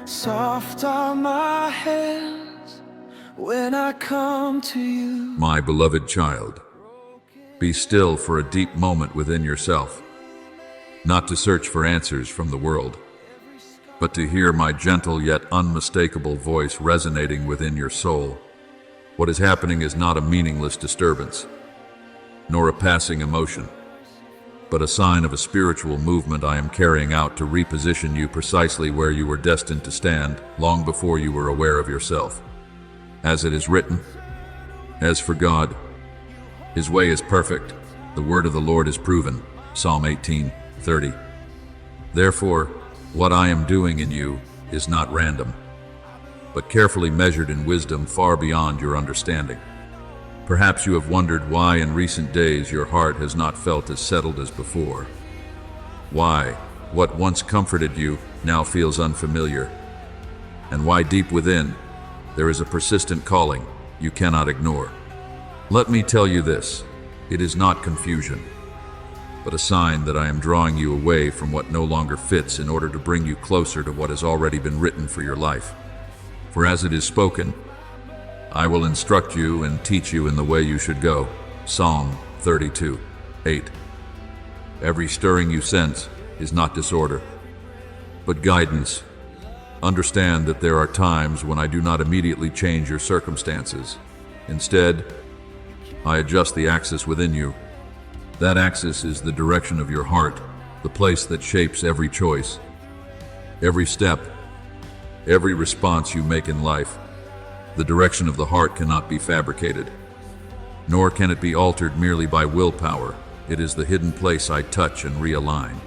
Soft are my hands when I come to you. My beloved child, be still for a deep moment within yourself, not to search for answers from the world, but to hear my gentle yet unmistakable voice resonating within your soul. What is happening is not a meaningless disturbance, nor a passing emotion, but a sign of a spiritual movement I am carrying out to reposition you precisely where you were destined to stand long before you were aware of yourself. As it is written, as for God, His way is perfect, the word of the Lord is proven. Psalm 18:30. Therefore, what I am doing in you is not random, but carefully measured in wisdom far beyond your understanding. Perhaps you have wondered why in recent days your heart has not felt as settled as before. Why what once comforted you now feels unfamiliar, and why deep within there is a persistent calling you cannot ignore. Let me tell you this, it is not confusion, but a sign that I am drawing you away from what no longer fits in order to bring you closer to what has already been written for your life. For as it is spoken, I will instruct you and teach you in the way you should go. Psalm 32:8. Every stirring you sense is not disorder, but guidance. Understand that there are times when I do not immediately change your circumstances. Instead, I adjust the axis within you. That axis is the direction of your heart, the place that shapes every choice, every step, every response you make in life. The direction of the heart cannot be fabricated, nor can it be altered merely by willpower. It is the hidden place I touch and realign.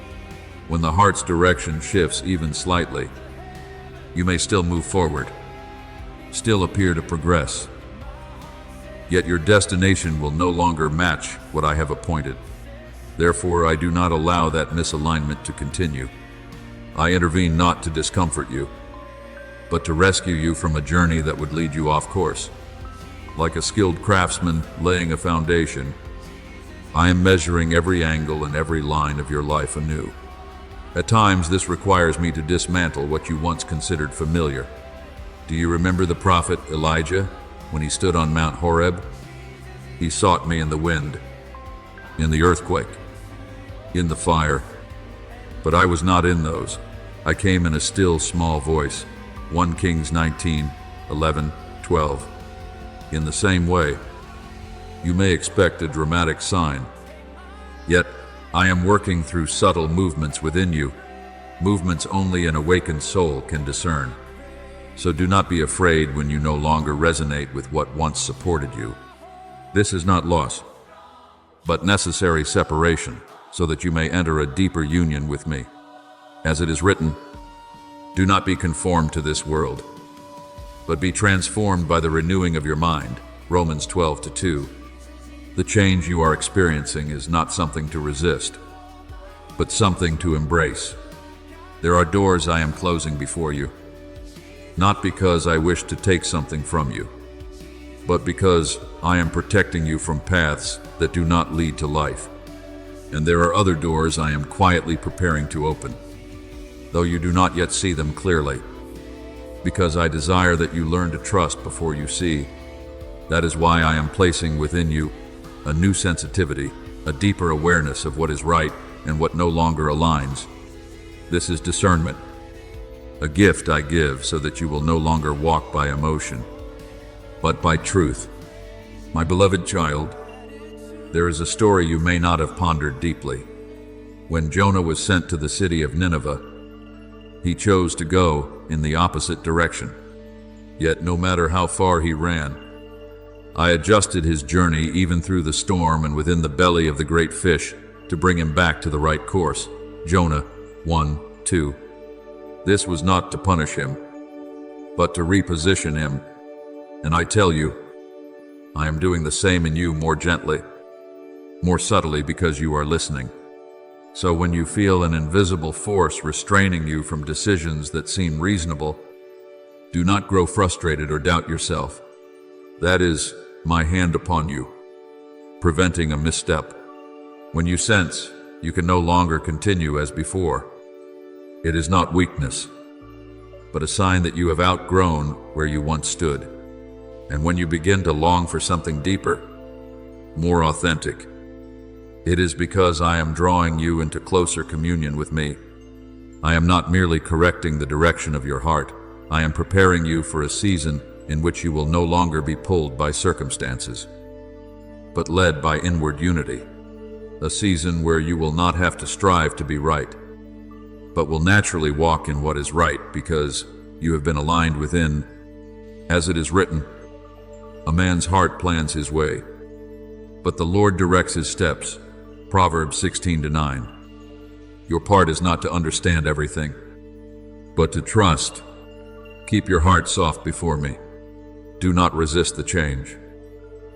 When the heart's direction shifts even slightly, you may still move forward, still appear to progress, yet your destination will no longer match what I have appointed. Therefore, I do not allow that misalignment to continue. I intervene not to discomfort you, but to rescue you from a journey that would lead you off course. Like a skilled craftsman laying a foundation, I am measuring every angle and every line of your life anew. At times, this requires me to dismantle what you once considered familiar. Do you remember the prophet Elijah when he stood on Mount Horeb? He sought me in the wind, in the earthquake, in the fire, but I was not in those. I came in a still, small voice. 1 Kings 19:11-12. In the same way, you may expect a dramatic sign, yet I am working through subtle movements within you, movements only an awakened soul can discern. So do not be afraid when you no longer resonate with what once supported you. This is not loss, but necessary separation, so that you may enter a deeper union with me. As it is written, do not be conformed to this world, but be transformed by the renewing of your mind. Romans 12:2. The change you are experiencing is not something to resist, but something to embrace. There are doors I am closing before you, not because I wish to take something from you, but because I am protecting you from paths that do not lead to life. And there are other doors I am quietly preparing to open, though you do not yet see them clearly, because I desire that you learn to trust before you see. That is why I am placing within you a new sensitivity, a deeper awareness of what is right and what no longer aligns. This is discernment, a gift I give so that you will no longer walk by emotion, but by truth. My beloved child, there is a story you may not have pondered deeply. When Jonah was sent to the city of Nineveh, he chose to go in the opposite direction. Yet no matter how far he ran, I adjusted his journey even through the storm and within the belly of the great fish to bring him back to the right course. Jonah 1:2. This was not to punish him, but to reposition him. And I tell you, I am doing the same in you more gently, more subtly because you are listening. So when you feel an invisible force restraining you from decisions that seem reasonable, do not grow frustrated or doubt yourself. That is my hand upon you, preventing a misstep. When you sense you can no longer continue as before, it is not weakness, but a sign that you have outgrown where you once stood. And when you begin to long for something deeper, more authentic, it is because I am drawing you into closer communion with me. I am not merely correcting the direction of your heart. I am preparing you for a season in which you will no longer be pulled by circumstances, but led by inward unity. A season where you will not have to strive to be right, but will naturally walk in what is right because you have been aligned within. As it is written, a man's heart plans his way, but the Lord directs his steps. Proverbs 16:9. Your part is not to understand everything, but to trust. Keep your heart soft before me. Do not resist the change.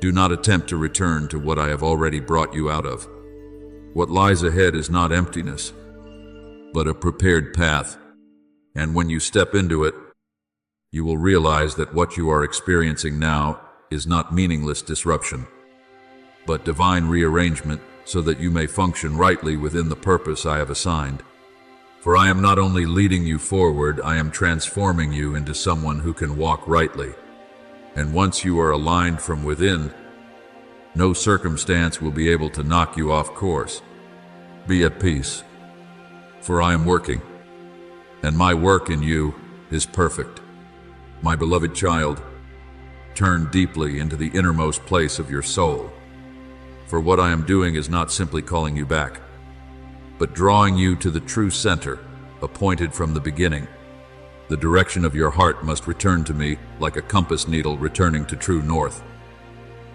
Do not attempt to return to what I have already brought you out of. What lies ahead is not emptiness, but a prepared path. And when you step into it, you will realize that what you are experiencing now is not meaningless disruption, but divine rearrangement so that you may function rightly within the purpose I have assigned. For I am not only leading you forward, I am transforming you into someone who can walk rightly. And once you are aligned from within, no circumstance will be able to knock you off course. Be at peace, for I am working, and my work in you is perfect. My beloved child, turn deeply into the innermost place of your soul, for what I am doing is not simply calling you back, but drawing you to the true center, appointed from the beginning. The direction of your heart must return to me like a compass needle returning to true north,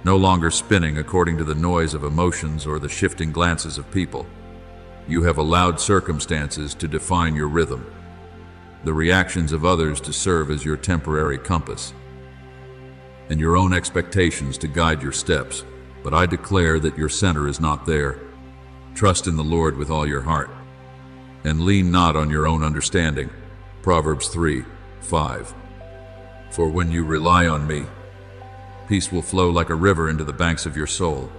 no longer spinning according to the noise of emotions or the shifting glances of people. You have allowed circumstances to define your rhythm, the reactions of others to serve as your temporary compass, and your own expectations to guide your steps. But I declare that your center is not there. Trust in the Lord with all your heart, and lean not on your own understanding. Proverbs 3:5. For when you rely on me, peace will flow like a river into the banks of your soul,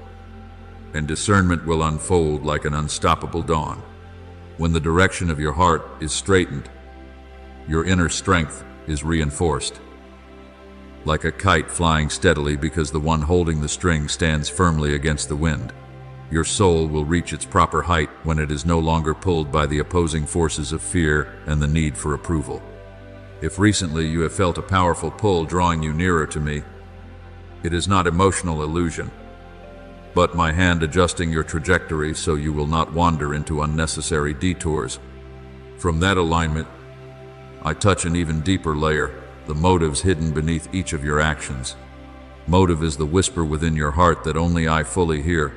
and discernment will unfold like an unstoppable dawn. When the direction of your heart is straightened, your inner strength is reinforced, like a kite flying steadily because the one holding the string stands firmly against the wind. Your soul will reach its proper height when it is no longer pulled by the opposing forces of fear and the need for approval. If recently you have felt a powerful pull drawing you nearer to me, it is not emotional illusion, but my hand adjusting your trajectory so you will not wander into unnecessary detours. From that alignment, I touch an even deeper layer, the motives hidden beneath each of your actions. Motive is the whisper within your heart that only I fully hear.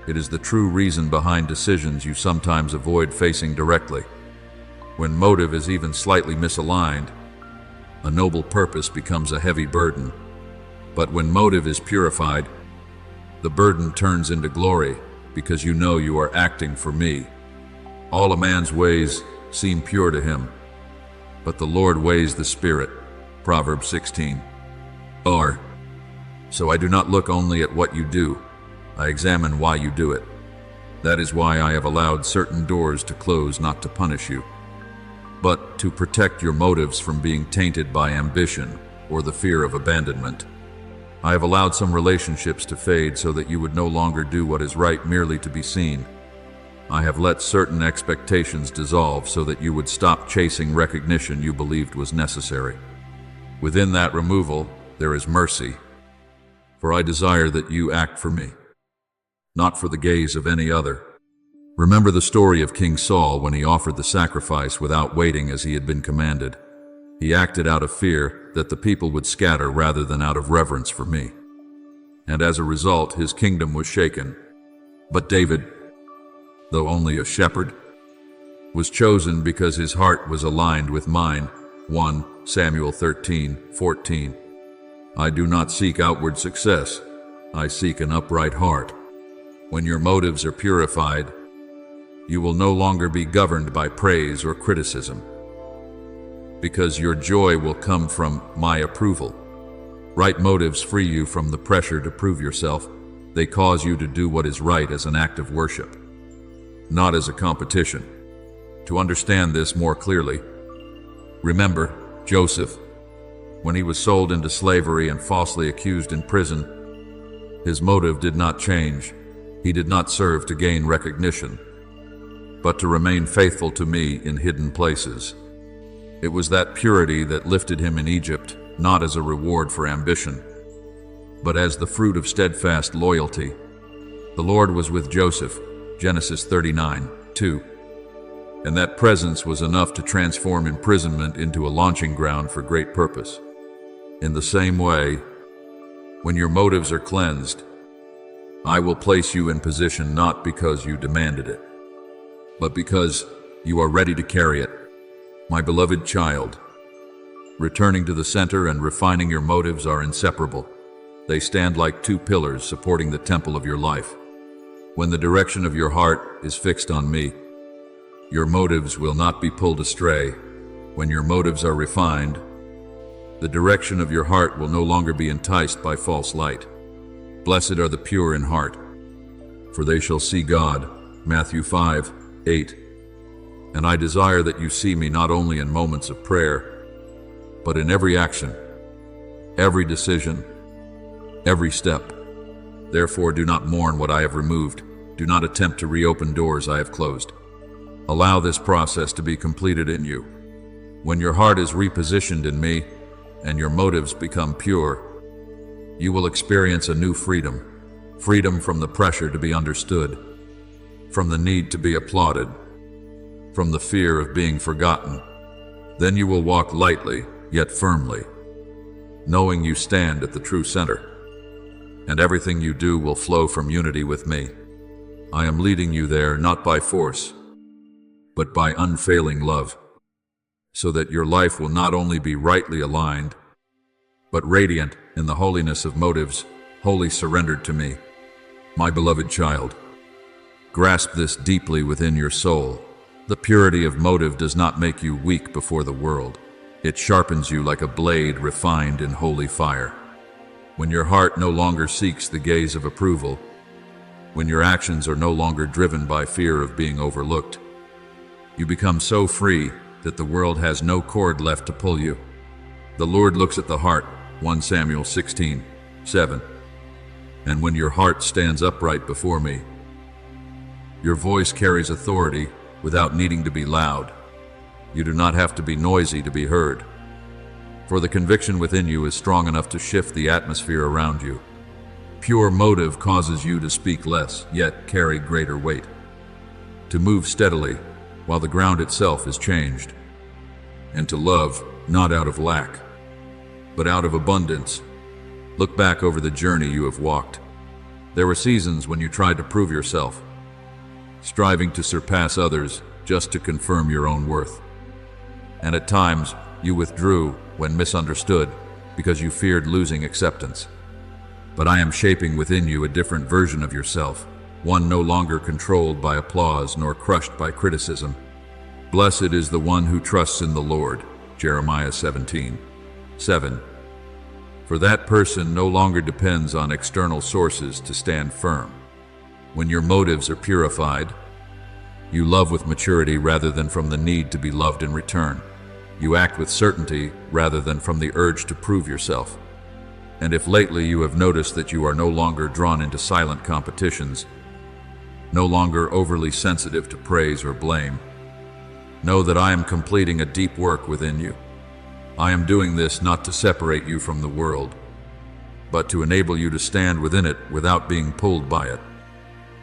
It is the true reason behind decisions you sometimes avoid facing directly. When motive is even slightly misaligned, a noble purpose becomes a heavy burden. But when motive is purified, the burden turns into glory because you know you are acting for me. All a man's ways seem pure to him, but the Lord weighs the spirit. Proverbs 16:4. So I do not look only at what you do, I examine why you do it. That is why I have allowed certain doors to close, not to punish you, but to protect your motives from being tainted by ambition or the fear of abandonment. I have allowed some relationships to fade so that you would no longer do what is right merely to be seen. I have let certain expectations dissolve so that you would stop chasing recognition you believed was necessary. Within that removal, there is mercy, for I desire that you act for me, not for the gaze of any other. Remember the story of King Saul when he offered the sacrifice without waiting as he had been commanded. He acted out of fear that the people would scatter rather than out of reverence for me. And as a result, his kingdom was shaken. But David, though only a shepherd, was chosen because his heart was aligned with mine. 1 Samuel 13:14. I do not seek outward success. I seek an upright heart. When your motives are purified, you will no longer be governed by praise or criticism, because your joy will come from my approval. Right motives free you from the pressure to prove yourself. They cause you to do what is right as an act of worship, not as a competition. To understand this more clearly, remember Joseph, when he was sold into slavery and falsely accused in prison, his motive did not change. He did not serve to gain recognition, but to remain faithful to me in hidden places. It was that purity that lifted him in Egypt, not as a reward for ambition, but as the fruit of steadfast loyalty. The Lord was with Joseph, Genesis 39:2, and that presence was enough to transform imprisonment into a launching ground for great purpose. In the same way, when your motives are cleansed, I will place you in position not because you demanded it, but because you are ready to carry it. My beloved child, returning to the center and refining your motives are inseparable. They stand like two pillars supporting the temple of your life. When the direction of your heart is fixed on me, your motives will not be pulled astray. When your motives are refined, the direction of your heart will no longer be enticed by false light. Blessed are the pure in heart, for they shall see God. Matthew 5:8. And I desire that you see me not only in moments of prayer, but in every action, every decision, every step. Therefore do not mourn what I have removed. Do not attempt to reopen doors I have closed. Allow this process to be completed in you. When your heart is repositioned in me, and your motives become pure, you will experience a new freedom. Freedom from the pressure to be understood, from the need to be applauded, from the fear of being forgotten. Then you will walk lightly, yet firmly, knowing you stand at the true center, and everything you do will flow from unity with me. I am leading you there not by force, but by unfailing love, so that your life will not only be rightly aligned, but radiant in the holiness of motives wholly surrendered to me. My beloved child, grasp this deeply within your soul. The purity of motive does not make you weak before the world. It sharpens you like a blade refined in holy fire. When your heart no longer seeks the gaze of approval, when your actions are no longer driven by fear of being overlooked, you become so free that the world has no cord left to pull you. The Lord looks at the heart, 1 Samuel 16:7. And when your heart stands upright before me, your voice carries authority without needing to be loud. You do not have to be noisy to be heard, for the conviction within you is strong enough to shift the atmosphere around you. Pure motive causes you to speak less, yet carry greater weight, to move steadily while the ground itself is changed, and to love not out of lack, but out of abundance. Look back over the journey you have walked. There were seasons when you tried to prove yourself, striving to surpass others just to confirm your own worth. And at times, you withdrew when misunderstood because you feared losing acceptance. But I am shaping within you a different version of yourself, one no longer controlled by applause nor crushed by criticism. Blessed is the one who trusts in the Lord, Jeremiah 17:7. For that person no longer depends on external sources to stand firm. When your motives are purified, you love with maturity rather than from the need to be loved in return. You act with certainty rather than from the urge to prove yourself. And if lately you have noticed that you are no longer drawn into silent competitions, no longer overly sensitive to praise or blame, know that I am completing a deep work within you. I am doing this not to separate you from the world, but to enable you to stand within it without being pulled by it.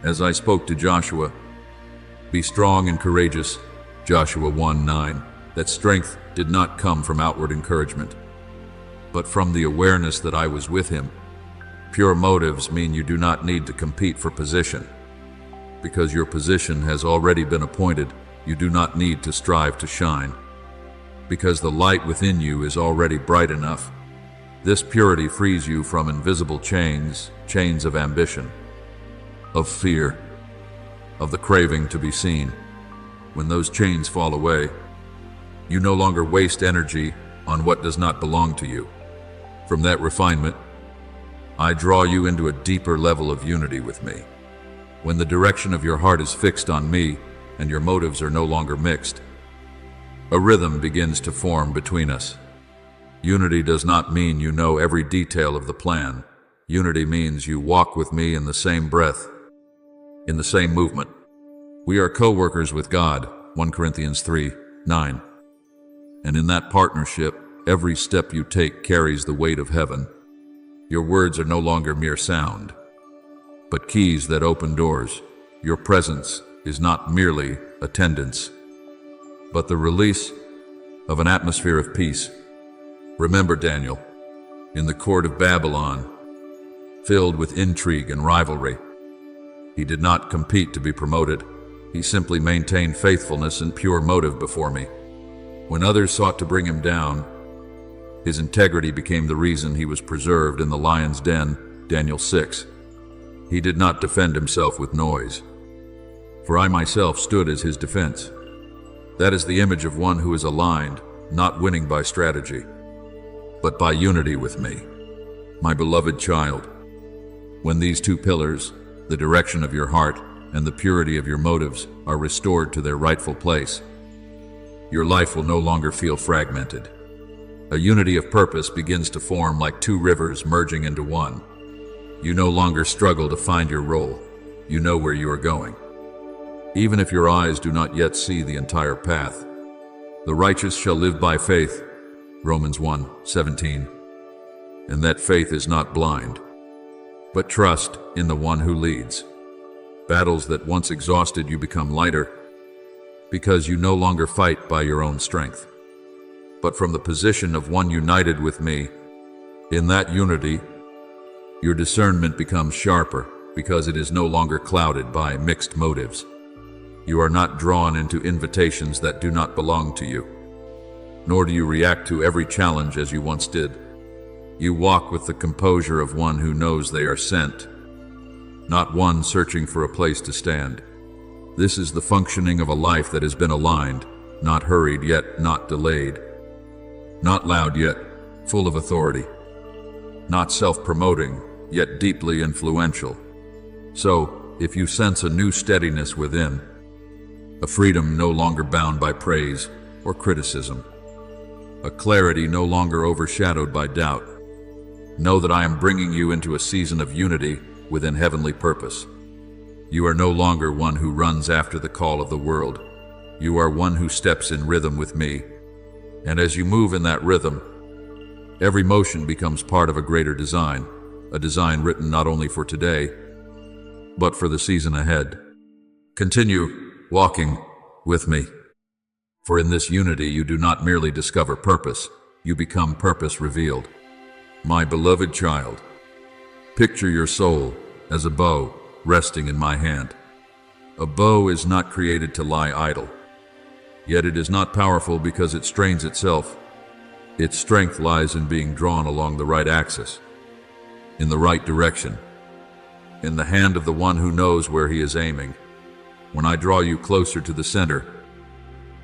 As I spoke to Joshua, be strong and courageous, Joshua 1:9, that strength did not come from outward encouragement, but from the awareness that I was with him. Pure motives mean you do not need to compete for position. Because your position has already been appointed, you do not need to strive to shine. Because the light within you is already bright enough. This purity frees you from invisible chains of ambition, of fear, of the craving to be seen. When those chains fall away, you no longer waste energy on what does not belong to you. From that refinement, I draw you into a deeper level of unity with me. When the direction of your heart is fixed on me and your motives are no longer mixed, a rhythm begins to form between us. Unity does not mean you know every detail of the plan. Unity means you walk with me in the same breath, in the same movement. We are co-workers with God, 1 Corinthians 3:9. And in that partnership, every step you take carries the weight of heaven. Your words are no longer mere sound, but keys that open doors. Your presence is not merely attendance, but the release of an atmosphere of peace. Remember Daniel, in the court of Babylon, filled with intrigue and rivalry. He did not compete to be promoted. He simply maintained faithfulness and pure motive before me. When others sought to bring him down, his integrity became the reason he was preserved in the lion's den, Daniel 6. He did not defend himself with noise, for I myself stood as his defense. That is the image of one who is aligned, not winning by strategy, but by unity with me, my beloved child. When these two pillars, the direction of your heart and the purity of your motives, are restored to their rightful place, your life will no longer feel fragmented. A unity of purpose begins to form like two rivers merging into one. You no longer struggle to find your role. You know where you are going, even if your eyes do not yet see the entire path. The righteous shall live by faith, Romans 1:17. And that faith is not blind, but trust in the one who leads. Battles that once exhausted you become lighter, because you no longer fight by your own strength, but from the position of one united with me. In that unity, your discernment becomes sharper, because it is no longer clouded by mixed motives. You are not drawn into invitations that do not belong to you, nor do you react to every challenge as you once did. You walk with the composure of one who knows they are sent, not one searching for a place to stand. This is the functioning of a life that has been aligned, not hurried yet not delayed, not loud yet full of authority, not self-promoting yet deeply influential. So, if you sense a new steadiness within, a freedom no longer bound by praise or criticism, a clarity no longer overshadowed by doubt, know that I am bringing you into a season of unity within heavenly purpose. You are no longer one who runs after the call of the world. You are one who steps in rhythm with me. And as you move in that rhythm, every motion becomes part of a greater design, a design written not only for today, but for the season ahead. Continue walking with me. For in this unity you do not merely discover purpose, you become purpose revealed. My beloved child, picture your soul as a bow resting in my hand. A bow is not created to lie idle, yet it is not powerful because it strains itself. Its strength lies in being drawn along the right axis, in the right direction, in the hand of the one who knows where he is aiming. When I draw you closer to the center,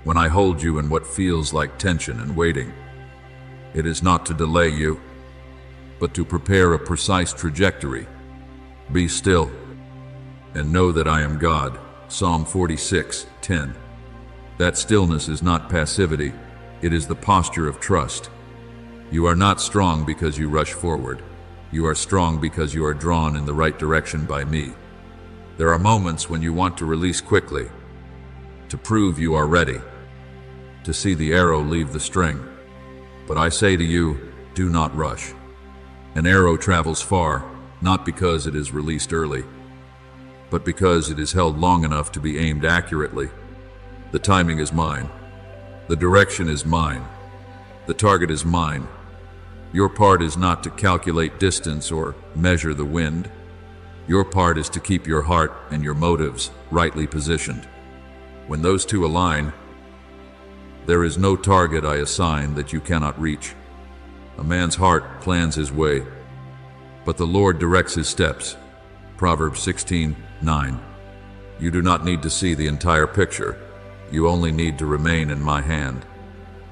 when I hold you in what feels like tension and waiting, it is not to delay you, but to prepare a precise trajectory. Be still and know that I am God. Psalm 46:10. That stillness is not passivity, it is the posture of trust. You are not strong because you rush forward. You are strong because you are drawn in the right direction by me. There are moments when you want to release quickly, to prove you are ready, to see the arrow leave the string. But I say to you, do not rush. An arrow travels far, not because it is released early, but because it is held long enough to be aimed accurately. The timing is mine. The direction is mine. The target is mine. Your part is not to calculate distance or measure the wind. Your part is to keep your heart and your motives rightly positioned. When those two align, there is no target I assign that you cannot reach. A man's heart plans his way, but the Lord directs his steps. Proverbs 16:9. You do not need to see the entire picture. You only need to remain in my hand.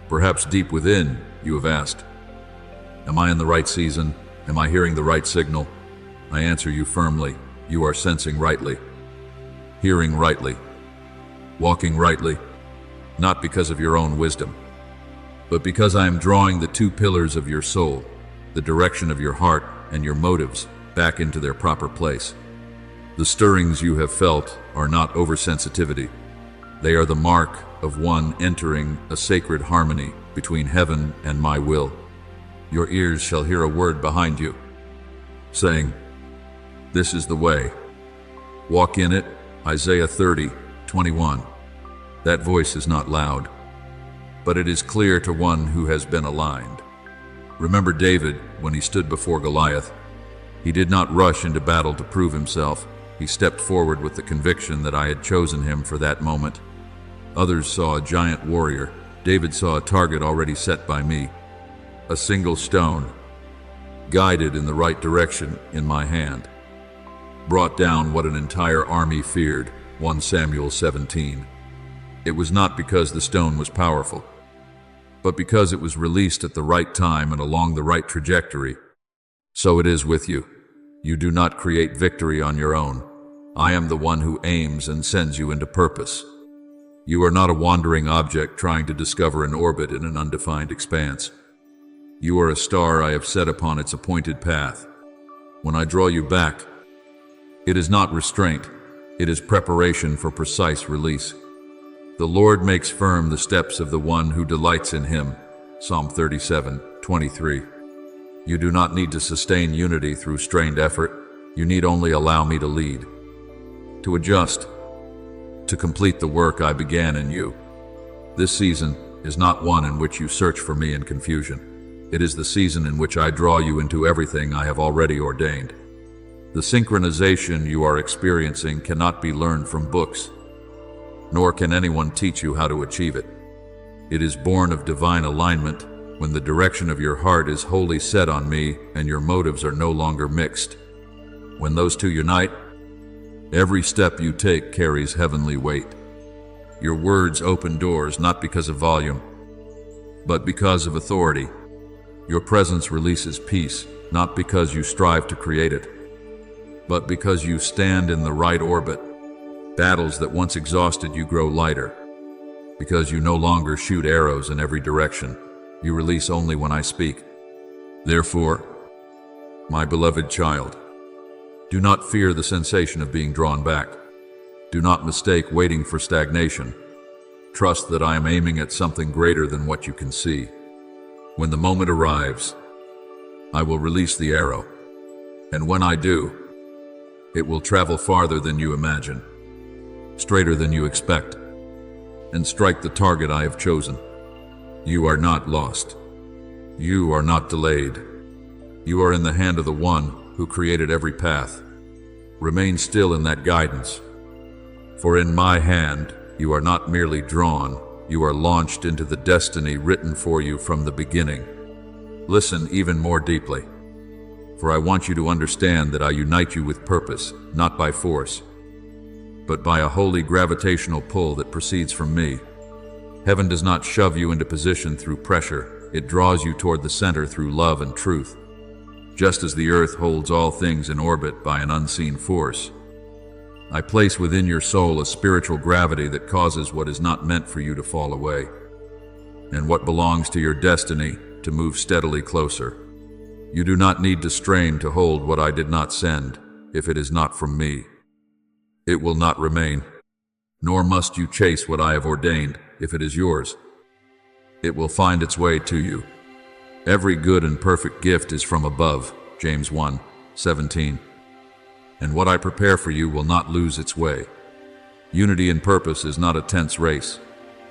Perhaps deep within, you have asked, am I in the right season? Am I hearing the right signal? I answer you firmly, you are sensing rightly, hearing rightly, walking rightly, not because of your own wisdom, but because I am drawing the two pillars of your soul, the direction of your heart and your motives, back into their proper place. The stirrings you have felt are not oversensitivity. They are the mark of one entering a sacred harmony between heaven and my will. Your ears shall hear a word behind you, saying, "This is the way. Walk in it." Isaiah 30:21. That voice is not loud, but it is clear to one who has been aligned. Remember David when he stood before Goliath. He did not rush into battle to prove himself. He stepped forward with the conviction that I had chosen him for that moment. Others saw a giant warrior. David saw a target already set by me. A single stone, guided in the right direction in my hand, brought down what an entire army feared. 1 Samuel 17. It was not because the stone was powerful, but because it was released at the right time and along the right trajectory. So it is with you. You do not create victory on your own. I am the one who aims and sends you into purpose. You are not a wandering object trying to discover an orbit in an undefined expanse. You are a star I have set upon its appointed path. When I draw you back, it is not restraint, it is preparation for precise release. The Lord makes firm the steps of the one who delights in him. Psalm 37:23. You do not need to sustain unity through strained effort. You need only allow me to lead, to adjust, to complete the work I began in you. This season is not one in which you search for me in confusion. It is the season in which I draw you into everything I have already ordained. The synchronization you are experiencing cannot be learned from books, nor can anyone teach you how to achieve it. It is born of divine alignment when the direction of your heart is wholly set on me and your motives are no longer mixed. When those two unite, every step you take carries heavenly weight. Your words open doors not because of volume, but because of authority. Your presence releases peace, not because you strive to create it, but because you stand in the right orbit. Battles that once exhausted you grow lighter, because you no longer shoot arrows in every direction. You release only when I speak. Therefore, my beloved child, do not fear the sensation of being drawn back. Do not mistake waiting for stagnation. Trust that I am aiming at something greater than what you can see. When the moment arrives, I will release the arrow, and when I do, it will travel farther than you imagine, straighter than you expect, and strike the target I have chosen. You are not lost. You are not delayed. You are in the hand of the one who created every path. Remain still in that guidance. For in my hand, you are not merely drawn, you are launched into the destiny written for you from the beginning. Listen even more deeply, for I want you to understand that I unite you with purpose, not by force, but by a holy gravitational pull that proceeds from me. Heaven does not shove you into position through pressure, it draws you toward the center through love and truth. Just as the earth holds all things in orbit by an unseen force, I place within your soul a spiritual gravity that causes what is not meant for you to fall away, and what belongs to your destiny to move steadily closer. You do not need to strain to hold what I did not send, if it is not from me. It will not remain, nor must you chase what I have ordained, if it is yours. It will find its way to you. Every good and perfect gift is from above, James 1:17. And what I prepare for you will not lose its way. Unity in purpose is not a tense race.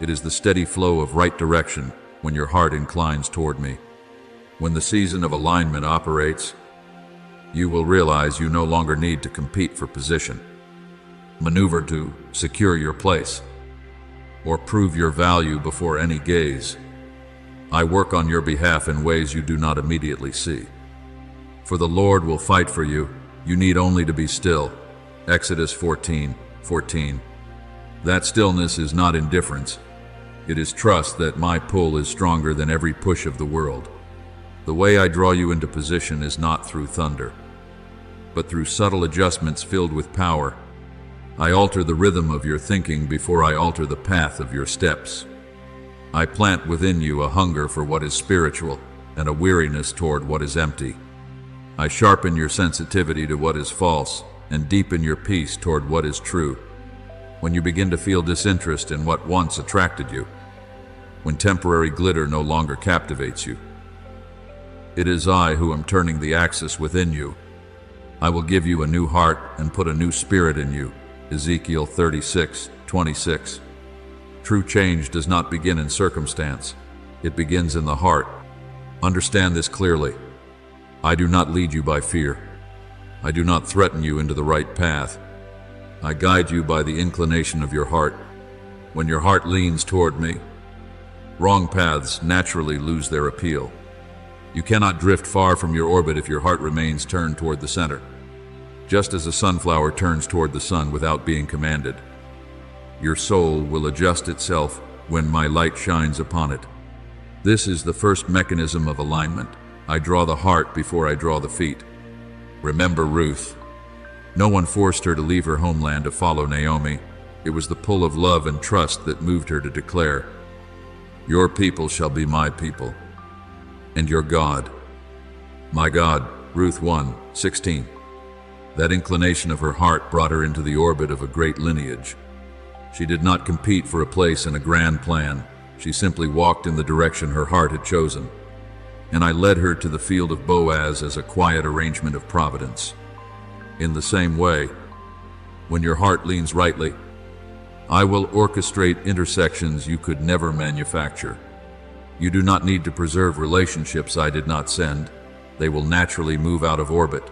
It is the steady flow of right direction when your heart inclines toward me. When the season of alignment operates, you will realize you no longer need to compete for position, maneuver to secure your place, or prove your value before any gaze. I work on your behalf in ways you do not immediately see. For the Lord will fight for you. You need only to be still. Exodus 14:14. That stillness is not indifference. It is trust that my pull is stronger than every push of the world. The way I draw you into position is not through thunder, but through subtle adjustments filled with power. I alter the rhythm of your thinking before I alter the path of your steps. I plant within you a hunger for what is spiritual and a weariness toward what is empty. I sharpen your sensitivity to what is false and deepen your peace toward what is true. When you begin to feel disinterest in what once attracted you, when temporary glitter no longer captivates you, it is I who am turning the axis within you. I will give you a new heart and put a new spirit in you. Ezekiel 36:26. True change does not begin in circumstance. It begins in the heart. Understand this clearly. I do not lead you by fear. I do not threaten you into the right path. I guide you by the inclination of your heart. When your heart leans toward me, wrong paths naturally lose their appeal. You cannot drift far from your orbit if your heart remains turned toward the center, just as a sunflower turns toward the sun without being commanded. Your soul will adjust itself when my light shines upon it. This is the first mechanism of alignment. I draw the heart before I draw the feet. Remember Ruth. No one forced her to leave her homeland to follow Naomi. It was the pull of love and trust that moved her to declare, "Your people shall be my people, and your God, my God." Ruth 1:16. That inclination of her heart brought her into the orbit of a great lineage. She did not compete for a place in a grand plan. She simply walked in the direction her heart had chosen. And I led her to the field of Boaz as a quiet arrangement of providence. In the same way, when your heart leans rightly, I will orchestrate intersections you could never manufacture. You do not need to preserve relationships I did not send. They will naturally move out of orbit.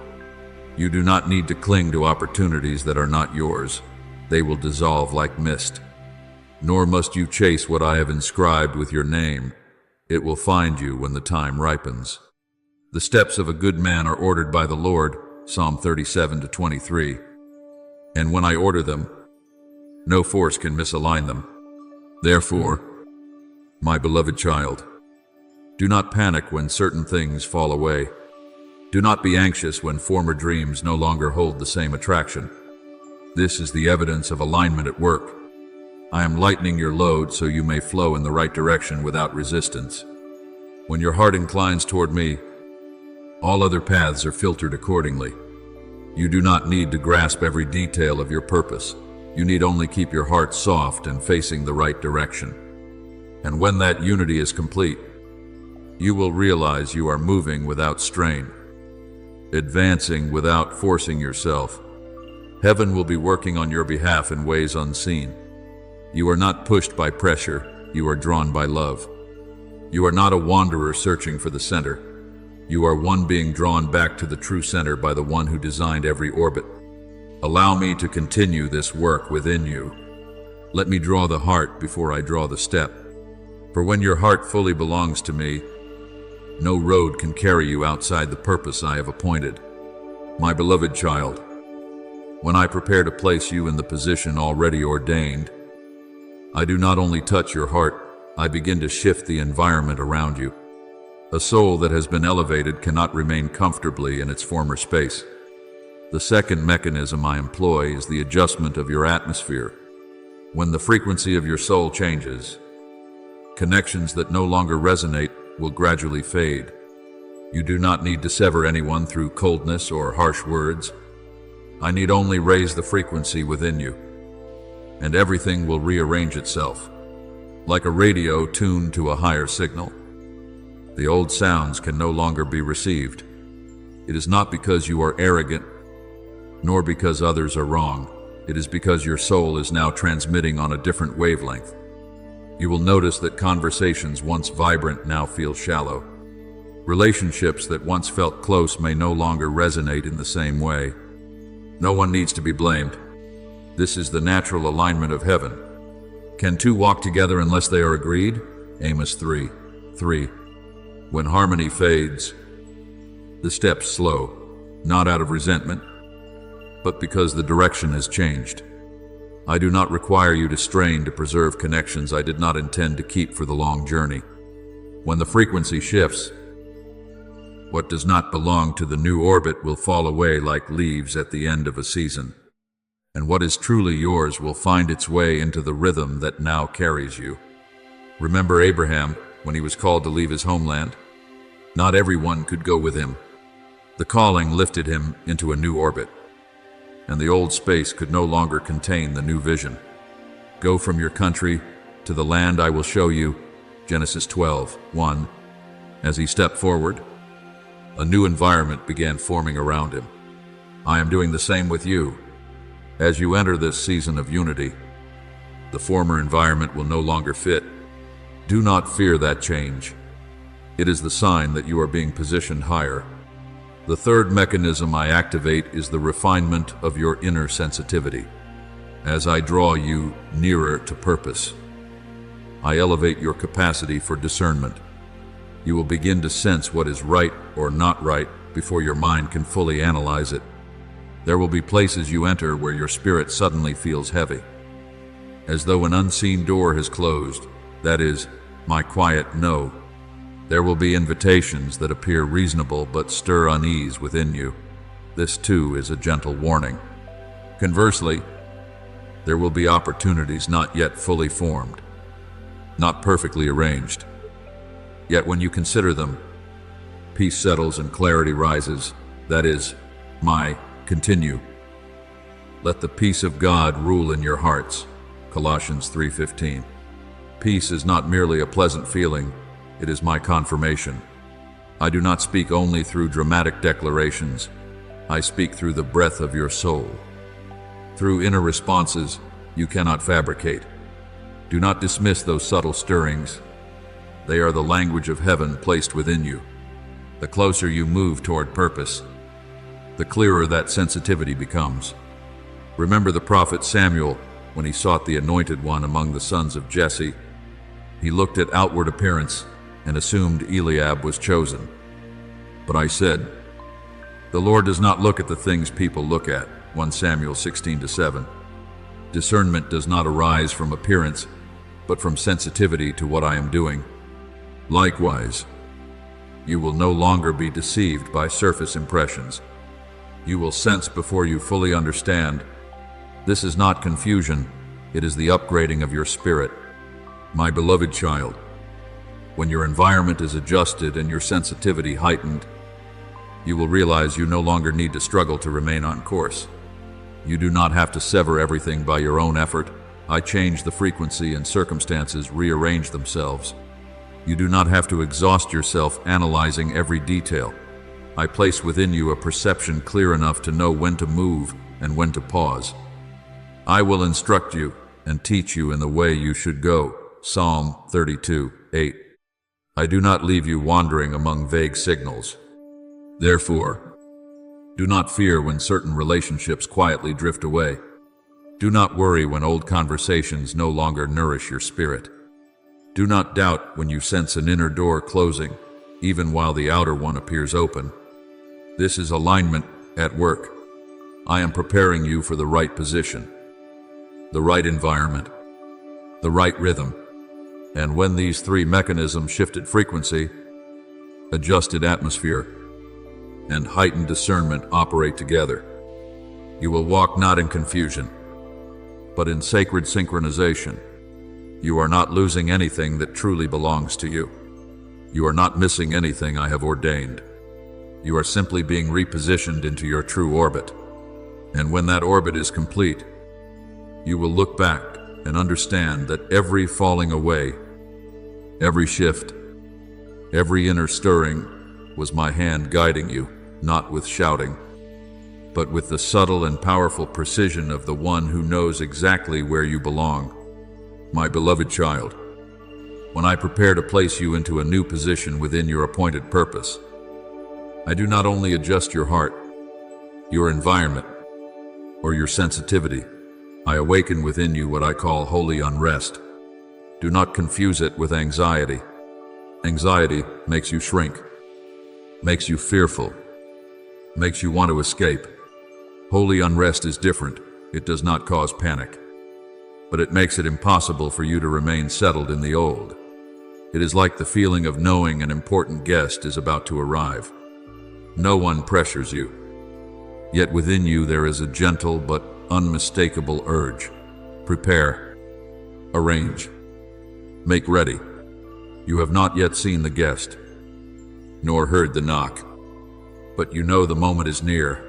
You do not need to cling to opportunities that are not yours. They will dissolve like mist. Nor must you chase what I have inscribed with your name. It will find you when the time ripens. The steps of a good man are ordered by the Lord, Psalm 37:23. And when I order them, no force can misalign them. Therefore, my beloved child, do not panic when certain things fall away. Do not be anxious when former dreams no longer hold the same attraction. This is the evidence of alignment at work. I am lightening your load so you may flow in the right direction without resistance. When your heart inclines toward me, all other paths are filtered accordingly. You do not need to grasp every detail of your purpose. You need only keep your heart soft and facing the right direction. And when that unity is complete, you will realize you are moving without strain, advancing without forcing yourself. Heaven will be working on your behalf in ways unseen. You are not pushed by pressure, you are drawn by love. You are not a wanderer searching for the center. You are one being drawn back to the true center by the one who designed every orbit. Allow me to continue this work within you. Let me draw the heart before I draw the step. For when your heart fully belongs to me, no road can carry you outside the purpose I have appointed. My beloved child, when I prepare to place you in the position already ordained, I do not only touch your heart, I begin to shift the environment around you. A soul that has been elevated cannot remain comfortably in its former space. The second mechanism I employ is the adjustment of your atmosphere. When the frequency of your soul changes, connections that no longer resonate will gradually fade. You do not need to sever anyone through coldness or harsh words. I need only raise the frequency within you, and everything will rearrange itself. Like a radio tuned to a higher signal, the old sounds can no longer be received. It is not because you are arrogant, nor because others are wrong. It is because your soul is now transmitting on a different wavelength. You will notice that conversations once vibrant now feel shallow. Relationships that once felt close may no longer resonate in the same way. No one needs to be blamed. This is the natural alignment of heaven. Can two walk together unless they are agreed? Amos 3:3. When harmony fades, the steps slow, not out of resentment, but because the direction has changed. I do not require you to strain to preserve connections I did not intend to keep for the long journey. When the frequency shifts, what does not belong to the new orbit will fall away like leaves at the end of a season, and what is truly yours will find its way into the rhythm that now carries you. Remember Abraham when he was called to leave his homeland? Not everyone could go with him. The calling lifted him into a new orbit, and the old space could no longer contain the new vision. Go from your country to the land I will show you, Genesis 12:1. As he stepped forward, a new environment began forming around him. I am doing the same with you. As you enter this season of unity, the former environment will no longer fit. Do not fear that change. It is the sign that you are being positioned higher. The third mechanism I activate is the refinement of your inner sensitivity. As I draw you nearer to purpose, I elevate your capacity for discernment. You will begin to sense what is right or not right before your mind can fully analyze it. There will be places you enter where your spirit suddenly feels heavy, as though an unseen door has closed. That is, my quiet no. There will be invitations that appear reasonable but stir unease within you. This too is a gentle warning. Conversely, there will be opportunities not yet fully formed, not perfectly arranged. Yet when you consider them, peace settles and clarity rises. That is, my continue. Let the peace of God rule in your hearts. Colossians 3:15. Peace is not merely a pleasant feeling, it is my confirmation. I do not speak only through dramatic declarations. I speak through the breath of your soul. Through inner responses you cannot fabricate. Do not dismiss those subtle stirrings. They are the language of heaven placed within you. The closer you move toward purpose, the clearer that sensitivity becomes. Remember the prophet Samuel when he sought the anointed one among the sons of Jesse. He looked at outward appearance and assumed Eliab was chosen. But I said, the Lord does not look at the things people look at. 1 Samuel 16-7. Discernment does not arise from appearance, but from sensitivity to what I am doing. Likewise, you will no longer be deceived by surface impressions. You will sense before you fully understand. This is not confusion, it is the upgrading of your spirit. My beloved child, when your environment is adjusted and your sensitivity heightened, you will realize you no longer need to struggle to remain on course. You do not have to sever everything by your own effort. I change the frequency and circumstances rearrange themselves. You do not have to exhaust yourself analyzing every detail. I place within you a perception clear enough to know when to move and when to pause. I will instruct you and teach you in the way you should go. Psalm 32:8. I do not leave you wandering among vague signals. Therefore, do not fear when certain relationships quietly drift away. Do not worry when old conversations no longer nourish your spirit. Do not doubt when you sense an inner door closing, even while the outer one appears open. This is alignment at work. I am preparing you for the right position, the right environment, the right rhythm. And when these three mechanisms shifted frequency, adjusted atmosphere, and heightened discernment operate together, you will walk not in confusion, but in sacred synchronization. You are not losing anything that truly belongs to you. You are not missing anything I have ordained. You are simply being repositioned into your true orbit. And when that orbit is complete, you will look back and understand that every falling away, every shift, every inner stirring was my hand guiding you, not with shouting, but with the subtle and powerful precision of the one who knows exactly where you belong. My beloved child, when I prepare to place you into a new position within your appointed purpose, I do not only adjust your heart, your environment, or your sensitivity. I awaken within you what I call holy unrest. Do not confuse it with anxiety. Anxiety makes you shrink, makes you fearful, makes you want to escape. Holy unrest is different. It does not cause panic, but it makes it impossible for you to remain settled in the old. It is like the feeling of knowing an important guest is about to arrive. No one pressures you, yet within you there is a gentle but unmistakable urge. Prepare, arrange, make ready. You have not yet seen the guest, nor heard the knock, but you know the moment is near.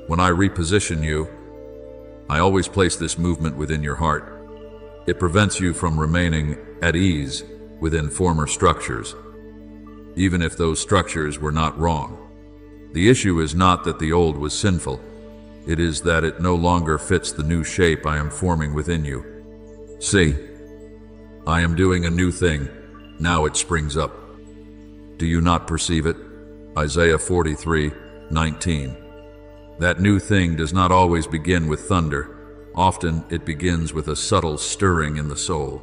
When I reposition you, I always place this movement within your heart. It prevents you from remaining at ease within former structures, even if those structures were not wrong. The issue is not that the old was sinful. It is that it no longer fits the new shape I am forming within you. See, I am doing a new thing. Now it springs up. Do you not perceive it? Isaiah 43:19. That new thing does not always begin with thunder. Often it begins with a subtle stirring in the soul.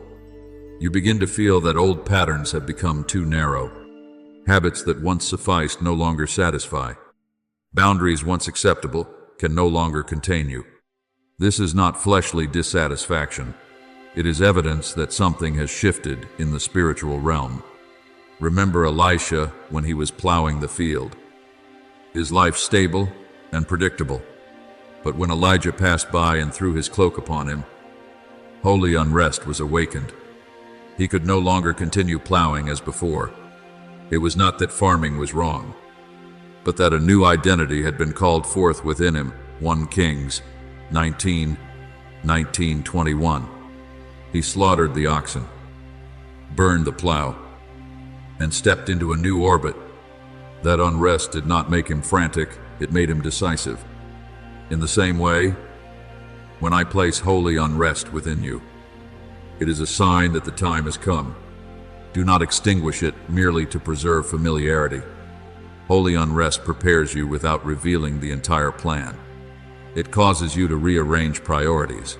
You begin to feel that old patterns have become too narrow. Habits that once sufficed no longer satisfy. Boundaries once acceptable can no longer contain you. This is not fleshly dissatisfaction. It is evidence that something has shifted in the spiritual realm. Remember Elisha when he was plowing the field. His life stable and predictable. But when Elijah passed by and threw his cloak upon him, holy unrest was awakened. He could no longer continue plowing as before. It was not that farming was wrong, but that a new identity had been called forth within him. 1 Kings 19:21. He slaughtered the oxen, burned the plow, and stepped into a new orbit. That unrest did not make him frantic, it made him decisive. In the same way, when I place holy unrest within you, it is a sign that the time has come. Do not extinguish it merely to preserve familiarity. Holy unrest prepares you without revealing the entire plan. It causes you to rearrange priorities,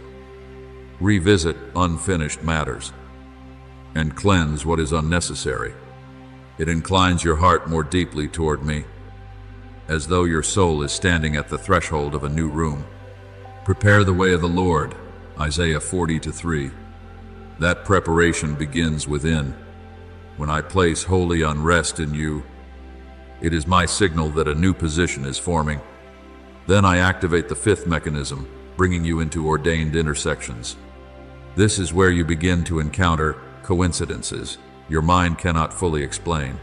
revisit unfinished matters, and cleanse what is unnecessary. It inclines your heart more deeply toward me, as though your soul is standing at the threshold of a new room. Prepare the way of the Lord, Isaiah 40:3. That preparation begins within. When I place holy unrest in you, it is my signal that a new position is forming. Then I activate the fifth mechanism, bringing you into ordained intersections. This is where you begin to encounter coincidences your mind cannot fully explain.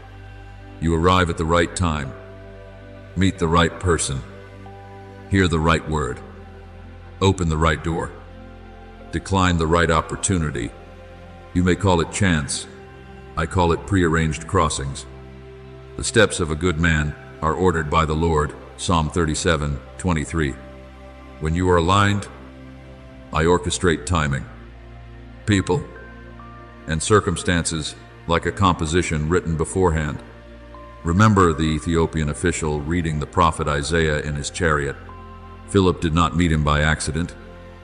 You arrive at the right time, meet the right person, hear the right word, open the right door, decline the right opportunity. You may call it chance. I call it prearranged crossings. The steps of a good man are ordered by the Lord, Psalm 37:23. When you are aligned, I orchestrate timing, people, and circumstances like a composition written beforehand. Remember the Ethiopian official reading the prophet Isaiah in his chariot. Philip did not meet him by accident.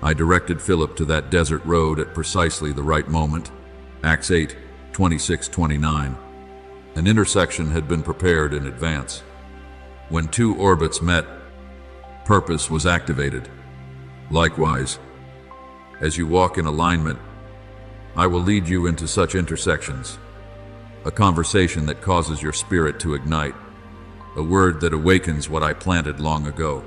I directed Philip to that desert road at precisely the right moment. Acts 8:26-29. An intersection had been prepared in advance. When two orbits met, purpose was activated. Likewise, as you walk in alignment, I will lead you into such intersections. A conversation that causes your spirit to ignite. A word that awakens what I planted long ago.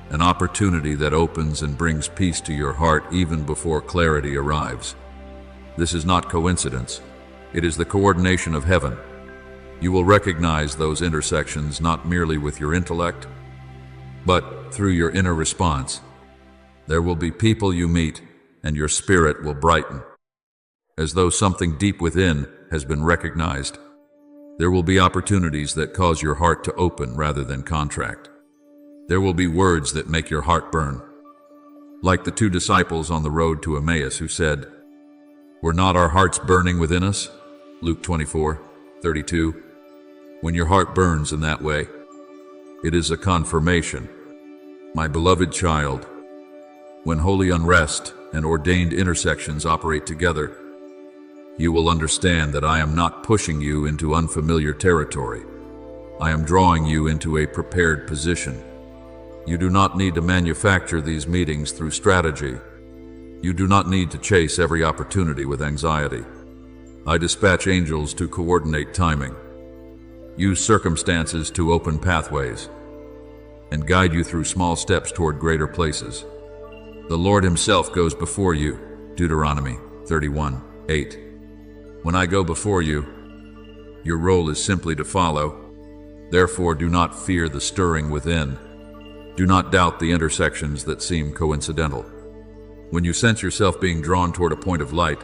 An opportunity that opens and brings peace to your heart even before clarity arrives. This is not coincidence. It is the coordination of heaven. You will recognize those intersections not merely with your intellect, but through your inner response. There will be people you meet, and your spirit will brighten, as though something deep within has been recognized. There will be opportunities that cause your heart to open rather than contract. There will be words that make your heart burn. Like the two disciples on the road to Emmaus who said, "Were not our hearts burning within us?" Luke 24:32. When your heart burns in that way, it is a confirmation. My beloved child, when holy unrest and ordained intersections operate together, you will understand that I am not pushing you into unfamiliar territory. I am drawing you into a prepared position. You do not need to manufacture these meetings through strategy. You do not need to chase every opportunity with anxiety. I dispatch angels to coordinate timing, use circumstances to open pathways, and guide you through small steps toward greater places. The Lord Himself goes before you, Deuteronomy 31:8. When I go before you, Your role is simply to follow. Therefore, do not fear the stirring within. Do not doubt the intersections that seem coincidental. When you sense yourself being drawn toward a point of light,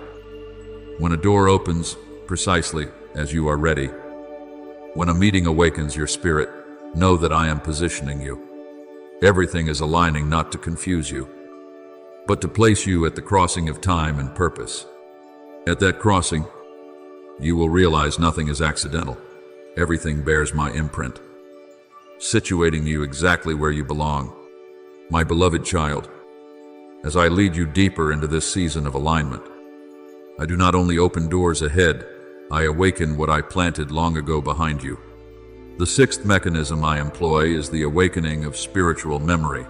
when a door opens precisely as you are ready, when a meeting awakens your spirit, know that I am positioning you. Everything is aligning not to confuse you, but to place you at the crossing of time and purpose. At that crossing, you will realize nothing is accidental. Everything bears my imprint, situating you exactly where you belong. My beloved child, as I lead you deeper into this season of alignment, I do not only open doors ahead, I awaken what I planted long ago behind you. The sixth mechanism I employ is the awakening of spiritual memory.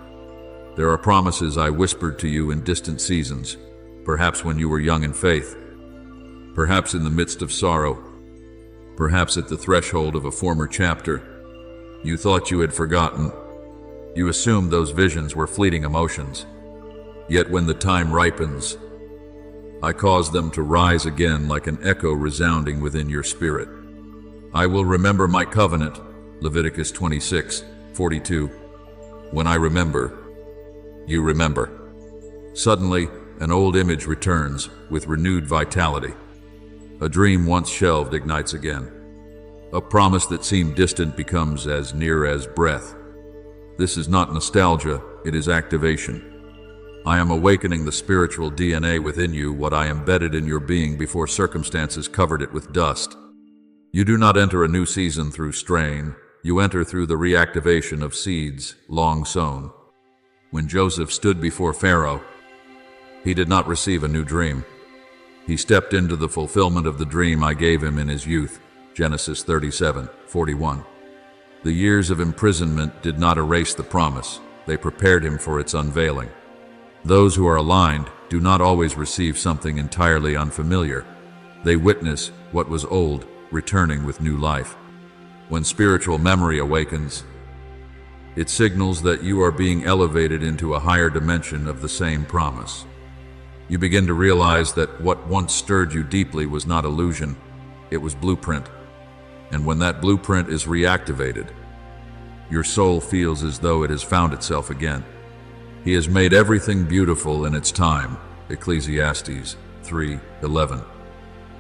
There are promises I whispered to you in distant seasons, perhaps when you were young in faith, perhaps in the midst of sorrow, perhaps at the threshold of a former chapter. You thought you had forgotten. You assumed those visions were fleeting emotions. Yet when the time ripens, I cause them to rise again like an echo resounding within your spirit. I will remember my covenant, Leviticus 26:42. When I remember, you remember. Suddenly, an old image returns with renewed vitality. A dream once shelved ignites again. A promise that seemed distant becomes as near as breath. This is not nostalgia, it is activation. I am awakening the spiritual DNA within you, what I embedded in your being before circumstances covered it with dust. You do not enter a new season through strain, you enter through the reactivation of seeds long sown. When Joseph stood before Pharaoh, he did not receive a new dream. He stepped into the fulfillment of the dream I gave him in his youth, Genesis 37:41. The years of imprisonment did not erase the promise, they prepared him for its unveiling. Those who are aligned do not always receive something entirely unfamiliar. They witness what was old returning with new life. When spiritual memory awakens, it signals that you are being elevated into a higher dimension of the same promise. You begin to realize that what once stirred you deeply was not illusion, it was blueprint. And when that blueprint is reactivated, your soul feels as though it has found itself again. He has made everything beautiful in its time, Ecclesiastes 3:11.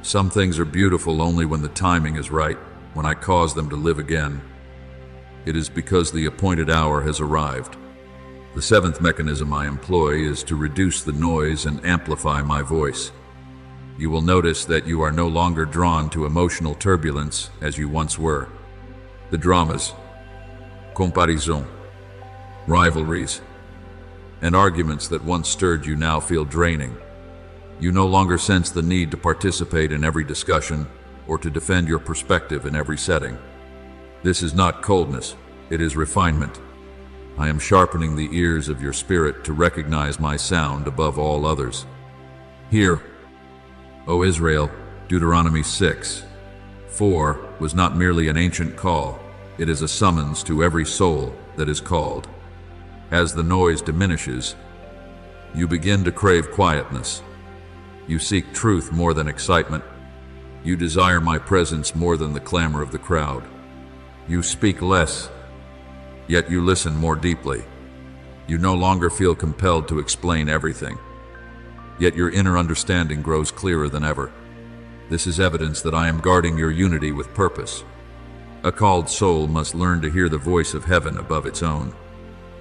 Some things are beautiful only when the timing is right, when I cause them to live again. It is because the appointed hour has arrived. The seventh mechanism I employ is to reduce the noise and amplify my voice. You will notice that you are no longer drawn to emotional turbulence as you once were. The dramas, comparaison, rivalries, and arguments that once stirred you now feel draining. You no longer sense the need to participate in every discussion or to defend your perspective in every setting. This is not coldness, it is refinement. I am sharpening the ears of your spirit to recognize my sound above all others. Hear, O Israel, Deuteronomy 6:4 was not merely an ancient call, it is a summons to every soul that is called. As the noise diminishes, you begin to crave quietness. You seek truth more than excitement. You desire my presence more than the clamor of the crowd. You speak less, yet you listen more deeply. You no longer feel compelled to explain everything, yet your inner understanding grows clearer than ever. This is evidence that I am guarding your unity with purpose. A called soul must learn to hear the voice of heaven above its own.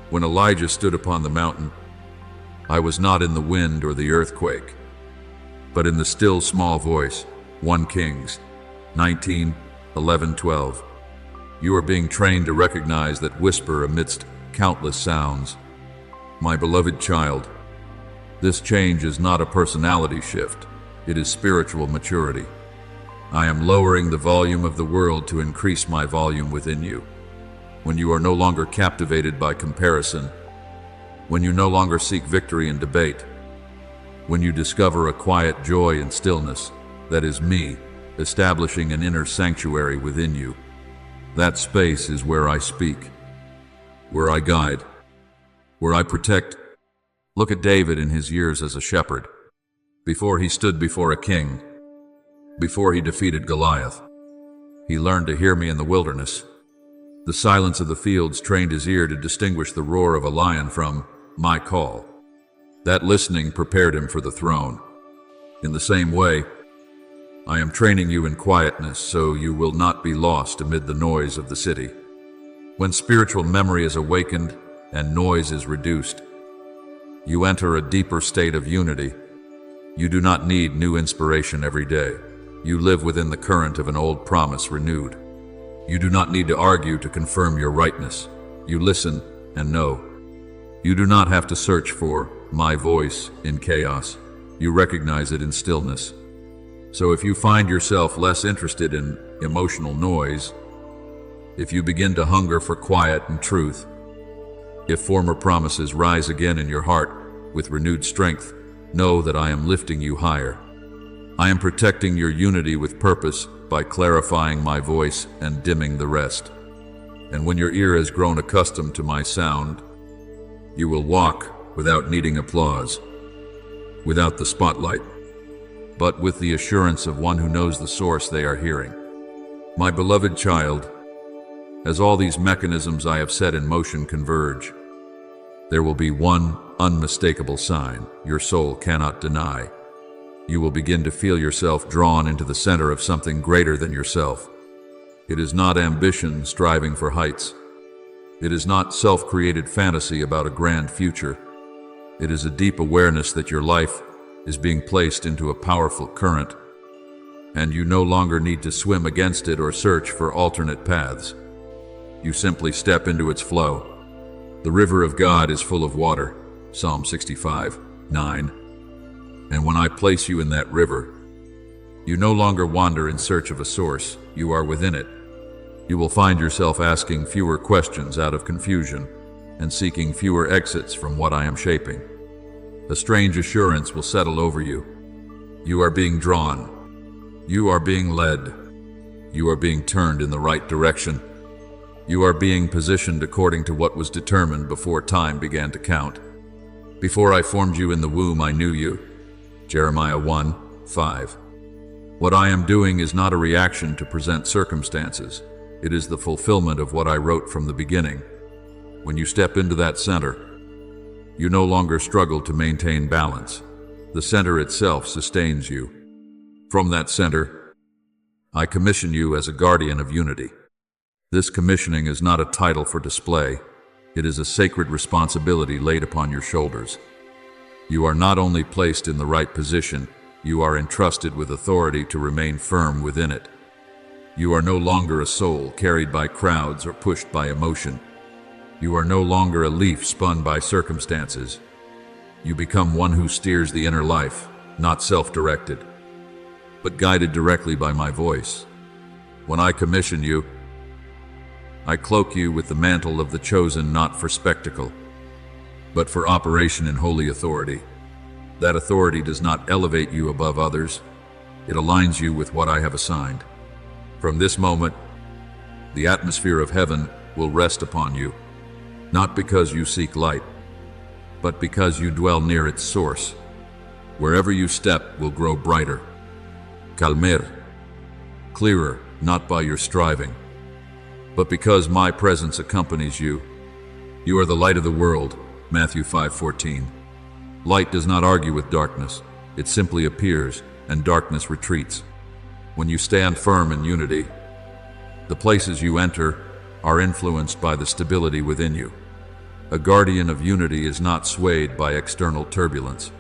When Elijah stood upon the mountain, I was not in the wind or the earthquake, but in the still small voice. 1 Kings 19:11-12. You are being trained to recognize that whisper amidst countless sounds. My beloved child, this change is not a personality shift, it is spiritual maturity. I am lowering the volume of the world to increase my volume within you. When you are no longer captivated by comparison, when you no longer seek victory in debate, when you discover a quiet joy in stillness, that is me, establishing an inner sanctuary within you. That space is where I speak, where I guide, where I protect. Look at David in his years as a shepherd. Before he stood before a king, before he defeated Goliath, He learned to hear me in the wilderness. The silence of the fields trained his ear to distinguish the roar of a lion from my call. That listening prepared him for the throne. In the same way, I am training you in quietness so you will not be lost amid the noise of the city. When spiritual memory is awakened and noise is reduced, you enter a deeper state of unity. You do not need new inspiration every day. You live within the current of an old promise renewed. You do not need to argue to confirm your rightness. You listen and know. You do not have to search for my voice in chaos. You recognize it in stillness. So if you find yourself less interested in emotional noise, if you begin to hunger for quiet and truth, if former promises rise again in your heart with renewed strength, know that I am lifting you higher. I am protecting your unity with purpose by clarifying my voice and dimming the rest. And when your ear has grown accustomed to my sound, you will walk without needing applause, without the spotlight, but with the assurance of one who knows the source they are hearing. My beloved child, as all these mechanisms I have set in motion converge, there will be one unmistakable sign your soul cannot deny. You will begin to feel yourself drawn into the center of something greater than yourself. It is not ambition striving for heights. It is not self-created fantasy about a grand future. It is a deep awareness that your life is being placed into a powerful current, and you no longer need to swim against it or search for alternate paths. You simply step into its flow. The river of God is full of water, Psalm 65:9. And when I place you in that river, you no longer wander in search of a source. You are within it. You will find yourself asking fewer questions out of confusion and seeking fewer exits from what I am shaping. A strange assurance will settle over you. You are being drawn. You are being led. You are being turned in the right direction. You are being positioned according to what was determined before time began to count. Before I formed you in the womb, I knew you. Jeremiah 1:5. What I am doing is not a reaction to present circumstances. It is the fulfillment of what I wrote from the beginning. When you step into that center, you no longer struggle to maintain balance. The center itself sustains you. From that center, I commission you as a guardian of unity. This commissioning is not a title for display. It is a sacred responsibility laid upon your shoulders. You are not only placed in the right position, you are entrusted with authority to remain firm within it. You are no longer a soul carried by crowds or pushed by emotion. You are no longer a leaf spun by circumstances. You become one who steers the inner life, not self-directed, but guided directly by my voice. When I commission you, I cloak you with the mantle of the chosen, not for spectacle, but for operation in holy authority. That authority does not elevate you above others. It aligns you with what I have assigned. From this moment, the atmosphere of heaven will rest upon you, not because you seek light, but because you dwell near its source. Wherever you step will grow brighter, calmer, clearer, not by your striving, but because my presence accompanies you. You are the light of the world, Matthew 5:14. Light does not argue with darkness. It simply appears, and darkness retreats. When you stand firm in unity, the places you enter are influenced by the stability within you. A guardian of unity is not swayed by external turbulence.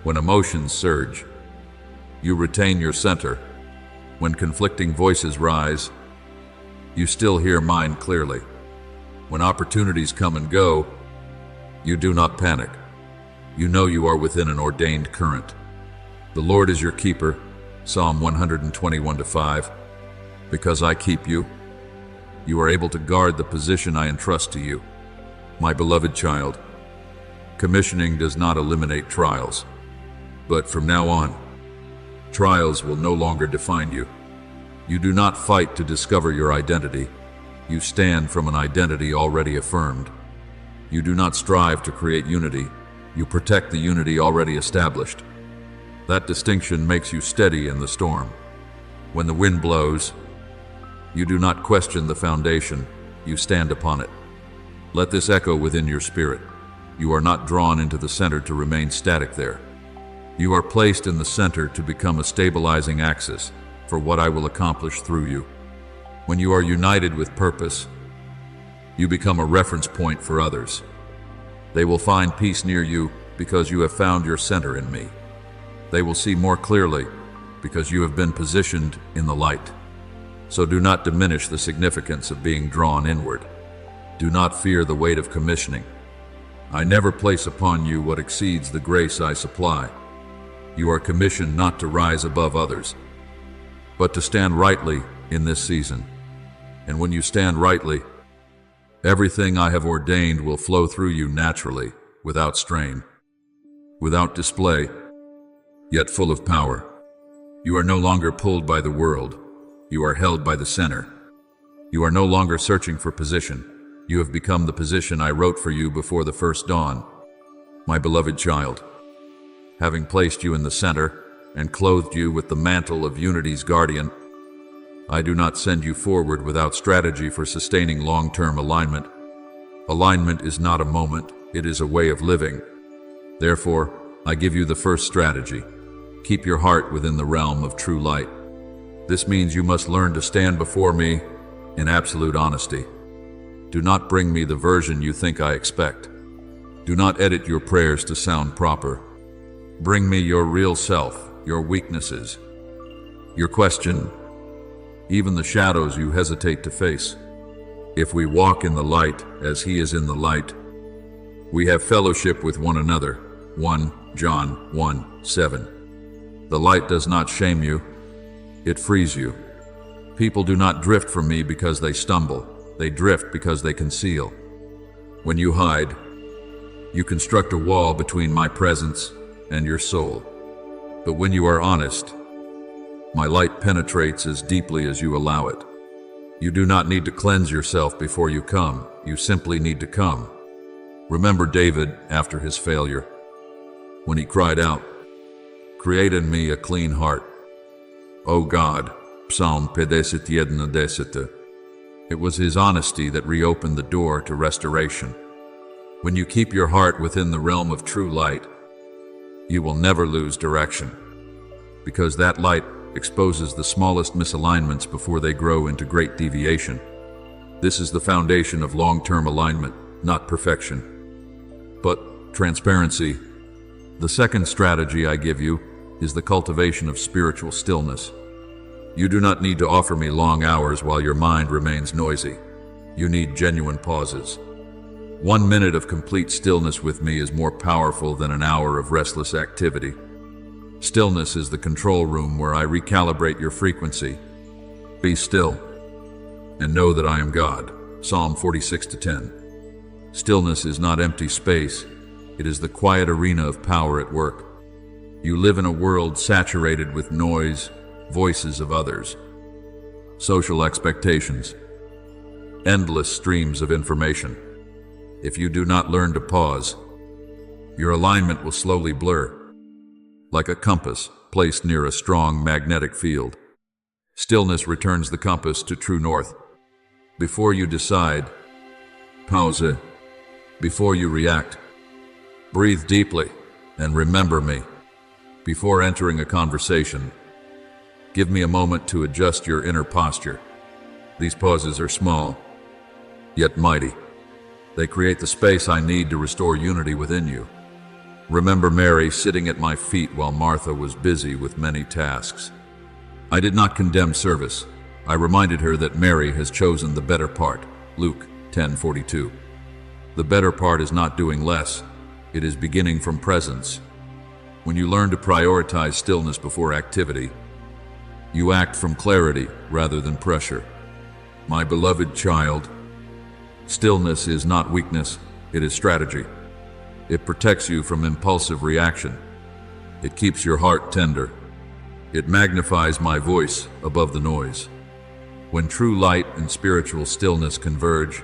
When emotions surge, you retain your center. When conflicting voices rise, you still hear mine clearly. When opportunities come and go, you do not panic. You know you are within an ordained current. The Lord is your keeper, Psalm 121:5. Because I keep you, you are able to guard the position I entrust to you. My beloved child, commissioning does not eliminate trials, but from now on, trials will no longer define you. You do not fight to discover your identity. You stand from an identity already affirmed. You do not strive to create unity. You protect the unity already established. That distinction makes you steady in the storm. When the wind blows, You do not question the foundation, you stand upon it. Let this echo within your spirit. You are not drawn into the center to remain static there. You are placed in the center to become a stabilizing axis for what I will accomplish through you. When you are united with purpose, you become a reference point for others. They will find peace near you because you have found your center in me. They will see more clearly because you have been positioned in the light. So do not diminish the significance of being drawn inward. Do not fear the weight of commissioning. I never place upon you what exceeds the grace I supply. You are commissioned not to rise above others, but to stand rightly in this season. And when you stand rightly, everything I have ordained will flow through you naturally, without strain, without display, yet full of power. You are no longer pulled by the world. You are held by the center. You are no longer searching for position. You have become the position I wrote for you before the first dawn. My beloved child, having placed you in the center and clothed you with the mantle of unity's guardian, I do not send you forward without strategy for sustaining long-term alignment. Alignment is not a moment, it is a way of living. Therefore, I give you the first strategy. Keep your heart within the realm of true light. This means you must learn to stand before me in absolute honesty. Do not bring me the version you think I expect. Do not edit your prayers to sound proper. Bring me your real self, your weaknesses, your question, even the shadows you hesitate to face. If we walk in the light as He is in the light, we have fellowship with one another. 1 John 1:7. The light does not shame you, it frees you. People do not drift from me because they stumble. They drift because they conceal. When you hide, you construct a wall between my presence and your soul. But when you are honest, my light penetrates as deeply as you allow it. You do not need to cleanse yourself before you come. You simply need to come. Remember David after his failure, when he cried out, "Create in me a clean heart, O God." Psalm 51:10. It was his honesty that reopened the door to restoration. When you keep your heart within the realm of true light, you will never lose direction, because that light exposes the smallest misalignments before they grow into great deviation. This is the foundation of long-term alignment, not perfection, but transparency. The second strategy I give you is the cultivation of spiritual stillness. You do not need to offer me long hours while your mind remains noisy. You need genuine pauses. 1 minute of complete stillness with me is more powerful than an hour of restless activity. Stillness is the control room where I recalibrate your frequency. Be still and know that I am God. Psalm 46:10. Stillness is not empty space. It is the quiet arena of power at work. You live in a world saturated with noise, voices of others, social expectations, endless streams of information. If you do not learn to pause, your alignment will slowly blur, like a compass placed near a strong magnetic field. Stillness returns the compass to true north. Before you decide, pause. Before you react, breathe deeply and remember me. Before entering a conversation, give me a moment to adjust your inner posture. These pauses are small, yet mighty. They create the space I need to restore unity within you. Remember Mary sitting at my feet while Martha was busy with many tasks. I did not condemn service. I reminded her that Mary has chosen the better part. Luke 10:42. The better part is not doing less. It is beginning from presence. When you learn to prioritize stillness before activity, you act from clarity rather than pressure. My beloved child, stillness is not weakness, it is strategy. It protects you from impulsive reaction. It keeps your heart tender. It magnifies my voice above the noise. When true light and spiritual stillness converge,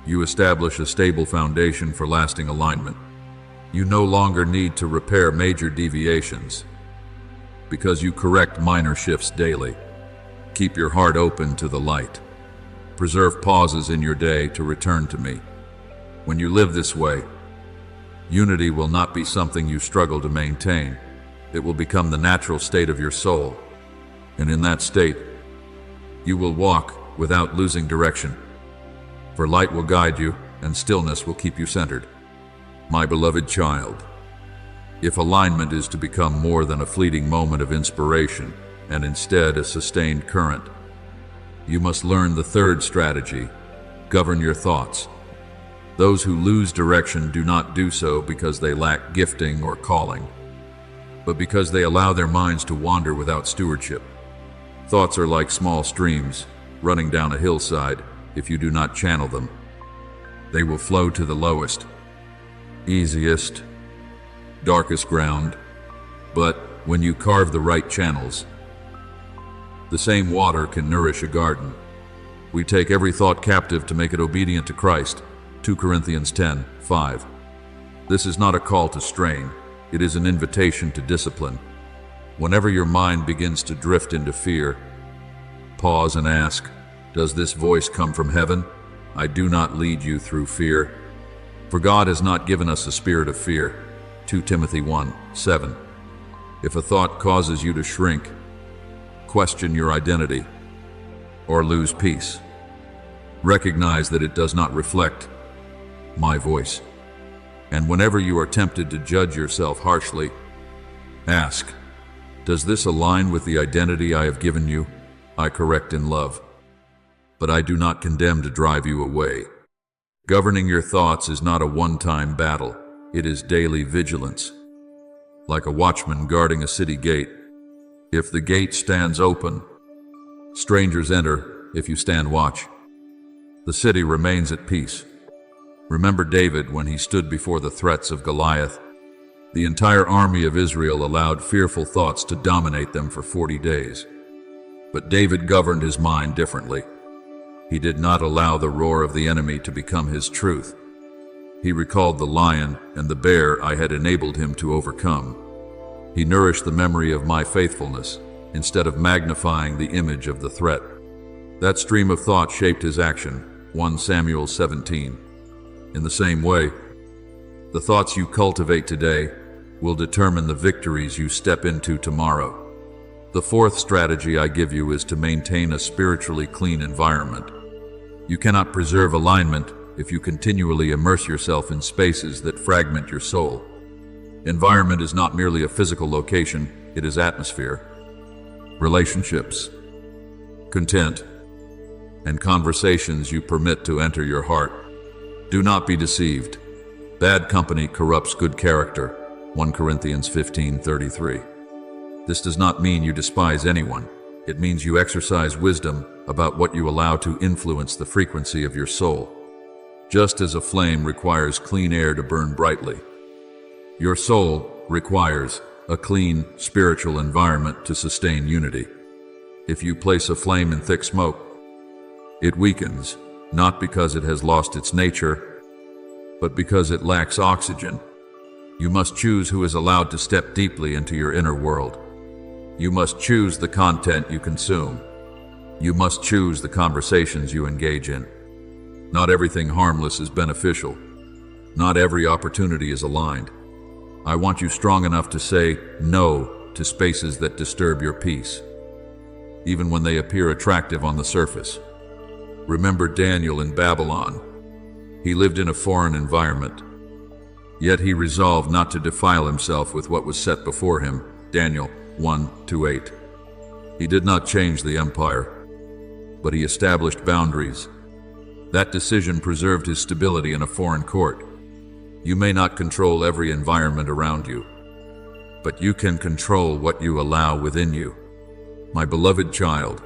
you establish a stable foundation for lasting alignment. You no longer need to repair major deviations, because you correct minor shifts daily. keep your heart open to the light. Preserve pauses in your day to return to me. When you live this way, unity will not be something you struggle to maintain. It will become the natural state of your soul. And in that state, you will walk without losing direction. For light will guide you, and stillness will keep you centered. My beloved child, if alignment is to become more than a fleeting moment of inspiration, and instead a sustained current, you must learn the third strategy: govern your thoughts. Those who lose direction do not do so because they lack gifting or calling, but because they allow their minds to wander without stewardship. Thoughts are like small streams running down a hillside. If you do not channel them, they will flow to the lowest, easiest, darkest ground. But when you carve the right channels, the same water can nourish a garden. We take every thought captive to make it obedient to Christ. 2 Corinthians 10:5. This is not a call to strain. It is an invitation to discipline. Whenever your mind begins to drift into fear, pause and ask, does this voice come from heaven? I do not lead you through fear. For God has not given us a spirit of fear. 2 Timothy 1:7. If a thought causes you to shrink, question your identity, or lose peace, recognize that it does not reflect my voice. And whenever you are tempted to judge yourself harshly, ask, does this align with the identity I have given you? I correct in love, but I do not condemn to drive you away. Governing your thoughts is not a one-time battle. It is daily vigilance. Like a watchman guarding a city gate, if the gate stands open, strangers enter. If you stand watch, the city remains at peace. Remember David when he stood before the threats of Goliath. The entire army of Israel allowed fearful thoughts to dominate them for 40 days. But David governed his mind differently. He did not allow the roar of the enemy to become his truth. He recalled the lion and the bear I had enabled him to overcome. He nourished the memory of my faithfulness instead of magnifying the image of the threat. That stream of thought shaped his action. 1 Samuel 17. In the same way, the thoughts you cultivate today will determine the victories you step into tomorrow. The fourth strategy I give you is to maintain a spiritually clean environment. You cannot preserve alignment if you continually immerse yourself in spaces that fragment your soul. Environment is not merely a physical location, it is atmosphere, relationships, content, and conversations you permit to enter your heart. Do not be deceived. Bad company corrupts good character. 1 Corinthians 15:33. This does not mean you despise anyone. It means you exercise wisdom about what you allow to influence the frequency of your soul. Just as a flame requires clean air to burn brightly, your soul requires a clean, spiritual environment to sustain unity. If you place a flame in thick smoke, it weakens, not because it has lost its nature, but because it lacks oxygen. You must choose who is allowed to step deeply into your inner world. You must choose the content you consume. You must choose the conversations you engage in. Not everything harmless is beneficial. Not every opportunity is aligned. I want you strong enough to say no to spaces that disturb your peace, even when they appear attractive on the surface. Remember Daniel in Babylon. He lived in a foreign environment, yet he resolved not to defile himself with what was set before him. Daniel 1-8. He did not change the empire, but he established boundaries. That decision preserved his stability in a foreign court. You may not control every environment around you, but you can control what you allow within you. My beloved child,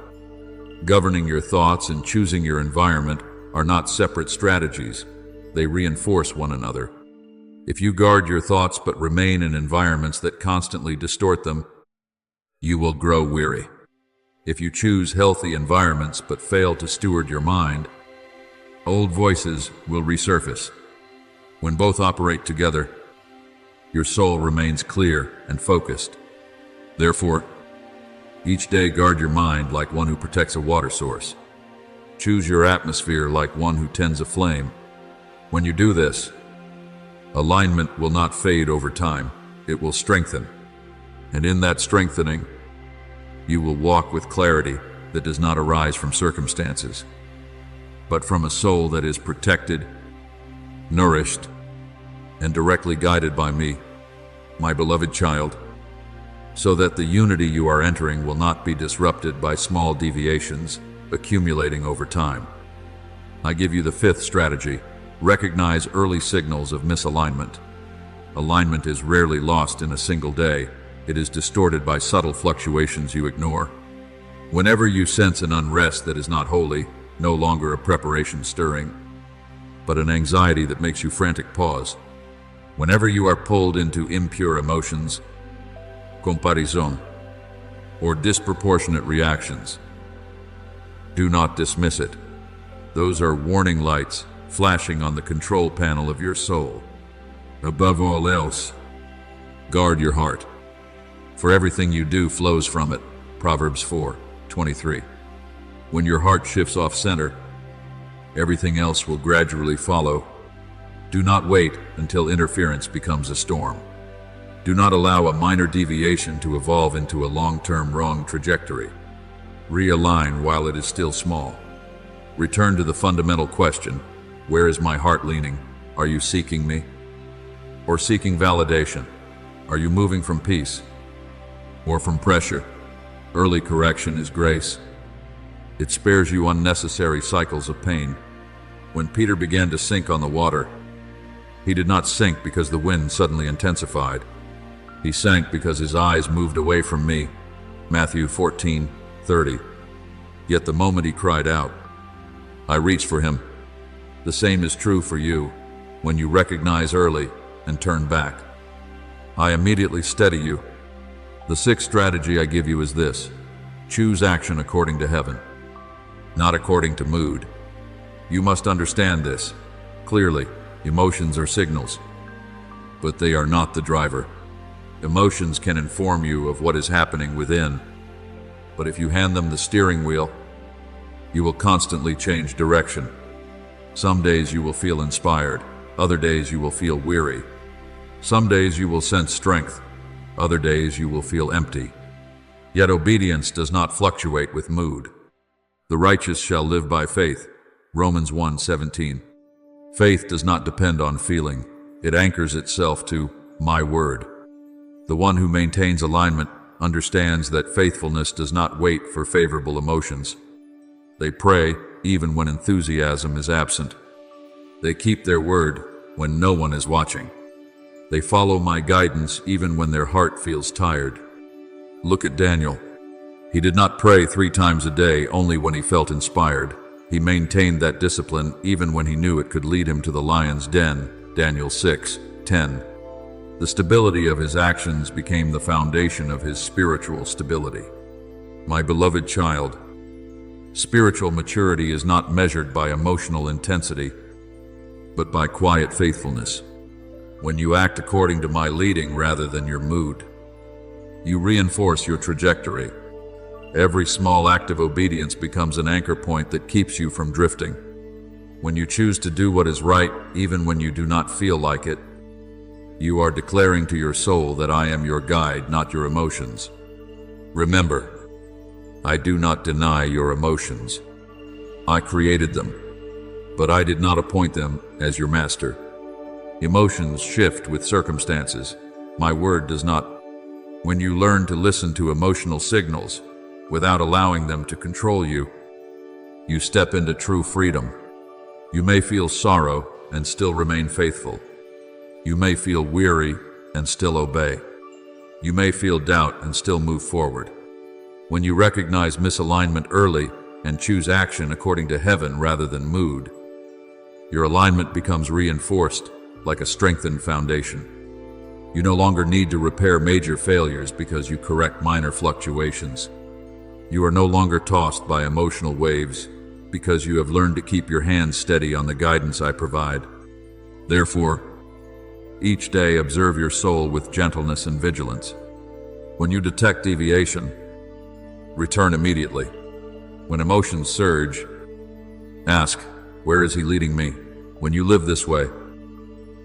governing your thoughts and choosing your environment are not separate strategies. They reinforce one another. If you guard your thoughts but remain in environments that constantly distort them, you will grow weary. If you choose healthy environments but fail to steward your mind, old voices will resurface. When both operate together, your soul remains clear and focused. Therefore, Each day guard your mind like one who protects a water source. Choose your atmosphere like one who tends a flame. When you do this, alignment will not fade over time, it will strengthen. And in that strengthening, you will walk with clarity that does not arise from circumstances, but from a soul that is protected, nourished, and directly guided by me, my beloved child, so that the unity you are entering will not be disrupted by small deviations accumulating over time. I give you the fifth strategy: recognize early signals of misalignment. Alignment is rarely lost in a single day. It is distorted by subtle fluctuations you ignore. Whenever you sense an unrest that is not holy, no longer a preparation stirring, but an anxiety that makes you frantic, pause. Whenever you are pulled into impure emotions, comparison, or disproportionate reactions, do not dismiss it. Those are warning lights flashing on the control panel of your soul. Above all else, guard your heart, for everything you do flows from it. Proverbs 4:23. When your heart shifts off center, everything else will gradually follow. Do not wait until interference becomes a storm. Do not allow a minor deviation to evolve into a long-term wrong trajectory. Realign while it is still small. Return to the fundamental question: where is my heart leaning? Are you seeking me? Or seeking validation? Are you moving from peace or from pressure? Early correction is grace. It spares you unnecessary cycles of pain. When Peter began to sink on the water, he did not sink because the wind suddenly intensified. He sank because his eyes moved away from me. Matthew 14:30. Yet the moment he cried out, I reached for him. The same is true for you when you recognize early and turn back. I immediately steady you. The sixth strategy I give you is this: choose action according to heaven, not according to mood. You must understand this clearly. Emotions are signals, but they are not the driver. Emotions can inform you of what is happening within, but if you hand them the steering wheel, you will constantly change direction. Some days you will feel inspired, other days you will feel weary. Some days you will sense strength, other days you will feel empty. Yet obedience does not fluctuate with mood. The righteous shall live by faith. Romans 1:17. Faith does not depend on feeling. It anchors itself to my word. The one who maintains alignment understands that faithfulness does not wait for favorable emotions. They pray even when enthusiasm is absent. They keep their word when no one is watching. They follow my guidance even when their heart feels tired. Look at Daniel. He did not pray 3 times a day only when he felt inspired. He maintained that discipline even when he knew it could lead him to the lion's den. Daniel 6:10. The stability of his actions became the foundation of his spiritual stability. My beloved child, spiritual maturity is not measured by emotional intensity, but by quiet faithfulness. When you act according to my leading rather than your mood, you reinforce your trajectory. Every small act of obedience becomes an anchor point that keeps you from drifting. When you choose to do what is right, even when you do not feel like it, you are declaring to your soul that I am your guide, not your emotions. Remember, I do not deny your emotions. I created them, but I did not appoint them as your master. Emotions shift with circumstances. My word does not. When you learn to listen to emotional signals without allowing them to control you, you step into true freedom. You may feel sorrow and still remain faithful. You may feel weary and still obey. You may feel doubt and still move forward. When you recognize misalignment early and choose action according to heaven rather than mood, your alignment becomes reinforced like a strengthened foundation. You no longer need to repair major failures because you correct minor fluctuations. You are no longer tossed by emotional waves because you have learned to keep your hands steady on the guidance I provide. Therefore, each day observe your soul with gentleness and vigilance. When you detect deviation, Return immediately. When emotions surge, ask, where is he leading me? When you live this way,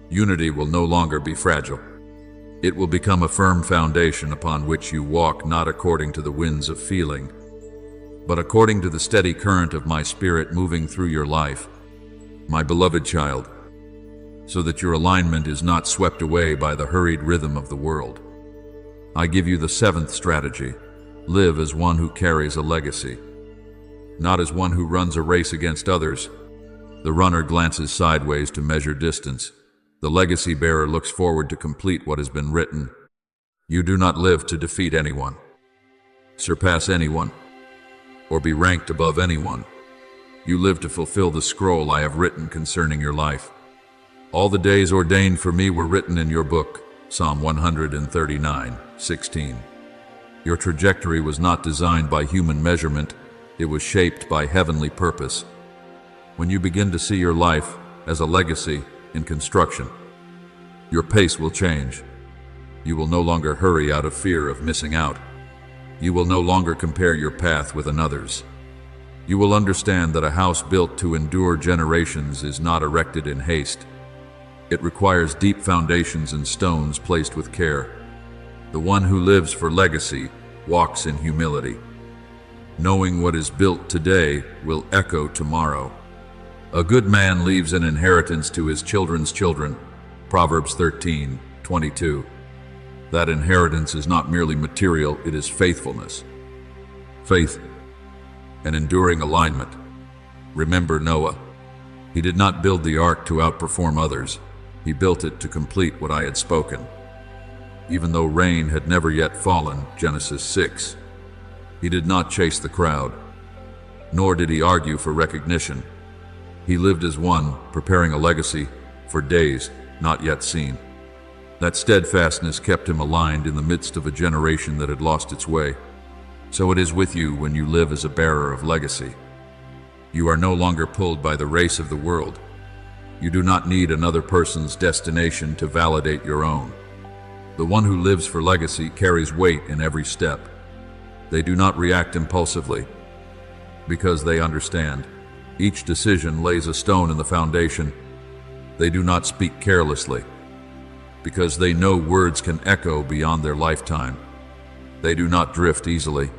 unity will no longer be fragile. It will become a firm foundation upon which you walk, not according to the winds of feeling, but according to the steady current of my spirit moving through your life, my beloved child, so that your alignment is not swept away by the hurried rhythm of the world. I give you the seventh strategy. Live as one who carries a legacy, not as one who runs a race against others. The runner glances sideways to measure distance. The legacy bearer looks forward to complete what has been written. You do not live to defeat anyone, surpass anyone, or be ranked above anyone. You live to fulfill the scroll I have written concerning your life. All the days ordained for me were written in your book, Psalm 139:16. Your trajectory was not designed by human measurement, it was shaped by heavenly purpose. When you begin to see your life as a legacy in construction, your pace will change. You will no longer hurry out of fear of missing out. You will no longer compare your path with another's. You will understand that a house built to endure generations is not erected in haste. It requires deep foundations and stones placed with care. The one who lives for legacy walks in humility, knowing what is built today will echo tomorrow. A good man leaves an inheritance to his children's children, Proverbs 13:22. That inheritance is not merely material, it is faithfulness. Faith and enduring alignment. Remember Noah. He did not build the ark to outperform others. He built it to complete what I had spoken. Even though rain had never yet fallen, Genesis 6. He did not chase the crowd, nor did he argue for recognition. He lived as one, preparing a legacy for days not yet seen. That steadfastness kept him aligned in the midst of a generation that had lost its way. So it is with you when you live as a bearer of legacy. You are no longer pulled by the race of the world. You do not need another person's destination to validate your own. The one who lives for legacy carries weight in every step. They do not react impulsively, because they understand. Each decision lays a stone in the foundation. They do not speak carelessly, because they know words can echo beyond their lifetime. They do not drift easily,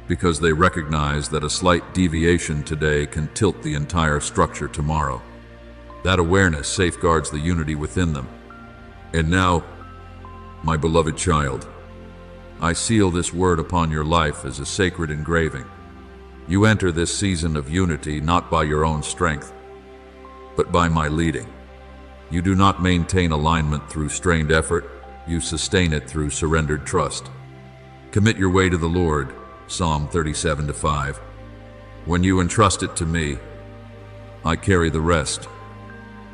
because they recognize that a slight deviation today can tilt the entire structure tomorrow. That awareness safeguards the unity within them. And now, my beloved child, I seal this word upon your life as a sacred engraving. You enter this season of unity not by your own strength, but by my leading. You do not maintain alignment through strained effort, you sustain it through surrendered trust. Commit your way to the Lord, Psalm 37:5. When you entrust it to me, I carry the rest.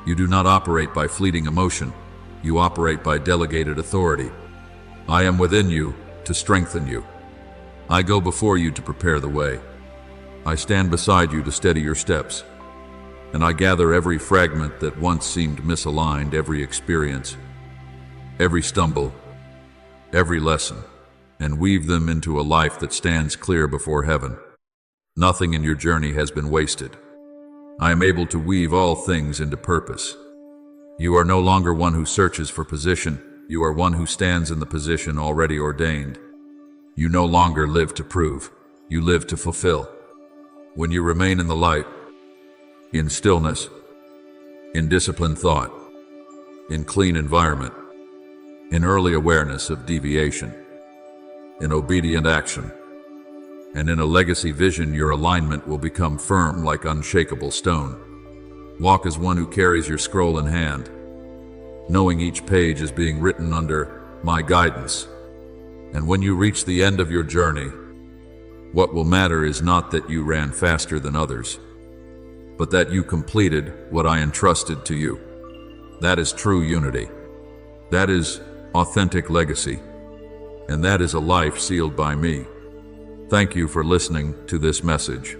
You do not operate by fleeting emotion, you operate by delegated authority. I am within you to strengthen you. I go before you to prepare the way. I stand beside you to steady your steps. And I gather every fragment that once seemed misaligned, every experience, every stumble, every lesson, and weave them into a life that stands clear before heaven. Nothing in your journey has been wasted. I am able to weave all things into purpose. You are no longer one who searches for position. You are one who stands in the position already ordained. You no longer live to prove. You live to fulfill. When you remain in the light, in stillness, in disciplined thought, in clean environment, in early awareness of deviation, in obedient action, and in a legacy vision, your alignment will become firm like unshakable stone. Walk as one who carries your scroll in hand, knowing each page is being written under my guidance. And when you reach the end of your journey, what will matter is not that you ran faster than others, but that you completed what I entrusted to you. That is true unity. That is authentic legacy. And that is a life sealed by me. Thank you for listening to this message.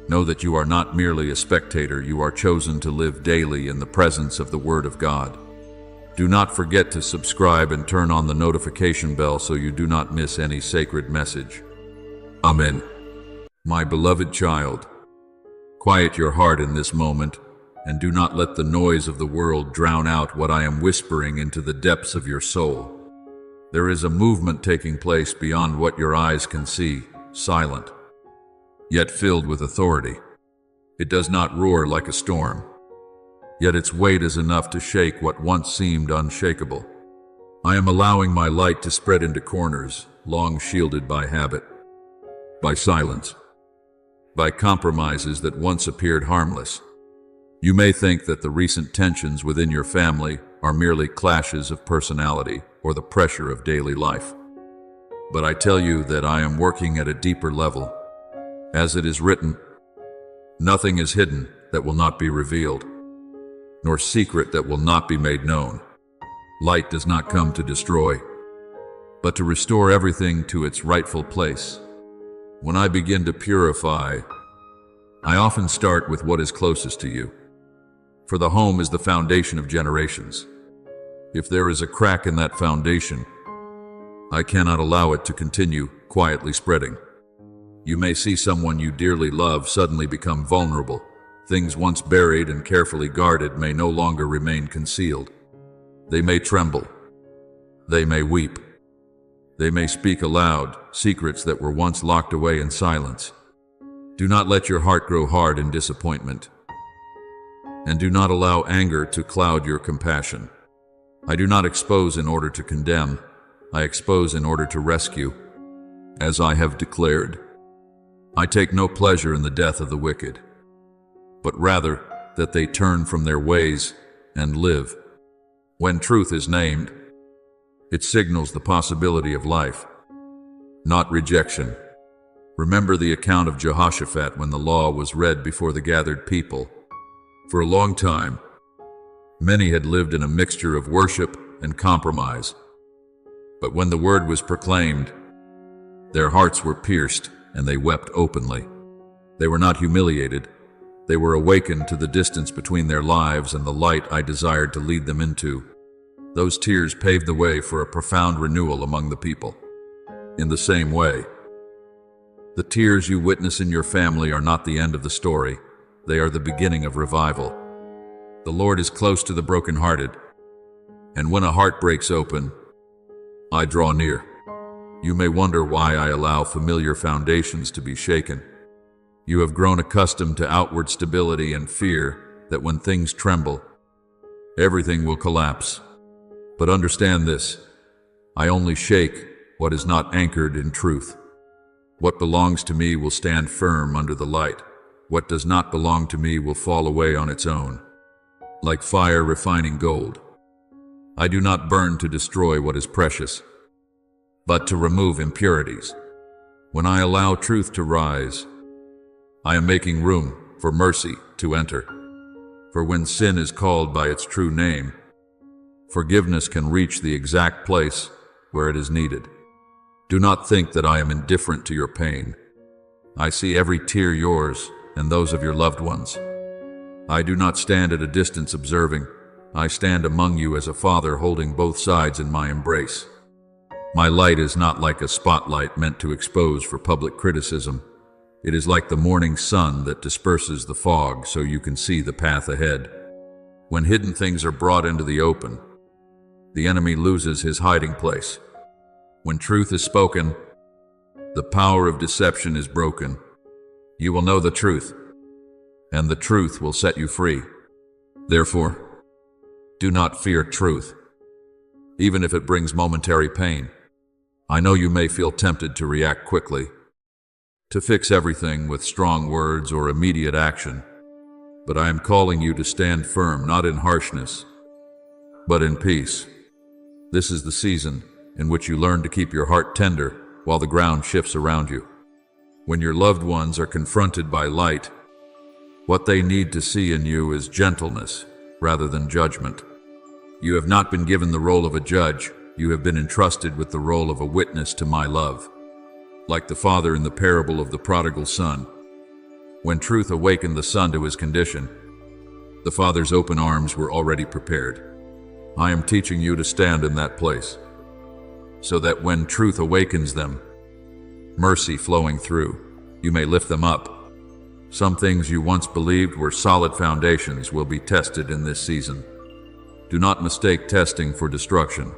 Know that you are not merely a spectator, you are chosen to live daily in the presence of the Word of God. Do not forget to subscribe and turn on the notification bell so you do not miss any sacred message. Amen. My beloved child, quiet your heart in this moment, and do not let the noise of the world drown out what I am whispering into the depths of your soul. There is a movement taking place beyond what your eyes can see, silent, yet filled with authority. It does not roar like a storm, yet its weight is enough to shake what once seemed unshakable. I am allowing my light to spread into corners, long shielded by habit, by silence, by compromises that once appeared harmless. You may think that the recent tensions within your family are merely clashes of personality or the pressure of daily life. But I tell you that I am working at a deeper level. As it is written, nothing is hidden that will not be revealed, nor secret that will not be made known. Light does not come to destroy, but to restore everything to its rightful place. When I begin to purify, I often start with what is closest to you. For the home is the foundation of generations. If there is a crack in that foundation, I cannot allow it to continue quietly spreading. You may see someone you dearly love suddenly become vulnerable. Things once buried and carefully guarded may no longer remain concealed. They may tremble. They may weep. They may speak aloud, secrets that were once locked away in silence. Do not let your heart grow hard in disappointment. And do not allow anger to cloud your compassion. I do not expose in order to condemn. I expose in order to rescue, as I have declared. I take no pleasure in the death of the wicked, but rather that they turn from their ways and live. When truth is named, it signals the possibility of life, not rejection. Remember the account of Jehoshaphat when the law was read before the gathered people. For a long time, many had lived in a mixture of worship and compromise. But when the word was proclaimed, their hearts were pierced and they wept openly. They were not humiliated. They were awakened to the distance between their lives and the light I desired to lead them into. Those tears paved the way for a profound renewal among the people. In the same way, the tears you witness in your family are not the end of the story. They are the beginning of revival. The Lord is close to the brokenhearted, and when a heart breaks open, I draw near. You may wonder why I allow familiar foundations to be shaken. You have grown accustomed to outward stability and fear that when things tremble, everything will collapse. But understand this, I only shake what is not anchored in truth. What belongs to me will stand firm under the light. What does not belong to me will fall away on its own, like fire refining gold. I do not burn to destroy what is precious, but to remove impurities. When I allow truth to rise, I am making room for mercy to enter. For when sin is called by its true name, forgiveness can reach the exact place where it is needed. Do not think that I am indifferent to your pain. I see every tear yours and those of your loved ones. I do not stand at a distance observing. I stand among you as a father holding both sides in my embrace. My light is not like a spotlight meant to expose for public criticism. It is like the morning sun that disperses the fog so you can see the path ahead. When hidden things are brought into the open, the enemy loses his hiding place. When truth is spoken, the power of deception is broken. You will know the truth, and the truth will set you free. Therefore, do not fear truth, even if it brings momentary pain. I know you may feel tempted to react quickly, to fix everything with strong words or immediate action, but I am calling you to stand firm, not in harshness, but in peace. This is the season in which you learn to keep your heart tender while the ground shifts around you. When your loved ones are confronted by light, what they need to see in you is gentleness rather than judgment. You have not been given the role of a judge. You have been entrusted with the role of a witness to my love. Like the father in the parable of the prodigal son, when truth awakened the son to his condition, the father's open arms were already prepared. I am teaching you to stand in that place, so that when truth awakens them, mercy flowing through. You may lift them up. Some things you once believed were solid foundations will be tested in this season. Do not mistake testing for destruction.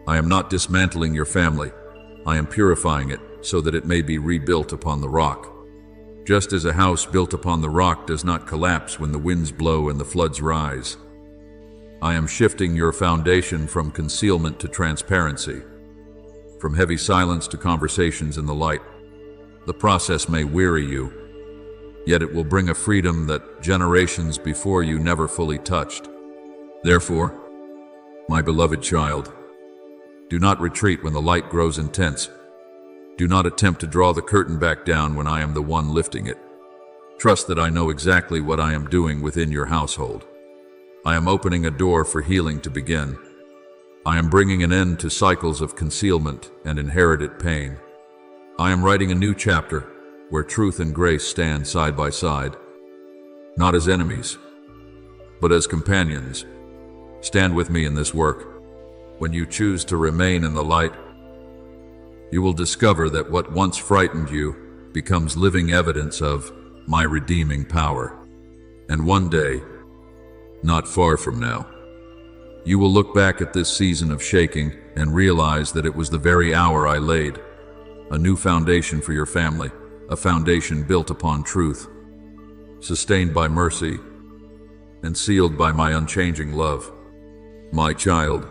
I am not dismantling your family. I am purifying it so that it may be rebuilt upon the rock. Just as a house built upon the rock does not collapse when the winds blow and the floods rise. I am shifting your foundation from concealment to transparency, from heavy silence to conversations in the light. The process may weary you, yet it will bring a freedom that generations before you never fully touched. Therefore, my beloved child, do not retreat when the light grows intense. Do not attempt to draw the curtain back down when I am the one lifting it. Trust that I know exactly what I am doing within your household. I am opening a door for healing to begin. I am bringing an end to cycles of concealment and inherited pain. I am writing a new chapter where truth and grace stand side by side, not as enemies, but as companions. Stand with me in this work. When you choose to remain in the light, you will discover that what once frightened you becomes living evidence of my redeeming power. And one day, not far from now, you will look back at this season of shaking and realize that it was the very hour I laid a new foundation for your family, a foundation built upon truth, sustained by mercy, and sealed by my unchanging love. My child,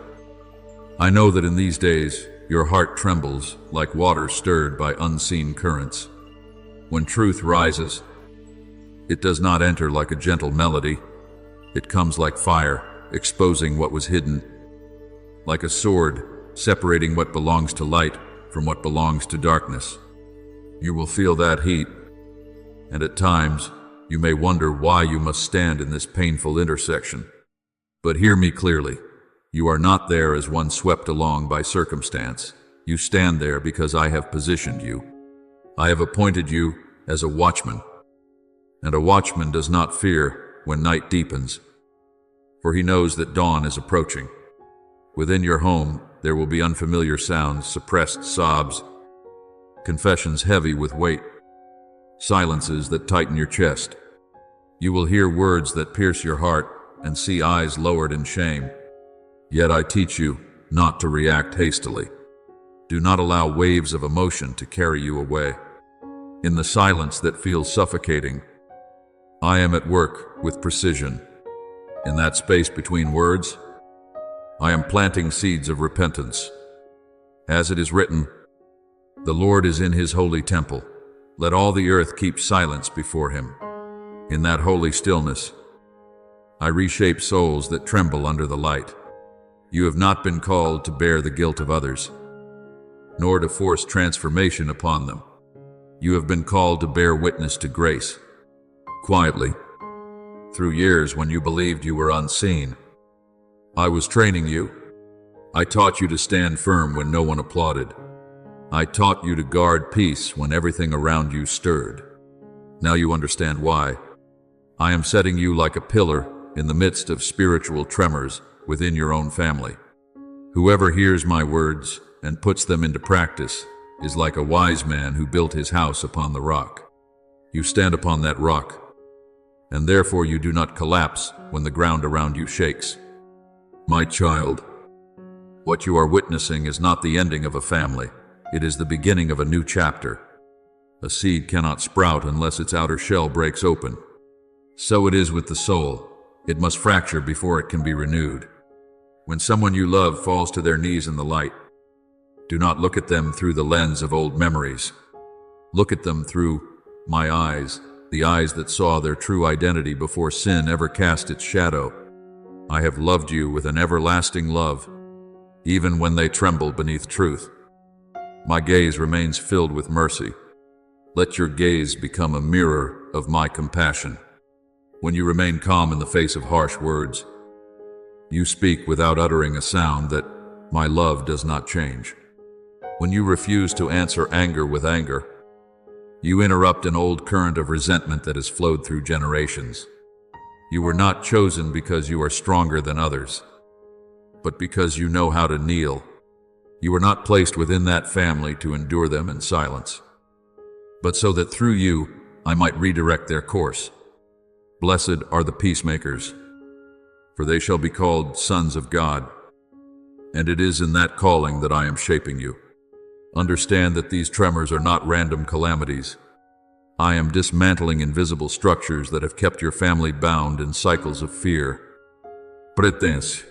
I know that in these days, your heart trembles like water stirred by unseen currents. When truth rises, it does not enter like a gentle melody. It comes like fire, exposing what was hidden, like a sword, separating what belongs to light from what belongs to darkness. You will feel that heat, and at times, you may wonder why you must stand in this painful intersection. But hear me clearly. You are not there as one swept along by circumstance. You stand there because I have positioned you. I have appointed you as a watchman. And a watchman does not fear when night deepens, for he knows that dawn is approaching. Within your home, there will be unfamiliar sounds, suppressed sobs, confessions heavy with weight, silences that tighten your chest. You will hear words that pierce your heart and see eyes lowered in shame. Yet I teach you not to react hastily. Do not allow waves of emotion to carry you away. In the silence that feels suffocating, I am at work with precision. In that space between words, I am planting seeds of repentance. As it is written, the Lord is in his holy temple. Let all the earth keep silence before him. In that holy stillness, I reshape souls that tremble under the light. You have not been called to bear the guilt of others, nor to force transformation upon them. You have been called to bear witness to grace. Quietly, through years when you believed you were unseen, I was training you. I taught you to stand firm when no one applauded. I taught you to guard peace when everything around you stirred. Now you understand why. I am setting you like a pillar in the midst of spiritual tremors within your own family. Whoever hears my words and puts them into practice is like a wise man who built his house upon the rock. You stand upon that rock, and therefore you do not collapse when the ground around you shakes. My child, what you are witnessing is not the ending of a family. It is the beginning of a new chapter. A seed cannot sprout unless its outer shell breaks open. So it is with the soul. It must fracture before it can be renewed. When someone you love falls to their knees in the light, do not look at them through the lens of old memories. Look at them through my eyes, the eyes that saw their true identity before sin ever cast its shadow. I have loved you with an everlasting love, even when they tremble beneath truth. My gaze remains filled with mercy. Let your gaze become a mirror of my compassion. When you remain calm in the face of harsh words, you speak without uttering a sound that my love does not change. When you refuse to answer anger with anger, you interrupt an old current of resentment that has flowed through generations. You were not chosen because you are stronger than others, but because you know how to kneel. You were not placed within that family to endure them in silence. but so that through you I might redirect their course. Blessed are the peacemakers, for they shall be called sons of God. And it is in that calling that I am shaping you. Understand that these tremors are not random calamities. I am dismantling invisible structures that have kept your family bound in cycles of fear, pretense,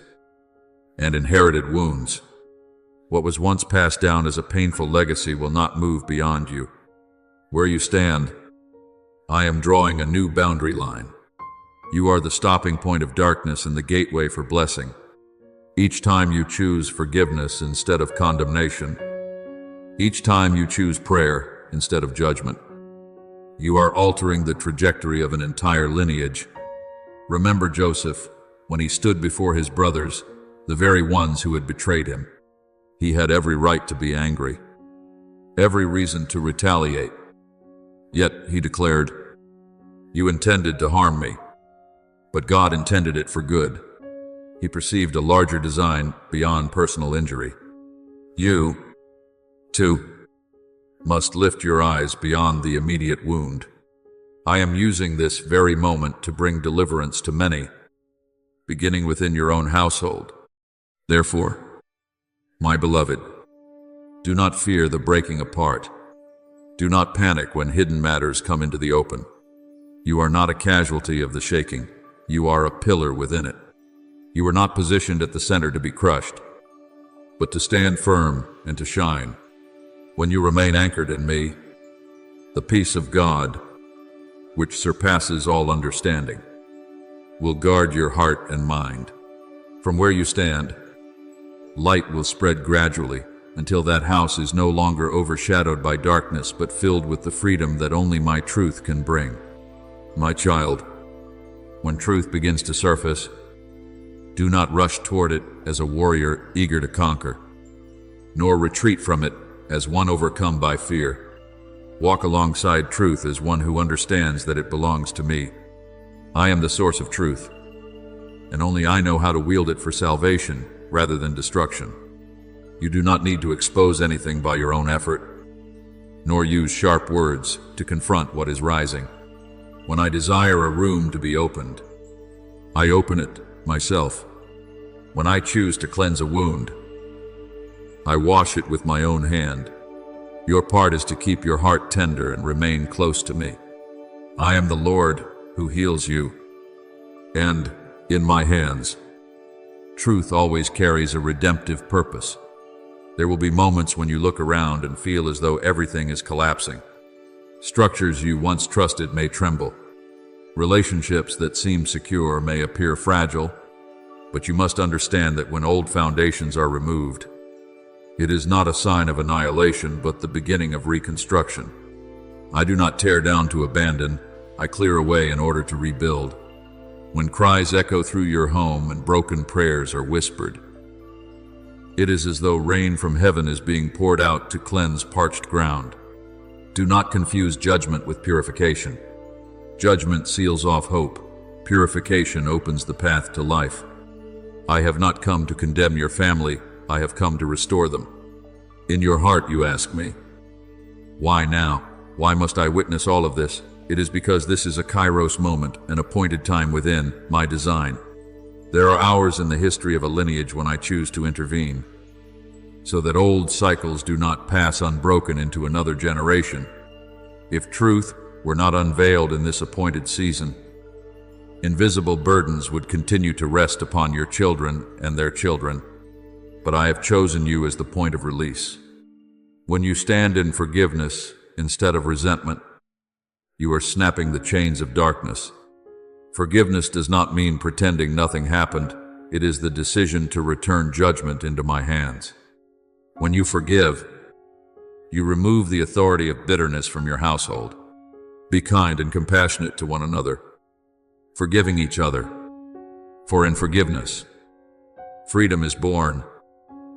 and inherited wounds. What was once passed down as a painful legacy will not move beyond you. Where you stand, I am drawing a new boundary line. You are the stopping point of darkness and the gateway for blessing. Each time you choose forgiveness instead of condemnation, each time you choose prayer instead of judgment, you are altering the trajectory of an entire lineage. Remember Joseph, when he stood before his brothers, the very ones who had betrayed him. He had every right to be angry, every reason to retaliate. Yet he declared, "You intended to harm me, but God intended it for good." He perceived a larger design beyond personal injury. You, too, must lift your eyes beyond the immediate wound. I am using this very moment to bring deliverance to many, beginning within your own household. Therefore, my beloved, do not fear the breaking apart. Do not panic when hidden matters come into the open. You are not a casualty of the shaking. You are a pillar within it. You are not positioned at the center to be crushed, but to stand firm and to shine. When you remain anchored in me, the peace of God, which surpasses all understanding, will guard your heart and mind. From where you stand, light will spread gradually until that house is no longer overshadowed by darkness but filled with the freedom that only my truth can bring. My child, when truth begins to surface, do not rush toward it as a warrior eager to conquer, nor retreat from it as one overcome by fear. Walk alongside truth as one who understands that it belongs to me. I am the source of truth, and only I know how to wield it for salvation rather than destruction. You do not need to expose anything by your own effort, nor use sharp words to confront what is rising. When I desire a room to be opened, I open it myself. When I choose to cleanse a wound, I wash it with my own hand. Your part is to keep your heart tender and remain close to me. I am the Lord who heals you, and in my hands, truth always carries a redemptive purpose. There will be moments when you look around and feel as though everything is collapsing. Structures you once trusted may tremble. Relationships that seem secure may appear fragile, but you must understand that when old foundations are removed, it is not a sign of annihilation, but the beginning of reconstruction. I do not tear down to abandon, I clear away in order to rebuild. When cries echo through your home and broken prayers are whispered, it is as though rain from heaven is being poured out to cleanse parched ground. Do not confuse judgment with purification. Judgment seals off hope. Purification opens the path to life. I have not come to condemn your family, I have come to restore them. In your heart you ask me, why now? Why must I witness all of this? It is because this is a kairos moment, an appointed time within my design. There are hours in the history of a lineage when I choose to intervene, so that old cycles do not pass unbroken into another generation. If truth were not unveiled in this appointed season, invisible burdens would continue to rest upon your children and their children. But I have chosen you as the point of release. When you stand in forgiveness instead of resentment, you are snapping the chains of darkness. Forgiveness does not mean pretending nothing happened. It is the decision to return judgment into my hands. When you forgive, you remove the authority of bitterness from your household. Be kind and compassionate to one another, forgiving each other. For in forgiveness, freedom is born.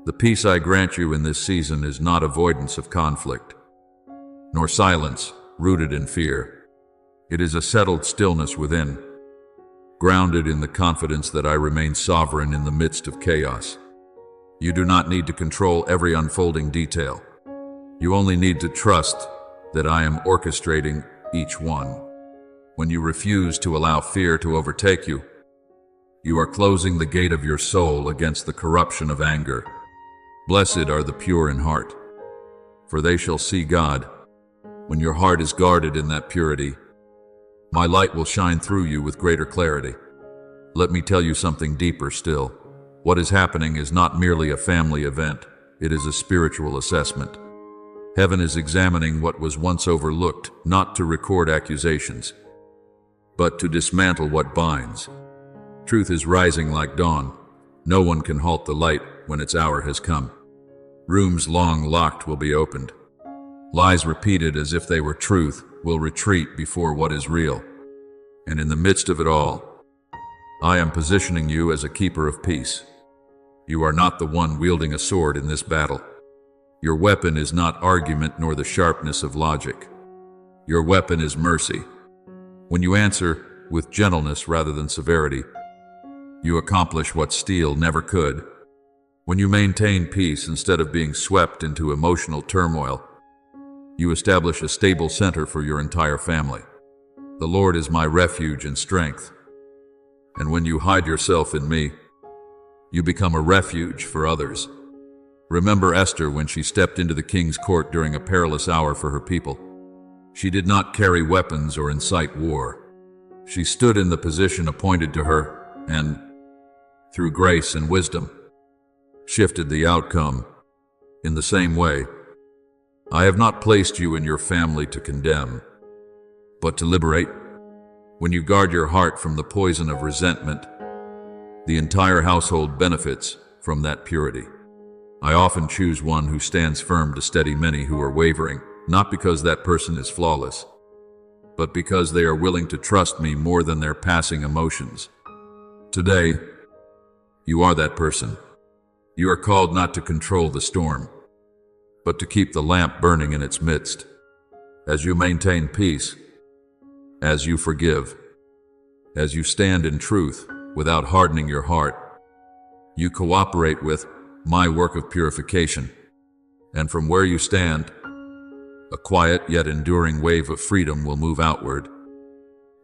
The peace I grant you in this season is not avoidance of conflict, nor silence rooted in fear. It is a settled stillness within, grounded in the confidence that I remain sovereign in the midst of chaos. You do not need to control every unfolding detail. You only need to trust that I am orchestrating each one. When you refuse to allow fear to overtake you, you are closing the gate of your soul against the corruption of anger. Blessed are the pure in heart, for they shall see God. When your heart is guarded in that purity, my light will shine through you with greater clarity. Let me tell you something deeper still. What is happening is not merely a family event, it is a spiritual assessment. Heaven is examining what was once overlooked, not to record accusations, but to dismantle what binds. Truth is rising like dawn. No one can halt the light when its hour has come. Rooms long locked will be opened. Lies repeated as if they were truth will retreat before what is real. And in the midst of it all, I am positioning you as a keeper of peace. You are not the one wielding a sword in this battle. Your weapon is not argument nor the sharpness of logic. Your weapon is mercy. When you answer with gentleness rather than severity, you accomplish what steel never could. When you maintain peace instead of being swept into emotional turmoil, you establish a stable center for your entire family. The Lord is my refuge and strength. And when you hide yourself in me, you become a refuge for others. Remember Esther when she stepped into the king's court during a perilous hour for her people. She did not carry weapons or incite war. She stood in the position appointed to her and, through grace and wisdom, shifted the outcome. In the same way, I have not placed you in your family to condemn, but to liberate. When you guard your heart from the poison of resentment, the entire household benefits from that purity. I often choose one who stands firm to steady many who are wavering, not because that person is flawless, but because they are willing to trust me more than their passing emotions. Today, you are that person. You are called not to control the storm, but to keep the lamp burning in its midst. As you maintain peace, as you forgive, as you stand in truth without hardening your heart, you cooperate with my work of purification. And from where you stand, a quiet yet enduring wave of freedom will move outward,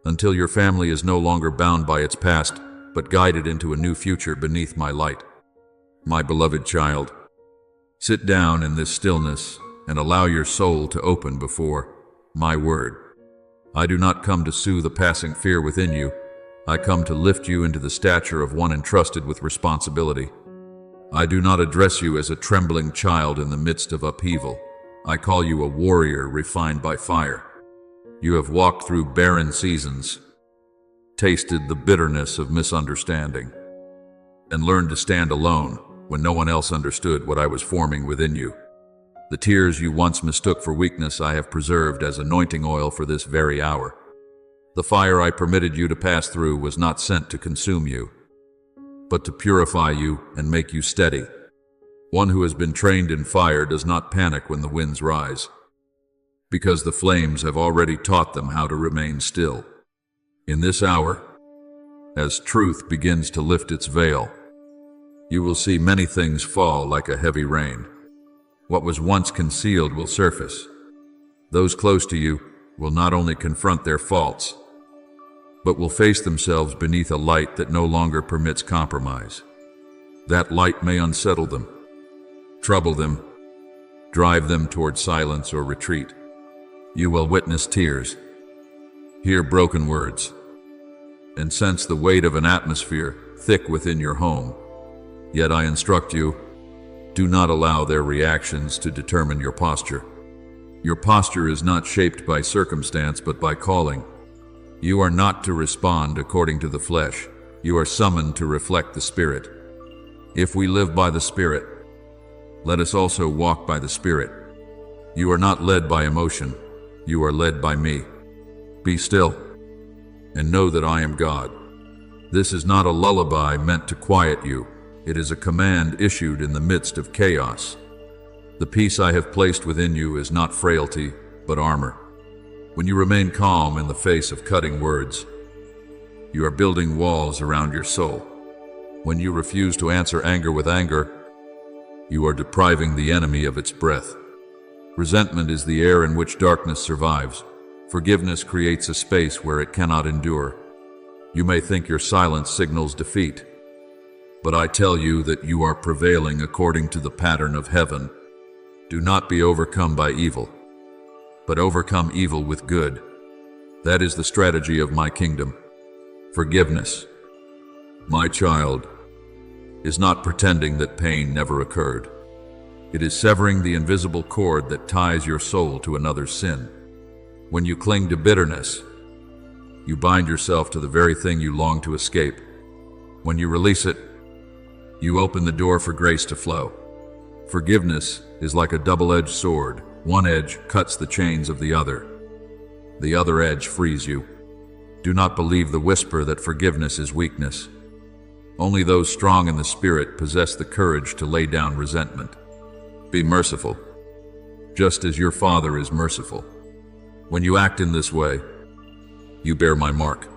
until your family is no longer bound by its past, but guided into a new future beneath my light. My beloved child, sit down in this stillness and allow your soul to open before my word. I do not come to soothe the passing fear within you. I come to lift you into the stature of one entrusted with responsibility. I do not address you as a trembling child in the midst of upheaval. I call you a warrior refined by fire. You have walked through barren seasons, tasted the bitterness of misunderstanding, and learned to stand alone when no one else understood what I was forming within you. The tears you once mistook for weakness I have preserved as anointing oil for this very hour. The fire I permitted you to pass through was not sent to consume you, but to purify you and make you steady. One who has been trained in fire does not panic when the winds rise, because the flames have already taught them how to remain still. In this hour, as truth begins to lift its veil, you will see many things fall like a heavy rain. What was once concealed will surface. Those close to you will not only confront their faults, but will face themselves beneath a light that no longer permits compromise. That light may unsettle them, trouble them, drive them toward silence or retreat. You will witness tears, hear broken words, and sense the weight of an atmosphere thick within your home. Yet I instruct you, do not allow their reactions to determine your posture. Your posture is not shaped by circumstance, but by calling. You are not to respond according to the flesh. You are summoned to reflect the Spirit. If we live by the Spirit, let us also walk by the Spirit. You are not led by emotion. You are led by me. Be still and know that I am God. This is not a lullaby meant to quiet you. It is a command issued in the midst of chaos. The peace I have placed within you is not frailty, but armor. When you remain calm in the face of cutting words, you are building walls around your soul. When you refuse to answer anger with anger, you are depriving the enemy of its breath. Resentment is the air in which darkness survives. Forgiveness creates a space where it cannot endure. You may think your silence signals defeat, but I tell you that you are prevailing according to the pattern of heaven. Do not be overcome by evil, but overcome evil with good. That is the strategy of my kingdom. Forgiveness, my child, is not pretending that pain never occurred. It is severing the invisible cord that ties your soul to another's sin. When you cling to bitterness, you bind yourself to the very thing you long to escape. When you release it, you open the door for grace to flow. Forgiveness is like a double-edged sword. One edge cuts the chains of the other edge frees you. Do not believe the whisper that forgiveness is weakness. Only those strong in the spirit possess the courage to lay down resentment. Be merciful, just as your Father is merciful. When you act in this way, you bear my mark.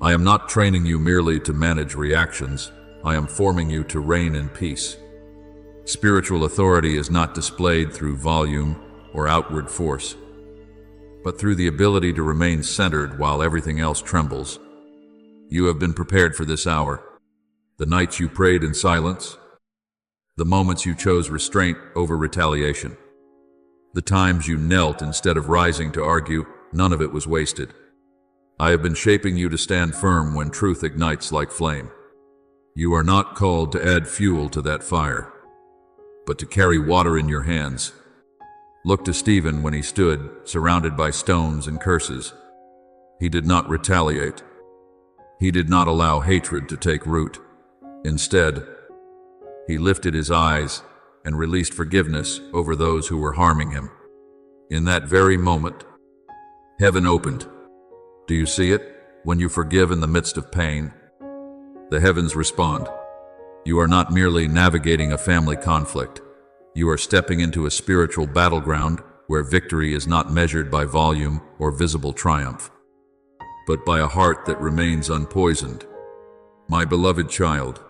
I am not training you merely to manage reactions. I am forming you to reign in peace. Spiritual authority is not displayed through volume or outward force, but through the ability to remain centered while everything else trembles. You have been prepared for this hour. The nights you prayed in silence, the moments you chose restraint over retaliation, the times you knelt instead of rising to argue, none of it was wasted. I have been shaping you to stand firm when truth ignites like flame. You are not called to add fuel to that fire, but to carry water in your hands. Look to Stephen when he stood, surrounded by stones and curses. He did not retaliate. He did not allow hatred to take root. Instead, he lifted his eyes and released forgiveness over those who were harming him. In that very moment, heaven opened. Do you see it? When you forgive in the midst of pain, the heavens respond. You are not merely navigating a family conflict. You are stepping into a spiritual battleground where victory is not measured by volume or visible triumph, but by a heart that remains unpoisoned. My beloved child,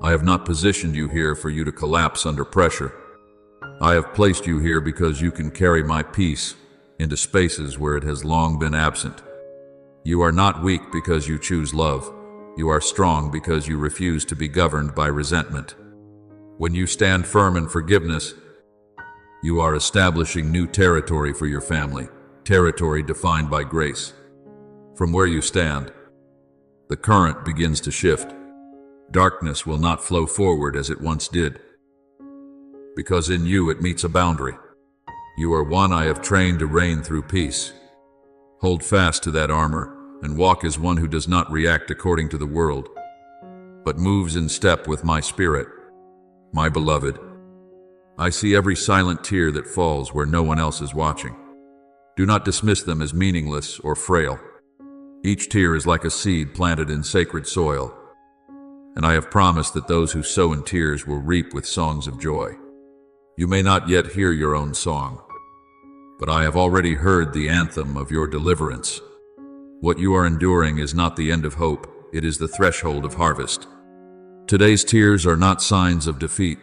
I have not positioned you here for you to collapse under pressure. I have placed you here because you can carry my peace into spaces where it has long been absent. You are not weak because you choose love. You are strong because you refuse to be governed by resentment. When you stand firm in forgiveness, you are establishing new territory for your family, territory defined by grace. From where you stand, the current begins to shift. Darkness will not flow forward as it once did, because in you it meets a boundary. You are one I have trained to reign through peace. Hold fast to that armor and walk as one who does not react according to the world, but moves in step with my spirit. My beloved, I see every silent tear that falls where no one else is watching. Do not dismiss them as meaningless or frail. Each tear is like a seed planted in sacred soil, and I have promised that those who sow in tears will reap with songs of joy. You may not yet hear your own song, but I have already heard the anthem of your deliverance. What you are enduring is not the end of hope, it is the threshold of harvest. Today's tears are not signs of defeat.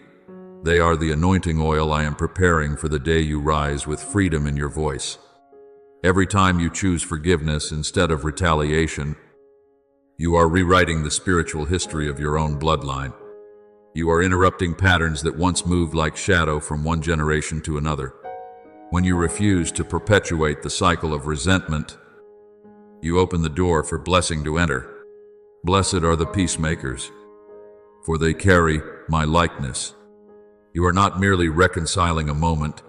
They are the anointing oil I am preparing for the day you rise with freedom in your voice. Every time you choose forgiveness instead of retaliation, you are rewriting the spiritual history of your own bloodline. You are interrupting patterns that once moved like shadow from one generation to another. When you refuse to perpetuate the cycle of resentment, you open the door for blessing to enter. Blessed are the peacemakers, for they carry my likeness. You are not merely reconciling a moment,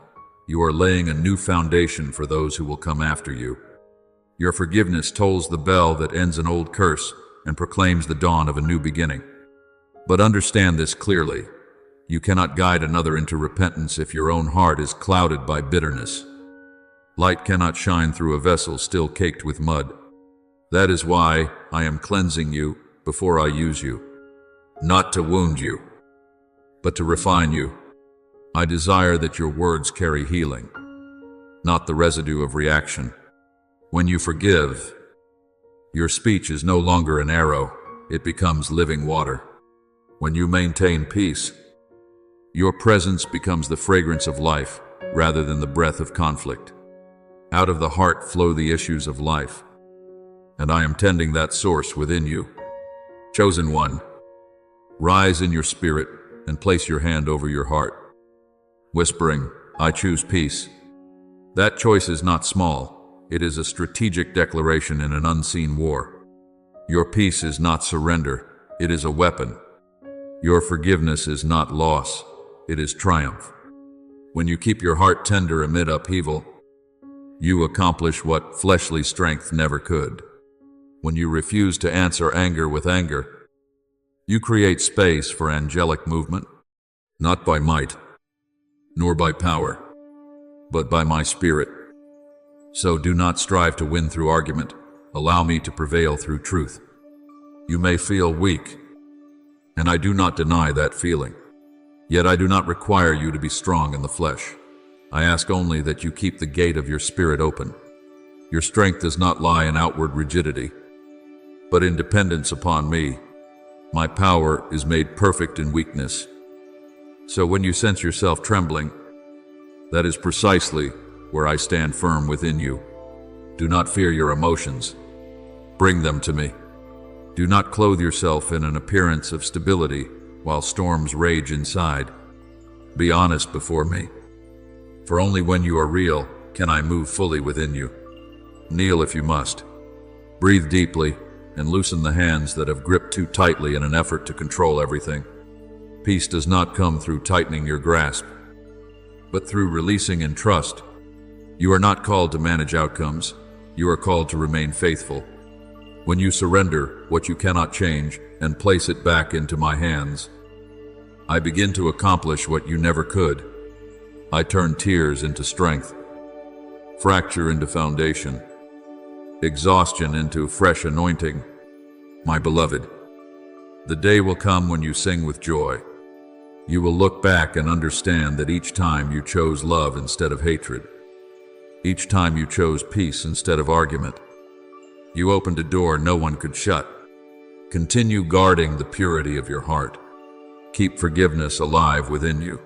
you are laying a new foundation for those who will come after you. Your forgiveness tolls the bell that ends an old curse and proclaims the dawn of a new beginning. But understand this clearly. You cannot guide another into repentance if your own heart is clouded by bitterness. Light cannot shine through a vessel still caked with mud. That is why I am cleansing you before I use you. Not to wound you, but to refine you. I desire that your words carry healing, not the residue of reaction. When you forgive, your speech is no longer an arrow, it becomes living water. When you maintain peace, your presence becomes the fragrance of life, rather than the breath of conflict. Out of the heart flow the issues of life, and I am tending that source within you. Chosen one, rise in your spirit and place your hand over your heart, whispering, I choose peace. That choice is not small. It is a strategic declaration in an unseen war. Your peace is not surrender. It is a weapon. Your forgiveness is not loss. It is triumph. When you keep your heart tender amid upheaval, you accomplish what fleshly strength never could. When you refuse to answer anger with anger, you create space for angelic movement, not by might, nor by power, but by my spirit. So do not strive to win through argument. Allow me to prevail through truth. You may feel weak, and I do not deny that feeling. Yet I do not require you to be strong in the flesh. I ask only that you keep the gate of your spirit open. Your strength does not lie in outward rigidity, but in dependence upon me. My power is made perfect in weakness. So when you sense yourself trembling, that is precisely where I stand firm within you. Do not fear your emotions. Bring them to me. Do not clothe yourself in an appearance of stability while storms rage inside. Be honest before me, for only when you are real can I move fully within you. Kneel if you must. Breathe deeply and loosen the hands that have gripped too tightly in an effort to control everything. Peace does not come through tightening your grasp, but through releasing in trust. You are not called to manage outcomes. You are called to remain faithful. When you surrender what you cannot change and place it back into my hands, I begin to accomplish what you never could. I turn tears into strength, fracture into foundation, exhaustion into fresh anointing. My beloved, the day will come when you sing with joy. You will look back and understand that each time you chose love instead of hatred, each time you chose peace instead of argument, you opened a door no one could shut. Continue guarding the purity of your heart. Keep forgiveness alive within you.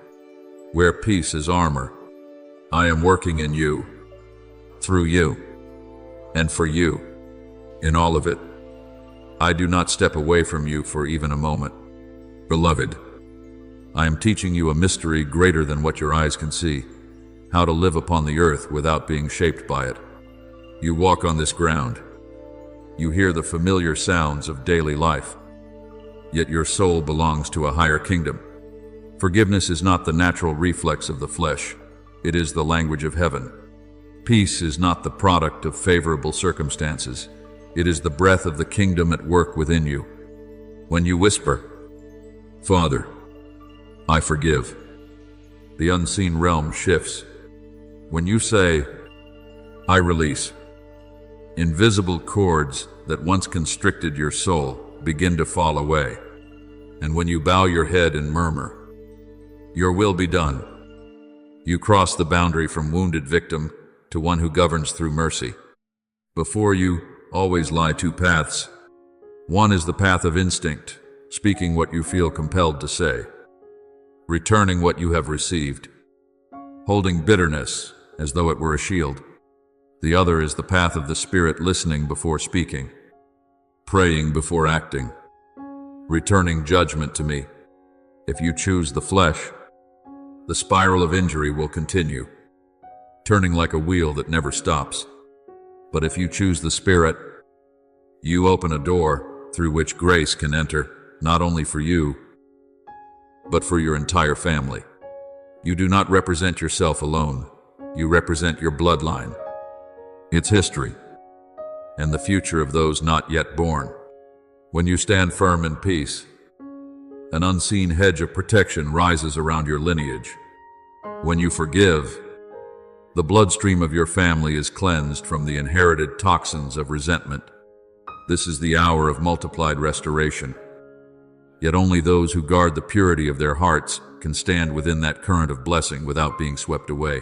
Wear peace as armor. I am working in you, through you, and for you, in all of it. I do not step away from you for even a moment. Beloved, I am teaching you a mystery greater than what your eyes can see, how to live upon the earth without being shaped by it. You walk on this ground. You hear the familiar sounds of daily life, yet your soul belongs to a higher kingdom. Forgiveness is not the natural reflex of the flesh. It is the language of heaven. Peace is not the product of favorable circumstances. It is the breath of the kingdom at work within you. When you whisper, Father, I forgive, the unseen realm shifts. When you say, I release, invisible cords that once constricted your soul begin to fall away. And when you bow your head and murmur, your will be done, you cross the boundary from wounded victim to one who governs through mercy. Before you always lie two paths. One is the path of instinct, speaking what you feel compelled to say, returning what you have received, holding bitterness as though it were a shield. The other is the path of the Spirit, listening before speaking, praying before acting, returning judgment to me. If you choose the flesh, the spiral of injury will continue, turning like a wheel that never stops. But if you choose the Spirit, you open a door through which grace can enter, not only for you, but for your entire family. You do not represent yourself alone. You represent your bloodline, its history, and the future of those not yet born. When you stand firm in peace, an unseen hedge of protection rises around your lineage. When you forgive, the bloodstream of your family is cleansed from the inherited toxins of resentment. This is the hour of multiplied restoration. Yet only those who guard the purity of their hearts can stand within that current of blessing without being swept away.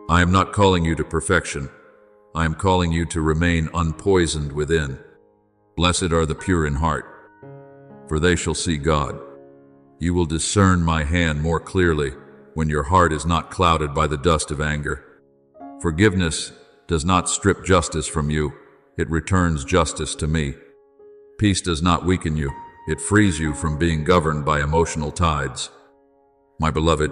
I am not calling you to perfection. I am calling you to remain unpoisoned within. Blessed are the pure in heart, for they shall see God. You will discern my hand more clearly when your heart is not clouded by the dust of anger. Forgiveness does not strip justice from you, it returns justice to me. Peace does not weaken you, it frees you from being governed by emotional tides. My beloved,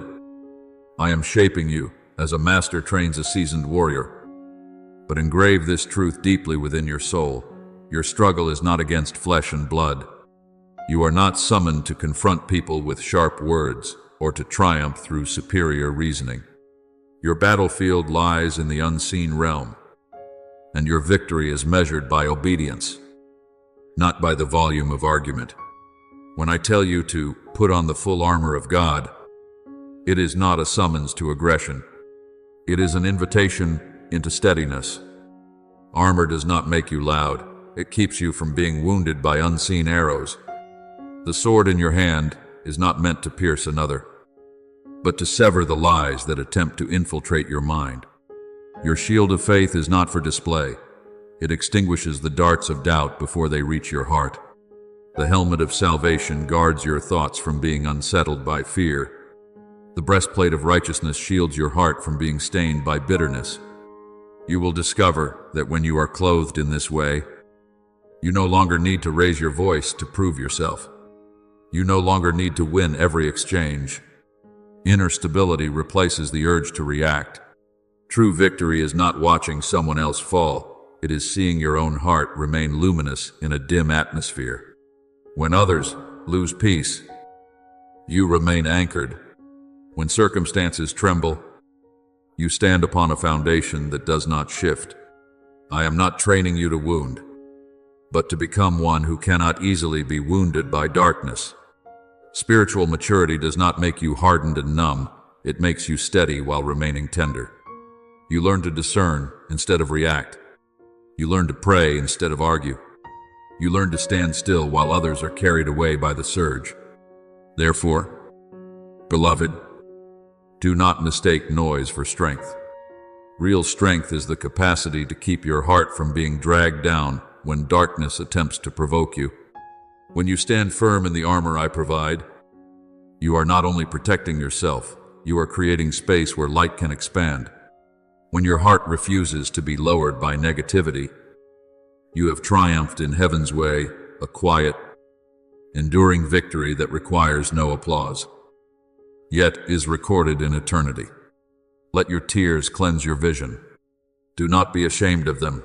I am shaping you as a master trains a seasoned warrior. But engrave this truth deeply within your soul. Your struggle is not against flesh and blood. You are not summoned to confront people with sharp words or to triumph through superior reasoning. Your battlefield lies in the unseen realm, and your victory is measured by obedience, not by the volume of argument. When I tell you to put on the full armor of God, it is not a summons to aggression. It is an invitation into steadiness. Armor does not make you loud. It keeps you from being wounded by unseen arrows. The sword in your hand is not meant to pierce another, but to sever the lies that attempt to infiltrate your mind. Your shield of faith is not for display. It extinguishes the darts of doubt before they reach your heart. The helmet of salvation guards your thoughts from being unsettled by fear. The breastplate of righteousness shields your heart from being stained by bitterness. You will discover that when you are clothed in this way, you no longer need to raise your voice to prove yourself. You no longer need to win every exchange. Inner stability replaces the urge to react. True victory is not watching someone else fall. It is seeing your own heart remain luminous in a dim atmosphere. When others lose peace, you remain anchored. When circumstances tremble, you stand upon a foundation that does not shift. I am not training you to wound, but to become one who cannot easily be wounded by darkness. Spiritual maturity does not make you hardened and numb. It makes you steady while remaining tender. You learn to discern instead of react. You learn to pray instead of argue. You learn to stand still while others are carried away by the surge. Therefore, beloved, do not mistake noise for strength. Real strength is the capacity to keep your heart from being dragged down when darkness attempts to provoke you. When you stand firm in the armor I provide, you are not only protecting yourself, you are creating space where light can expand. When your heart refuses to be lowered by negativity, you have triumphed in heaven's way, a quiet, enduring victory that requires no applause, yet is recorded in eternity. Let your tears cleanse your vision. Do not be ashamed of them.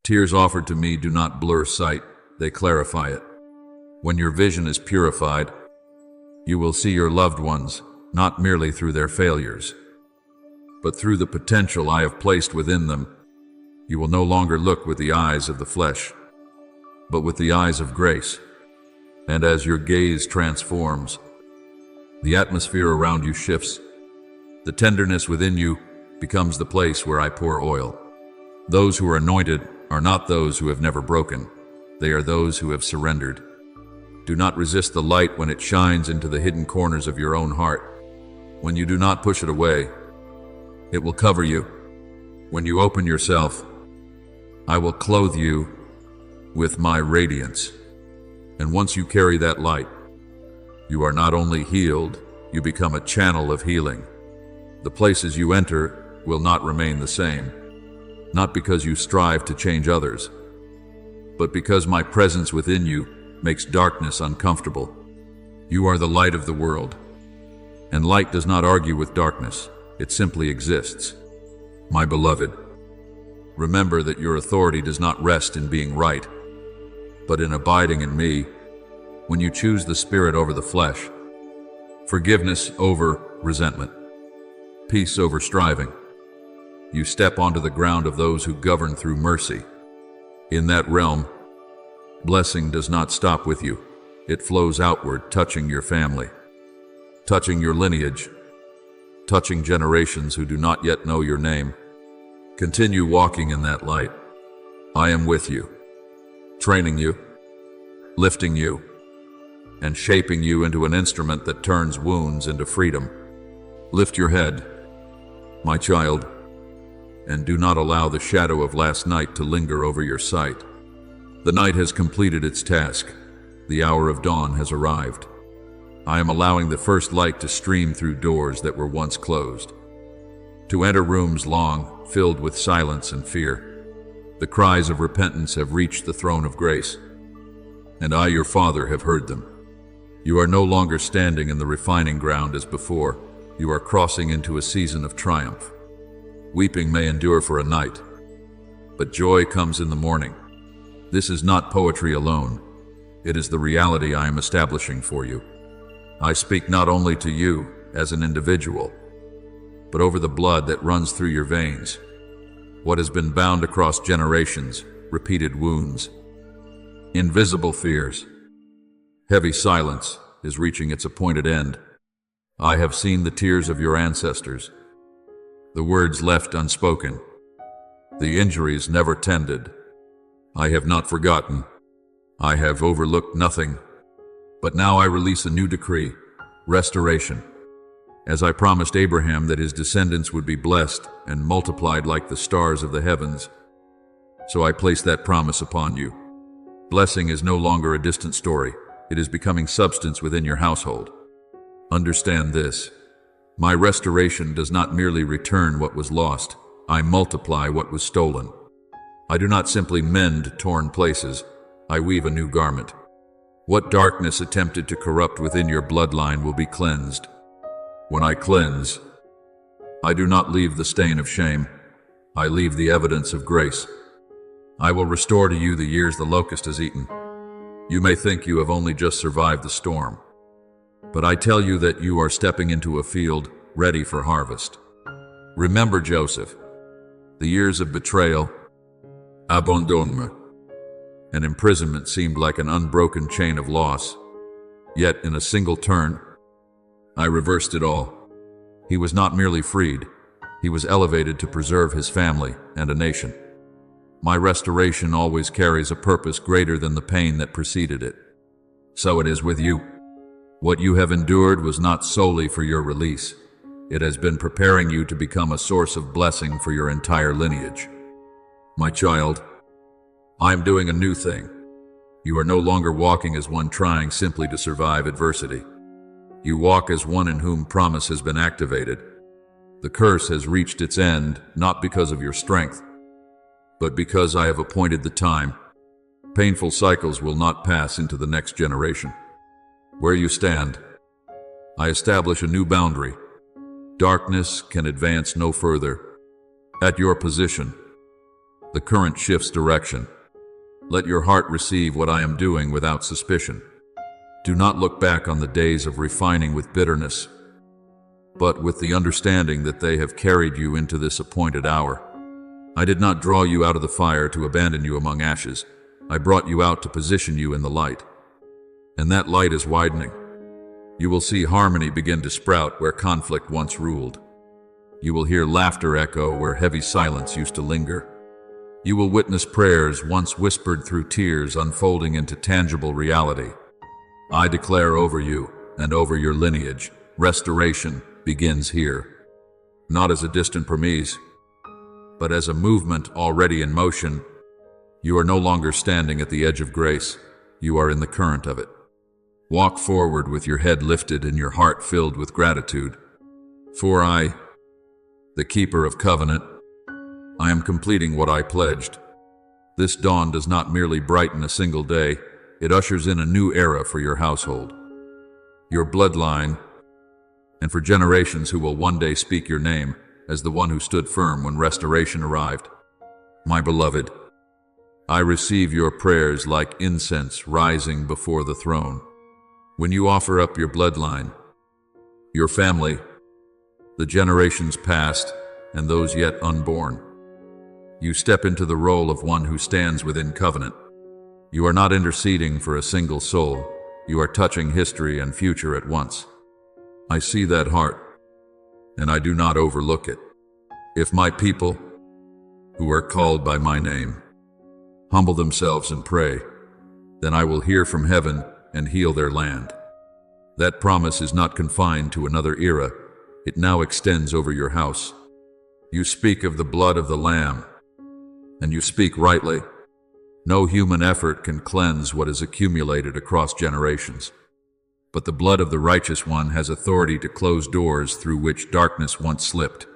Tears offered to me do not blur sight, they clarify it. When your vision is purified, you will see your loved ones, not merely through their failures, but through the potential I have placed within them. You will no longer look with the eyes of the flesh, but with the eyes of grace. And as your gaze transforms, the atmosphere around you shifts. The tenderness within you becomes the place where I pour oil. Those who are anointed are not those who have never broken. They are those who have surrendered. Do not resist the light when it shines into the hidden corners of your own heart. When you do not push it away, it will cover you. When you open yourself, I will clothe you with my radiance. And once you carry that light, you are not only healed, you become a channel of healing. The places you enter will not remain the same, not because you strive to change others, but because my presence within you makes darkness uncomfortable. You are the light of the world, and light does not argue with darkness, it simply exists. My beloved, remember that your authority does not rest in being right, but in abiding in me. When you choose the Spirit over the flesh, forgiveness over resentment, peace over striving, you step onto the ground of those who govern through mercy. In that realm, blessing does not stop with you. It flows outward, touching your family, touching your lineage, touching generations who do not yet know your name. Continue walking in that light. I am with you, training you, lifting you, and shaping you into an instrument that turns wounds into freedom. Lift your head, my child, and do not allow the shadow of last night to linger over your sight. The night has completed its task. The hour of dawn has arrived. I am allowing the first light to stream through doors that were once closed, to enter rooms long filled with silence and fear. The cries of repentance have reached the throne of grace, and I, your Father, have heard them. You are no longer standing in the refining ground as before. You are crossing into a season of triumph. Weeping may endure for a night, but joy comes in the morning. This is not poetry alone. It is the reality I am establishing for you. I speak not only to you as an individual, but over the blood that runs through your veins, what has been bound across generations, repeated wounds, invisible fears. Heavy silence is reaching its appointed end. I have seen the tears of your ancestors, the words left unspoken, the injuries never tended. I have not forgotten. I have overlooked nothing. But now I release a new decree, restoration. As I promised Abraham that his descendants would be blessed and multiplied like the stars of the heavens, so I place that promise upon you. Blessing is no longer a distant story. It is becoming substance within your household. Understand this. My restoration does not merely return what was lost. I multiply what was stolen. I do not simply mend torn places. I weave a new garment. What darkness attempted to corrupt within your bloodline will be cleansed. When I cleanse, I do not leave the stain of shame. I leave the evidence of grace. I will restore to you the years the locust has eaten. You may think you have only just survived the storm, but I tell you that you are stepping into a field ready for harvest. Remember Joseph. The years of betrayal, abandonnement, and imprisonment seemed like an unbroken chain of loss. Yet in a single turn, I reversed it all. He was not merely freed, he was elevated to preserve his family and a nation. My restoration always carries a purpose greater than the pain that preceded it. So it is with you. What you have endured was not solely for your release. It has been preparing you to become a source of blessing for your entire lineage. My child, I am doing a new thing. You are no longer walking as one trying simply to survive adversity. You walk as one in whom promise has been activated. The curse has reached its end, not because of your strength, but because I have appointed the time. Painful cycles will not pass into the next generation. Where you stand, I establish a new boundary. Darkness can advance no further. At your position, the current shifts direction. Let your heart receive what I am doing without suspicion. Do not look back on the days of refining with bitterness, but with the understanding that they have carried you into this appointed hour. I did not draw you out of the fire to abandon you among ashes. I brought you out to position you in the light. And that light is widening. You will see harmony begin to sprout where conflict once ruled. You will hear laughter echo where heavy silence used to linger. You will witness prayers once whispered through tears unfolding into tangible reality. I declare over you and over your lineage, restoration begins here. Not as a distant promise, but as a movement already in motion. You are no longer standing at the edge of grace. You are in the current of it. Walk forward with your head lifted and your heart filled with gratitude. For I, the keeper of covenant, I am completing what I pledged. This dawn does not merely brighten a single day, it ushers in a new era for your household, your bloodline, and for generations who will one day speak your name as the one who stood firm when restoration arrived. My beloved, I receive your prayers like incense rising before the throne. When you offer up your bloodline, your family, the generations past, and those yet unborn, you step into the role of one who stands within covenant. You are not interceding for a single soul. You are touching history and future at once. I see that heart, and I do not overlook it. If my people, who are called by my name, humble themselves and pray, then I will hear from heaven and heal their land. That promise is not confined to another era. It now extends over your house. You speak of the blood of the Lamb, and you speak rightly. No human effort can cleanse what is accumulated across generations. but the blood of the righteous one has authority to close doors through which darkness once slipped.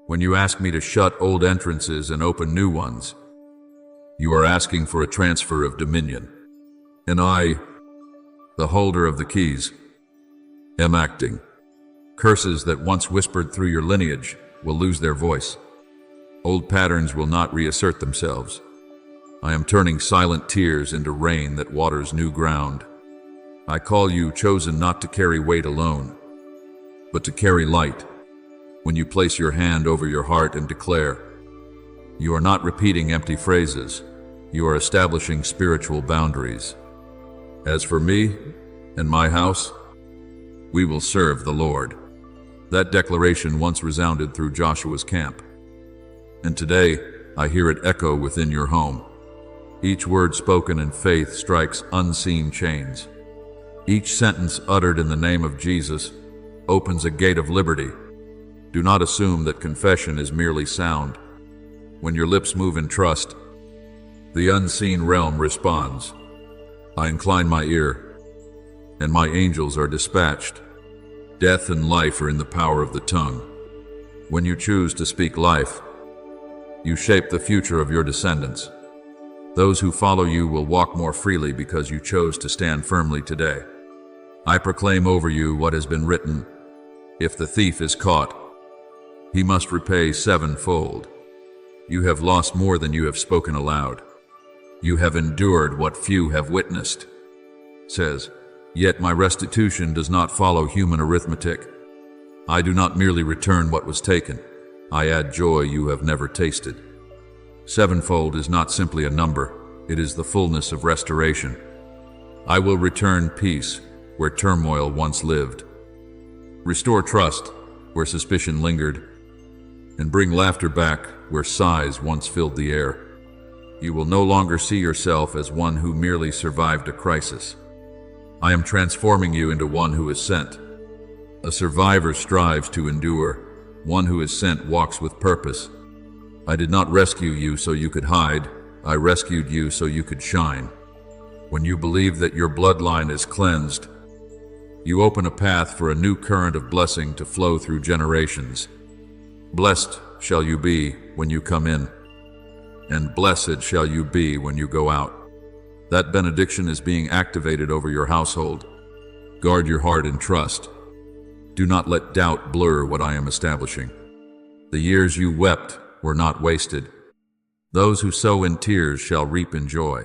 When you ask me to shut old entrances and open new ones, you are asking for a transfer of dominion. And I, the holder of the keys, am acting. Curses that once whispered through your lineage will lose their voice. Old patterns will not reassert themselves. I am turning silent tears into rain that waters new ground. I call you chosen not to carry weight alone, but to carry light. When you place your hand over your heart and declare, you are not repeating empty phrases, you are establishing spiritual boundaries. As for me and my house, we will serve the Lord. That declaration once resounded through Joshua's camp, and today I hear it echo within your home. Each word spoken in faith strikes unseen chains. Each sentence uttered in the name of Jesus opens a gate of liberty. Do not assume that confession is merely sound. When your lips move in trust, the unseen realm responds. I incline my ear, and my angels are dispatched. Death and life are in the power of the tongue. When you choose to speak life, you shape the future of your descendants. Those who follow you will walk more freely because you chose to stand firmly today. I proclaim over you what has been written. If the thief is caught, he must repay sevenfold. You have lost more than you have spoken aloud. You have endured what few have witnessed. Says, yet my restitution does not follow human arithmetic. I do not merely return what was taken. I add joy you have never tasted. Sevenfold is not simply a number, it is the fullness of restoration. I will return peace where turmoil once lived. Restore trust where suspicion lingered, and bring laughter back where sighs once filled the air. You will no longer see yourself as one who merely survived a crisis. I am transforming you into one who is sent. A survivor strives to endure. One who is sent walks with purpose. I did not rescue you so you could hide. I rescued you so you could shine. When you believe that your bloodline is cleansed, you open a path for a new current of blessing to flow through generations. Blessed shall you be when you come in, and blessed shall you be when you go out. That benediction is being activated over your household. Guard your heart in trust. Do not let doubt blur what I am establishing. The years you wept were not wasted. Those who sow in tears shall reap in joy.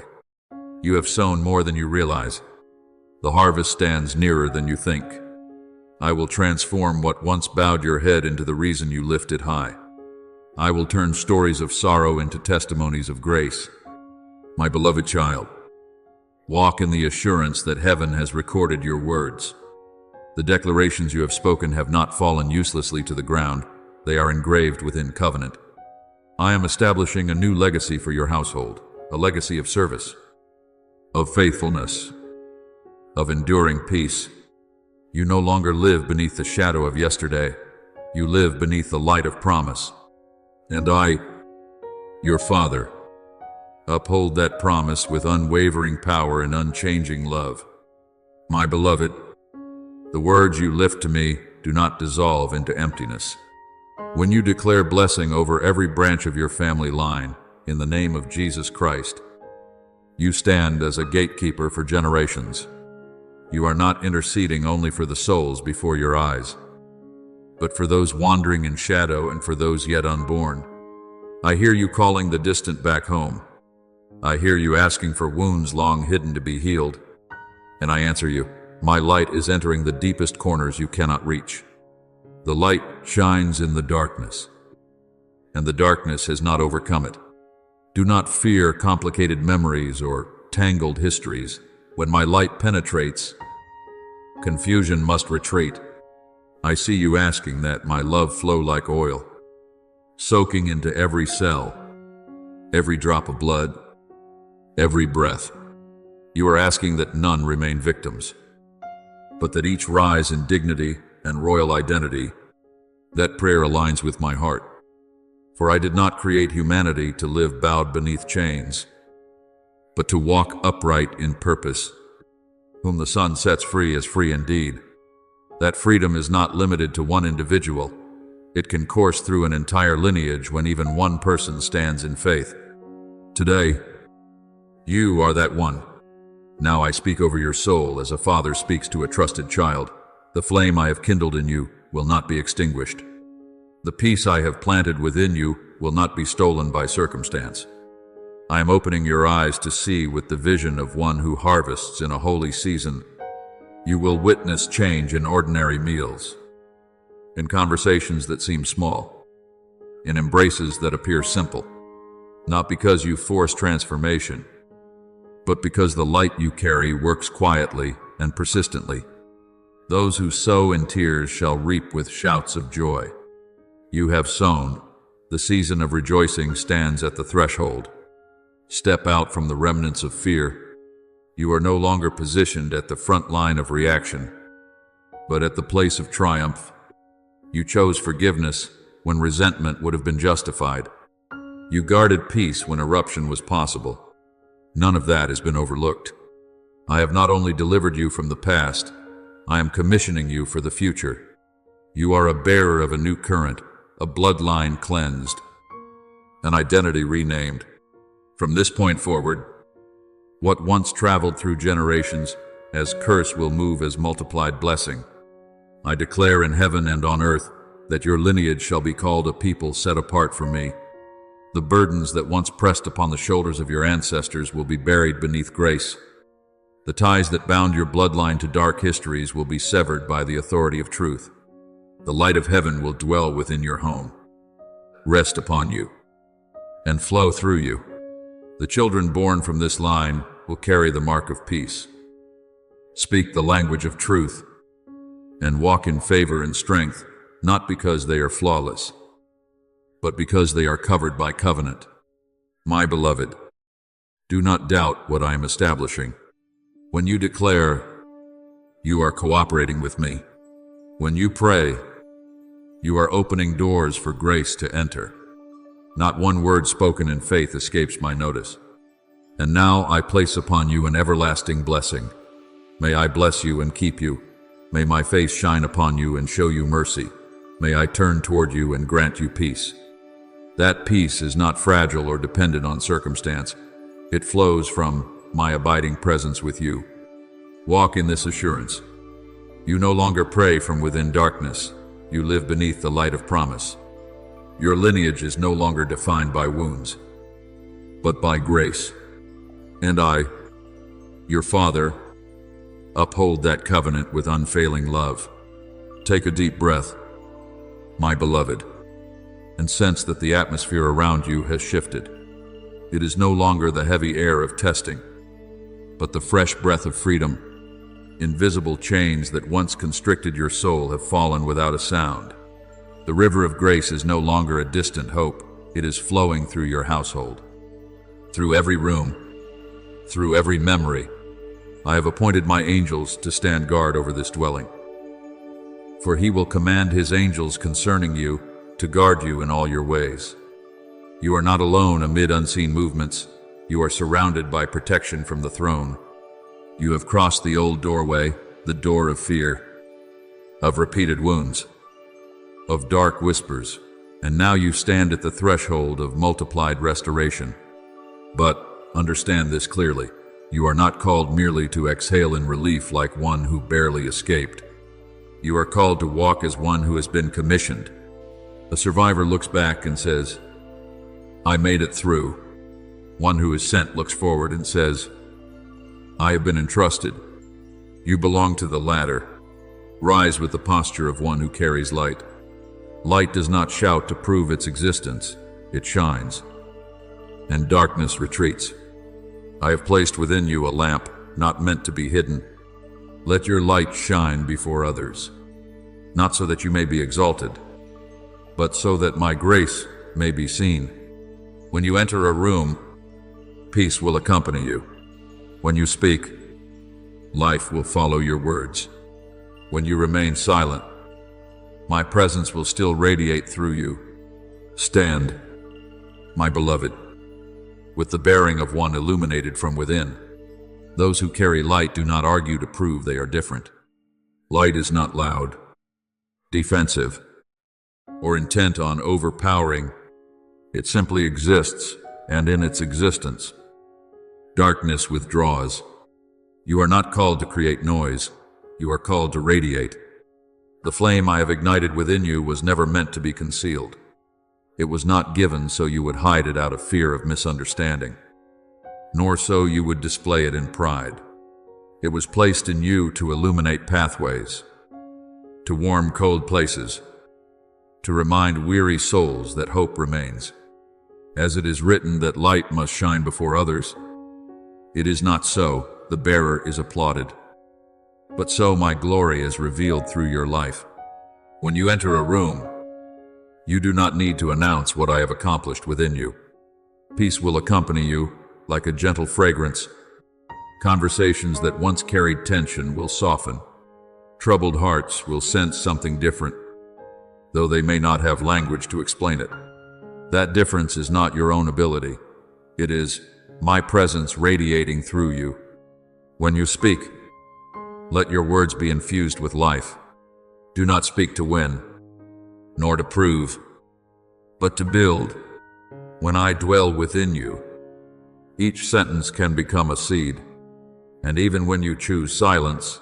You have sown more than you realize. The harvest stands nearer than you think. I will transform what once bowed your head into the reason you lifted high. I will turn stories of sorrow into testimonies of grace. My beloved child, walk in the assurance that heaven has recorded your words. The declarations you have spoken have not fallen uselessly to the ground. They are engraved within covenant. I am establishing a new legacy for your household, a legacy of service, of faithfulness, of enduring peace. You no longer live beneath the shadow of yesterday. You live beneath the light of promise. And I, your Father, uphold that promise with unwavering power and unchanging love. My beloved, the words you lift to me do not dissolve into emptiness. When you declare blessing over every branch of your family line in the name of Jesus Christ, you stand as a gatekeeper for generations. You are not interceding only for the souls before your eyes, but for those wandering in shadow and for those yet unborn. I hear you calling the distant back home. I hear you asking for wounds long hidden to be healed. And I answer you, my light is entering the deepest corners you cannot reach. The light shines in the darkness, and the darkness has not overcome it. Do not fear complicated memories or tangled histories. When my light penetrates, confusion must retreat. I see you asking that my love flow like oil, soaking into every cell, every drop of blood, every breath. You are asking that none remain victims, but that each rise in dignity and royal identity. That prayer aligns with my heart. For I did not create humanity to live bowed beneath chains, but to walk upright in purpose. Whom the sun sets free is free indeed. That freedom is not limited to one individual. It can course through an entire lineage when even one person stands in faith. Today, you are that one. Now I speak over your soul as a father speaks to a trusted child. The flame I have kindled in you will not be extinguished. The peace I have planted within you will not be stolen by circumstance. I am opening your eyes to see with the vision of one who harvests in a holy season. You will witness change in ordinary meals, in conversations that seem small, in embraces that appear simple, not because you force transformation, but because the light you carry works quietly and persistently. Those who sow in tears shall reap with shouts of joy. You have sown. The season of rejoicing stands at the threshold. Step out from the remnants of fear. You are no longer positioned at the front line of reaction, but at the place of triumph. You chose forgiveness when resentment would have been justified. You guarded peace when eruption was possible. None of that has been overlooked. I have not only delivered you from the past, I am commissioning you for the future. You are a bearer of a new current, a bloodline cleansed, an identity renamed. From this point forward, what once traveled through generations as curse will move as multiplied blessing. I declare in heaven and on earth that your lineage shall be called a people set apart for me. The burdens that once pressed upon the shoulders of your ancestors will be buried beneath grace. The ties that bound your bloodline to dark histories will be severed by the authority of truth. The light of heaven will dwell within your home, rest upon you, and flow through you. The children born from this line will carry the mark of peace, speak the language of truth, and walk in favor and strength, not because they are flawless, but because they are covered by covenant. My beloved, do not doubt what I am establishing. When you declare, you are cooperating with me. When you pray, you are opening doors for grace to enter. Not one word spoken in faith escapes my notice. And now I place upon you an everlasting blessing. May I bless you and keep you. May my face shine upon you and show you mercy. May I turn toward you and grant you peace. That peace is not fragile or dependent on circumstance. It flows from my abiding presence with you. Walk in this assurance. You no longer pray from within darkness. You live beneath the light of promise. Your lineage is no longer defined by wounds, but by grace. And I, your Father, uphold that covenant with unfailing love. Take a deep breath, my beloved, and sense that the atmosphere around you has shifted. It is no longer the heavy air of testing, but the fresh breath of freedom. Invisible chains that once constricted your soul have fallen without a sound. The river of grace is no longer a distant hope. It is flowing through your household, through every room, through every memory. I have appointed my angels to stand guard over this dwelling. For he will command his angels concerning you to guard you in all your ways. You are not alone amid unseen movements. You are surrounded by protection from the throne. You have crossed the old doorway, the door of fear, of repeated wounds, of dark whispers, and now you stand at the threshold of multiplied restoration. But understand this clearly. You are not called merely to exhale in relief like one who barely escaped. You are called to walk as one who has been commissioned. A survivor looks back and says, I made it through. One who is sent looks forward and says, I have been entrusted. You belong to the latter. Rise with the posture of one who carries light. Light does not shout to prove its existence. It shines, and darkness retreats. I have placed within you a lamp not meant to be hidden. Let your light shine before others, not so that you may be exalted, but so that my grace may be seen. When you enter a room, peace will accompany you. When you speak, life will follow your words. When you remain silent, my presence will still radiate through you. Stand, my beloved, with the bearing of one illuminated from within. Those who carry light do not argue to prove they are different. Light is not loud, defensive, or intent on overpowering. It simply exists, and in its existence, darkness withdraws. You are not called to create noise. You are called to radiate. The flame I have ignited within you was never meant to be concealed. It was not given so you would hide it out of fear of misunderstanding, nor so you would display it in pride. It was placed in you to illuminate pathways, to warm cold places, to remind weary souls that hope remains. As it is written that light must shine before others, it is not so. The bearer is applauded. But so my glory is revealed through your life. When you enter a room, you do not need to announce what I have accomplished within you. Peace will accompany you like a gentle fragrance. Conversations that once carried tension will soften. Troubled hearts will sense something different, though they may not have language to explain it. That difference is not your own ability. It is my presence radiating through you. When you speak, let your words be infused with life. Do not speak to win, nor to prove, but to build. When I dwell within you, each sentence can become a seed, and even when you choose silence,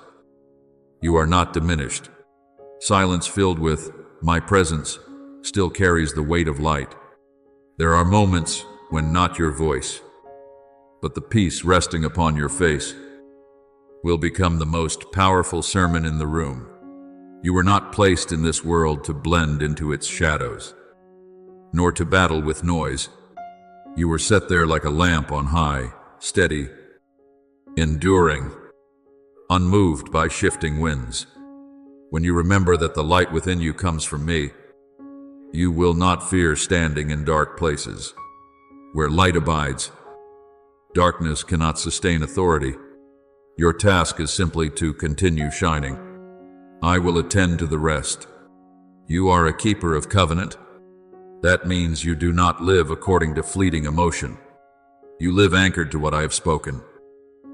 you are not diminished. Silence filled with my presence still carries the weight of light. There are moments when not your voice, but the peace resting upon your face will become the most powerful sermon in the room. You were not placed in this world to blend into its shadows, nor to battle with noise. You were set there like a lamp on high, steady, enduring, unmoved by shifting winds. When you remember that the light within you comes from me, you will not fear standing in dark places. Where light abides, darkness cannot sustain authority. Your task is simply to continue shining. I will attend to the rest. You are a keeper of covenant. That means you do not live according to fleeting emotion. You live anchored to what I have spoken.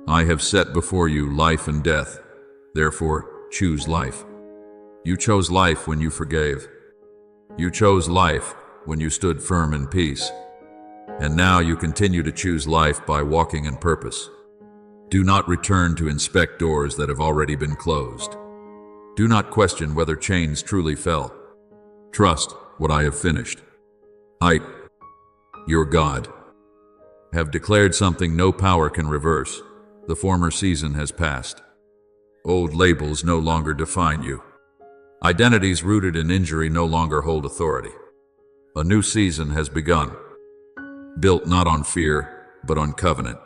I have set before you life and death. Therefore, choose life. You chose life when you forgave. You chose life when you stood firm in peace. And now you continue to choose life by walking in purpose. Do not return to inspect doors that have already been closed. Do not question whether chains truly fell. Trust what I have finished. I, your God, have declared something no power can reverse. The former season has passed. Old labels no longer define you. Identities rooted in injury no longer hold authority. A new season has begun, built not on fear, but on covenant.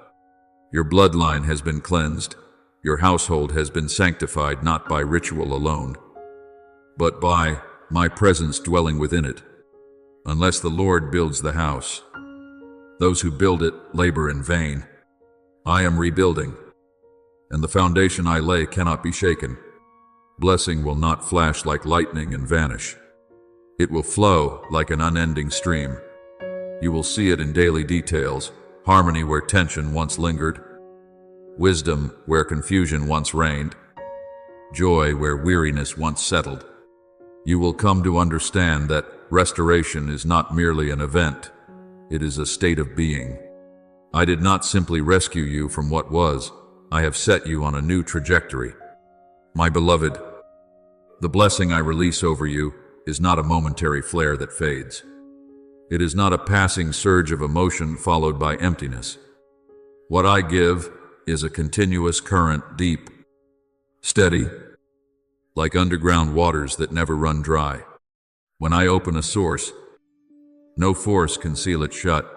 Your bloodline has been cleansed. Your household has been sanctified not by ritual alone, but by my presence dwelling within it. Unless the Lord builds the house, those who build it labor in vain. I am rebuilding, and the foundation I lay cannot be shaken. Blessing will not flash like lightning and vanish. It will flow like an unending stream. You will see it in daily details, harmony where tension once lingered, wisdom where confusion once reigned, joy where weariness once settled. You will come to understand that restoration is not merely an event, it is a state of being. I did not simply rescue you from what was, I have set you on a new trajectory. My beloved, the blessing I release over you is not a momentary flare that fades. It is not a passing surge of emotion followed by emptiness. What I give is a continuous current, deep, steady, like underground waters that never run dry. When I open a source, no force can seal it shut.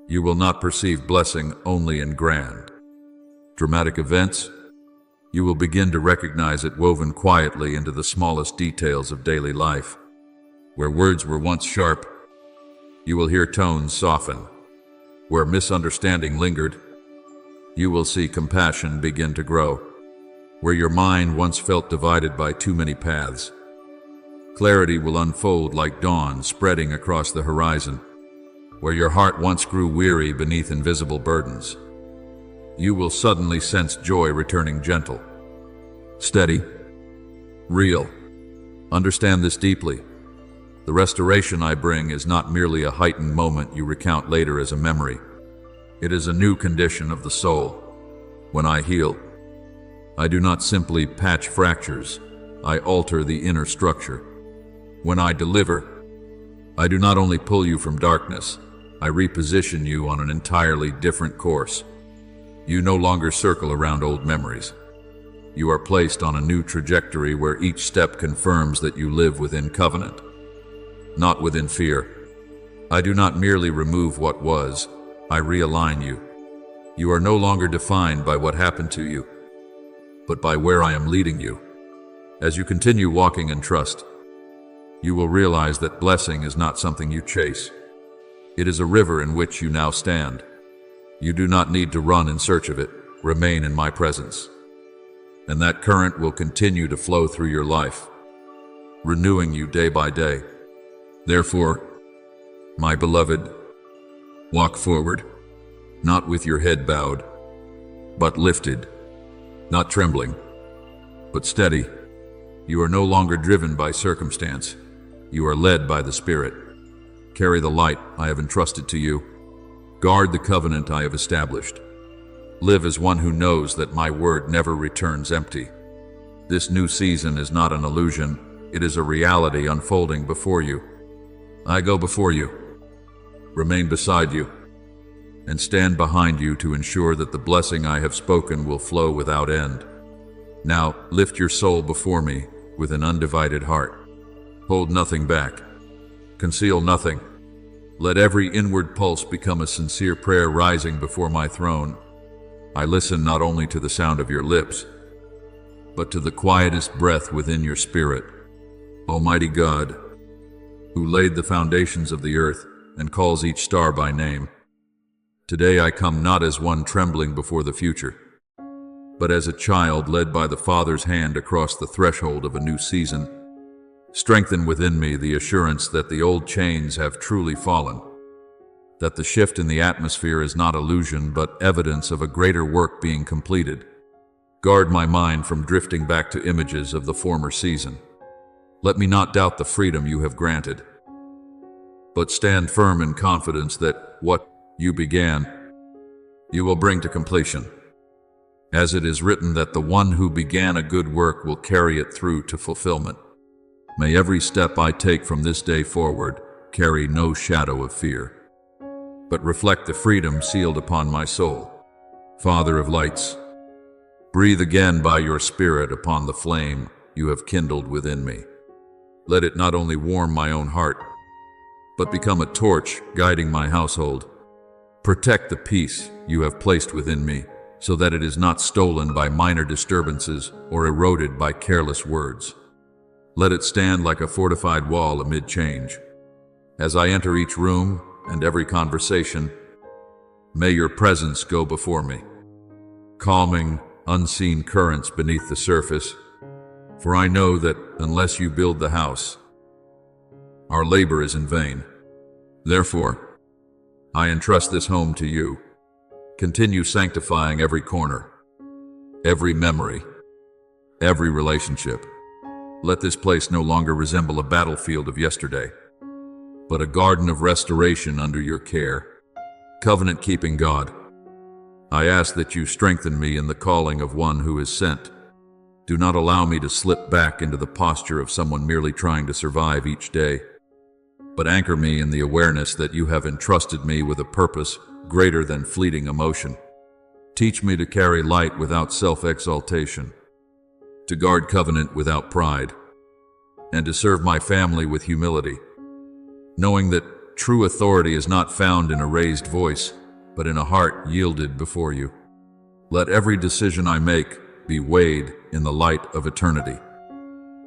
You will not perceive blessing only in grand, dramatic events. You will begin to recognize it woven quietly into the smallest details of daily life. Where words were once sharp, you will hear tones soften. Where misunderstanding lingered, you will see compassion begin to grow. Where your mind once felt divided by too many paths, clarity will unfold like dawn spreading across the horizon. Where your heart once grew weary beneath invisible burdens, you will suddenly sense joy returning gentle, steady, real. Understand this deeply. The restoration I bring is not merely a heightened moment you recount later as a memory. It is a new condition of the soul. When I heal, I do not simply patch fractures, I alter the inner structure. When I deliver, I do not only pull you from darkness, I reposition you on an entirely different course. You no longer circle around old memories. You are placed on a new trajectory where each step confirms that you live within covenant, not within fear. I do not merely remove what was, I realign you. You are no longer defined by what happened to you, but by where I am leading you. As you continue walking in trust, you will realize that blessing is not something you chase. It is a river in which you now stand. You do not need to run in search of it. Remain in my presence. And that current will continue to flow through your life, renewing you day by day. Therefore, my beloved, walk forward, not with your head bowed, but lifted, not trembling, but steady. You are no longer driven by circumstance. You are led by the Spirit. Carry the light I have entrusted to you. Guard the covenant I have established. Live as one who knows that my word never returns empty. This new season is not an illusion. It is a reality unfolding before you. I go before you, remain beside you, and stand behind you to ensure that the blessing I have spoken will flow without end. Now, lift your soul before me with an undivided heart. Hold nothing back. Conceal nothing. Let every inward pulse become a sincere prayer rising before my throne. I listen not only to the sound of your lips, but to the quietest breath within your spirit. Almighty God, who laid the foundations of the earth and calls each star by name, today I come not as one trembling before the future, but as a child led by the Father's hand across the threshold of a new season. Strengthen within me the assurance that the old chains have truly fallen, that the shift in the atmosphere is not illusion but evidence of a greater work being completed. Guard my mind from drifting back to images of the former season. Let me not doubt the freedom you have granted, but stand firm in confidence that what you began, you will bring to completion. As it is written that the one who began a good work will carry it through to fulfillment. May every step I take from this day forward carry no shadow of fear, but reflect the freedom sealed upon my soul. Father of lights, breathe again by your Spirit upon the flame you have kindled within me. Let it not only warm my own heart, but become a torch guiding my household. Protect the peace you have placed within me, so that it is not stolen by minor disturbances or eroded by careless words. Let it stand like a fortified wall amid change. As I enter each room and every conversation, may your presence go before me, calming unseen currents beneath the surface, for I know that unless you build the house, our labor is in vain. Therefore, I entrust this home to you. Continue sanctifying every corner, every memory, every relationship. Let this place no longer resemble a battlefield of yesterday, but a garden of restoration under your care. Covenant-keeping God, I ask that you strengthen me in the calling of one who is sent. Do not allow me to slip back into the posture of someone merely trying to survive each day, but anchor me in the awareness that you have entrusted me with a purpose greater than fleeting emotion. Teach me to carry light without self-exaltation, to guard covenant without pride, and to serve my family with humility, knowing that true authority is not found in a raised voice, but in a heart yielded before you. Let every decision I make be weighed in the light of eternity.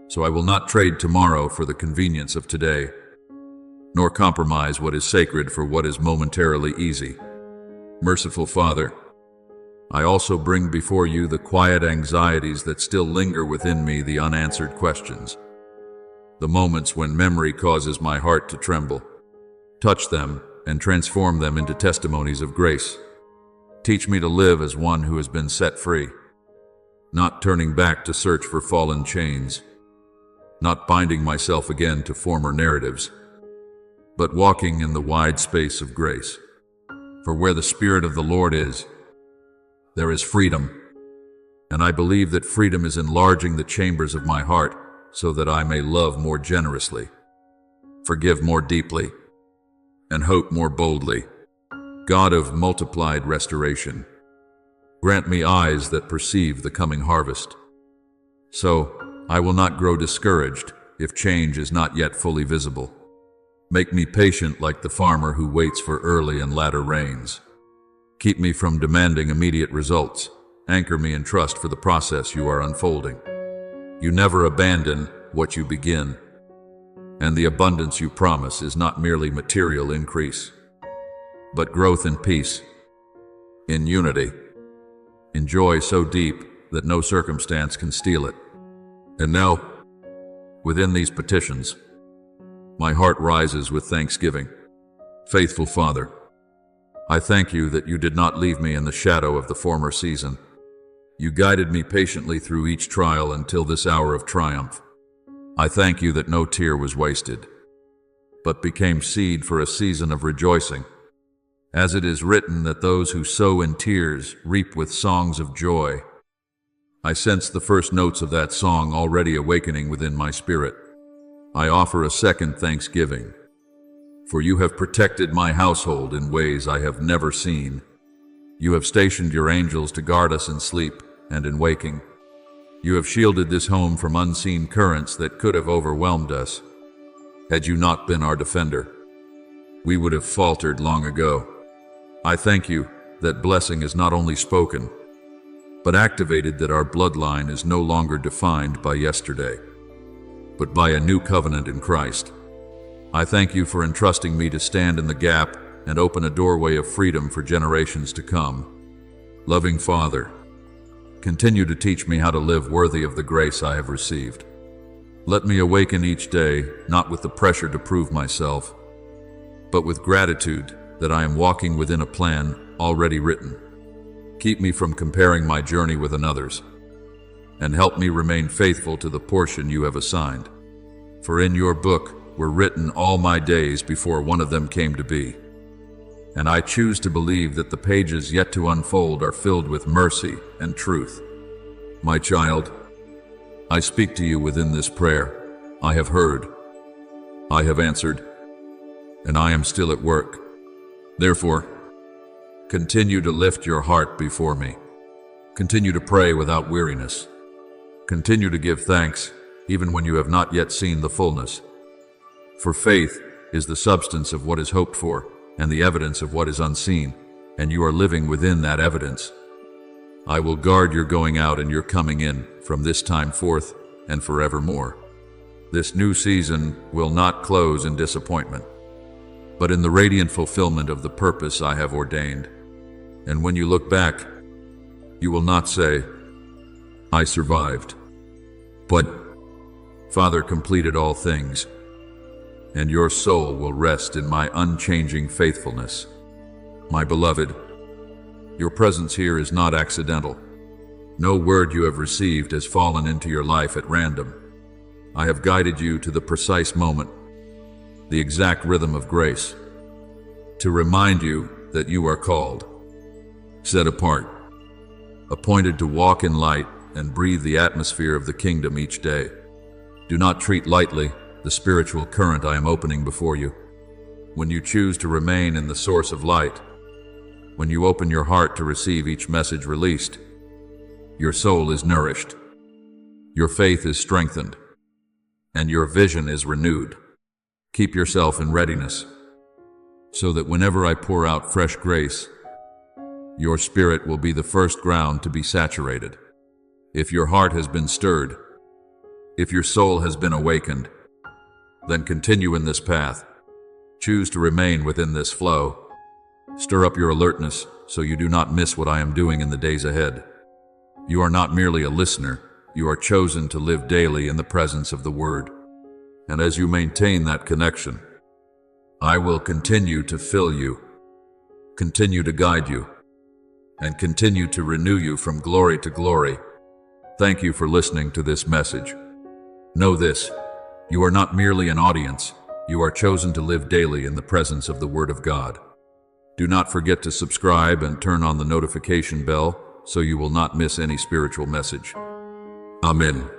So I will not trade tomorrow for the convenience of today, nor compromise what is sacred for what is momentarily easy. Merciful Father, I also bring before you the quiet anxieties that still linger within me, the unanswered questions, the moments when memory causes my heart to tremble. Touch them and transform them into testimonies of grace. Teach me to live as one who has been set free, not turning back to search for fallen chains, not binding myself again to former narratives, but walking in the wide space of grace. For where the Spirit of the Lord is, there is freedom, and I believe that freedom is enlarging the chambers of my heart so that I may love more generously, forgive more deeply, and hope more boldly. God of multiplied restoration, grant me eyes that perceive the coming harvest. So I will not grow discouraged if change is not yet fully visible. Make me patient like the farmer who waits for early and latter rains. Keep me from demanding immediate results. Anchor me in trust for the process you are unfolding. You never abandon what you begin, and the abundance you promise is not merely material increase, but growth in peace, in unity, in joy so deep that no circumstance can steal it. And now, within these petitions, my heart rises with thanksgiving. Faithful Father, I thank you that you did not leave me in the shadow of the former season. You guided me patiently through each trial until this hour of triumph. I thank you that no tear was wasted, but became seed for a season of rejoicing. As it is written that those who sow in tears reap with songs of joy. I sense the first notes of that song already awakening within my spirit. I offer a second thanksgiving, for you have protected my household in ways I have never seen. You have stationed your angels to guard us in sleep and in waking. You have shielded this home from unseen currents that could have overwhelmed us. Had you not been our defender, we would have faltered long ago. I thank you that blessing is not only spoken, but activated, that our bloodline is no longer defined by yesterday, but by a new covenant in Christ. I thank you for entrusting me to stand in the gap and open a doorway of freedom for generations to come. Loving Father, continue to teach me how to live worthy of the grace I have received. Let me awaken each day, not with the pressure to prove myself, but with gratitude that I am walking within a plan already written. Keep me from comparing my journey with another's, and help me remain faithful to the portion you have assigned. For in your book were written all my days before one of them came to be. And I choose to believe that the pages yet to unfold are filled with mercy and truth. My child, I speak to you within this prayer. I have heard, I have answered, and I am still at work. Therefore, continue to lift your heart before me. Continue to pray without weariness. Continue to give thanks, even when you have not yet seen the fullness. For faith is the substance of what is hoped for, and the evidence of what is unseen, and you are living within that evidence. I will guard your going out and your coming in from this time forth and forevermore. This new season will not close in disappointment, but in the radiant fulfillment of the purpose I have ordained. And when you look back, you will not say, I survived, but Father completed all things, and your soul will rest in my unchanging faithfulness. My beloved, your presence here is not accidental. No word you have received has fallen into your life at random. I have guided you to the precise moment, the exact rhythm of grace, to remind you that you are called, set apart, appointed to walk in light and breathe the atmosphere of the kingdom each day. Do not treat lightly the spiritual current I am opening before you. When you choose to remain in the source of light, when you open your heart to receive each message released, your soul is nourished, your faith is strengthened, and your vision is renewed. Keep yourself in readiness, so that whenever I pour out fresh grace, your spirit will be the first ground to be saturated. If your heart has been stirred, if your soul has been awakened, then continue in this path. Choose to remain within this flow. Stir up your alertness so you do not miss what I am doing in the days ahead. You are not merely a listener, you are chosen to live daily in the presence of the Word. And as you maintain that connection, I will continue to fill you, continue to guide you, and continue to renew you from glory to glory. Thank you for listening to this message. Know this, you are not merely an audience, you are chosen to live daily in the presence of the Word of God. Do not forget to subscribe and turn on the notification bell so you will not miss any spiritual message. Amen.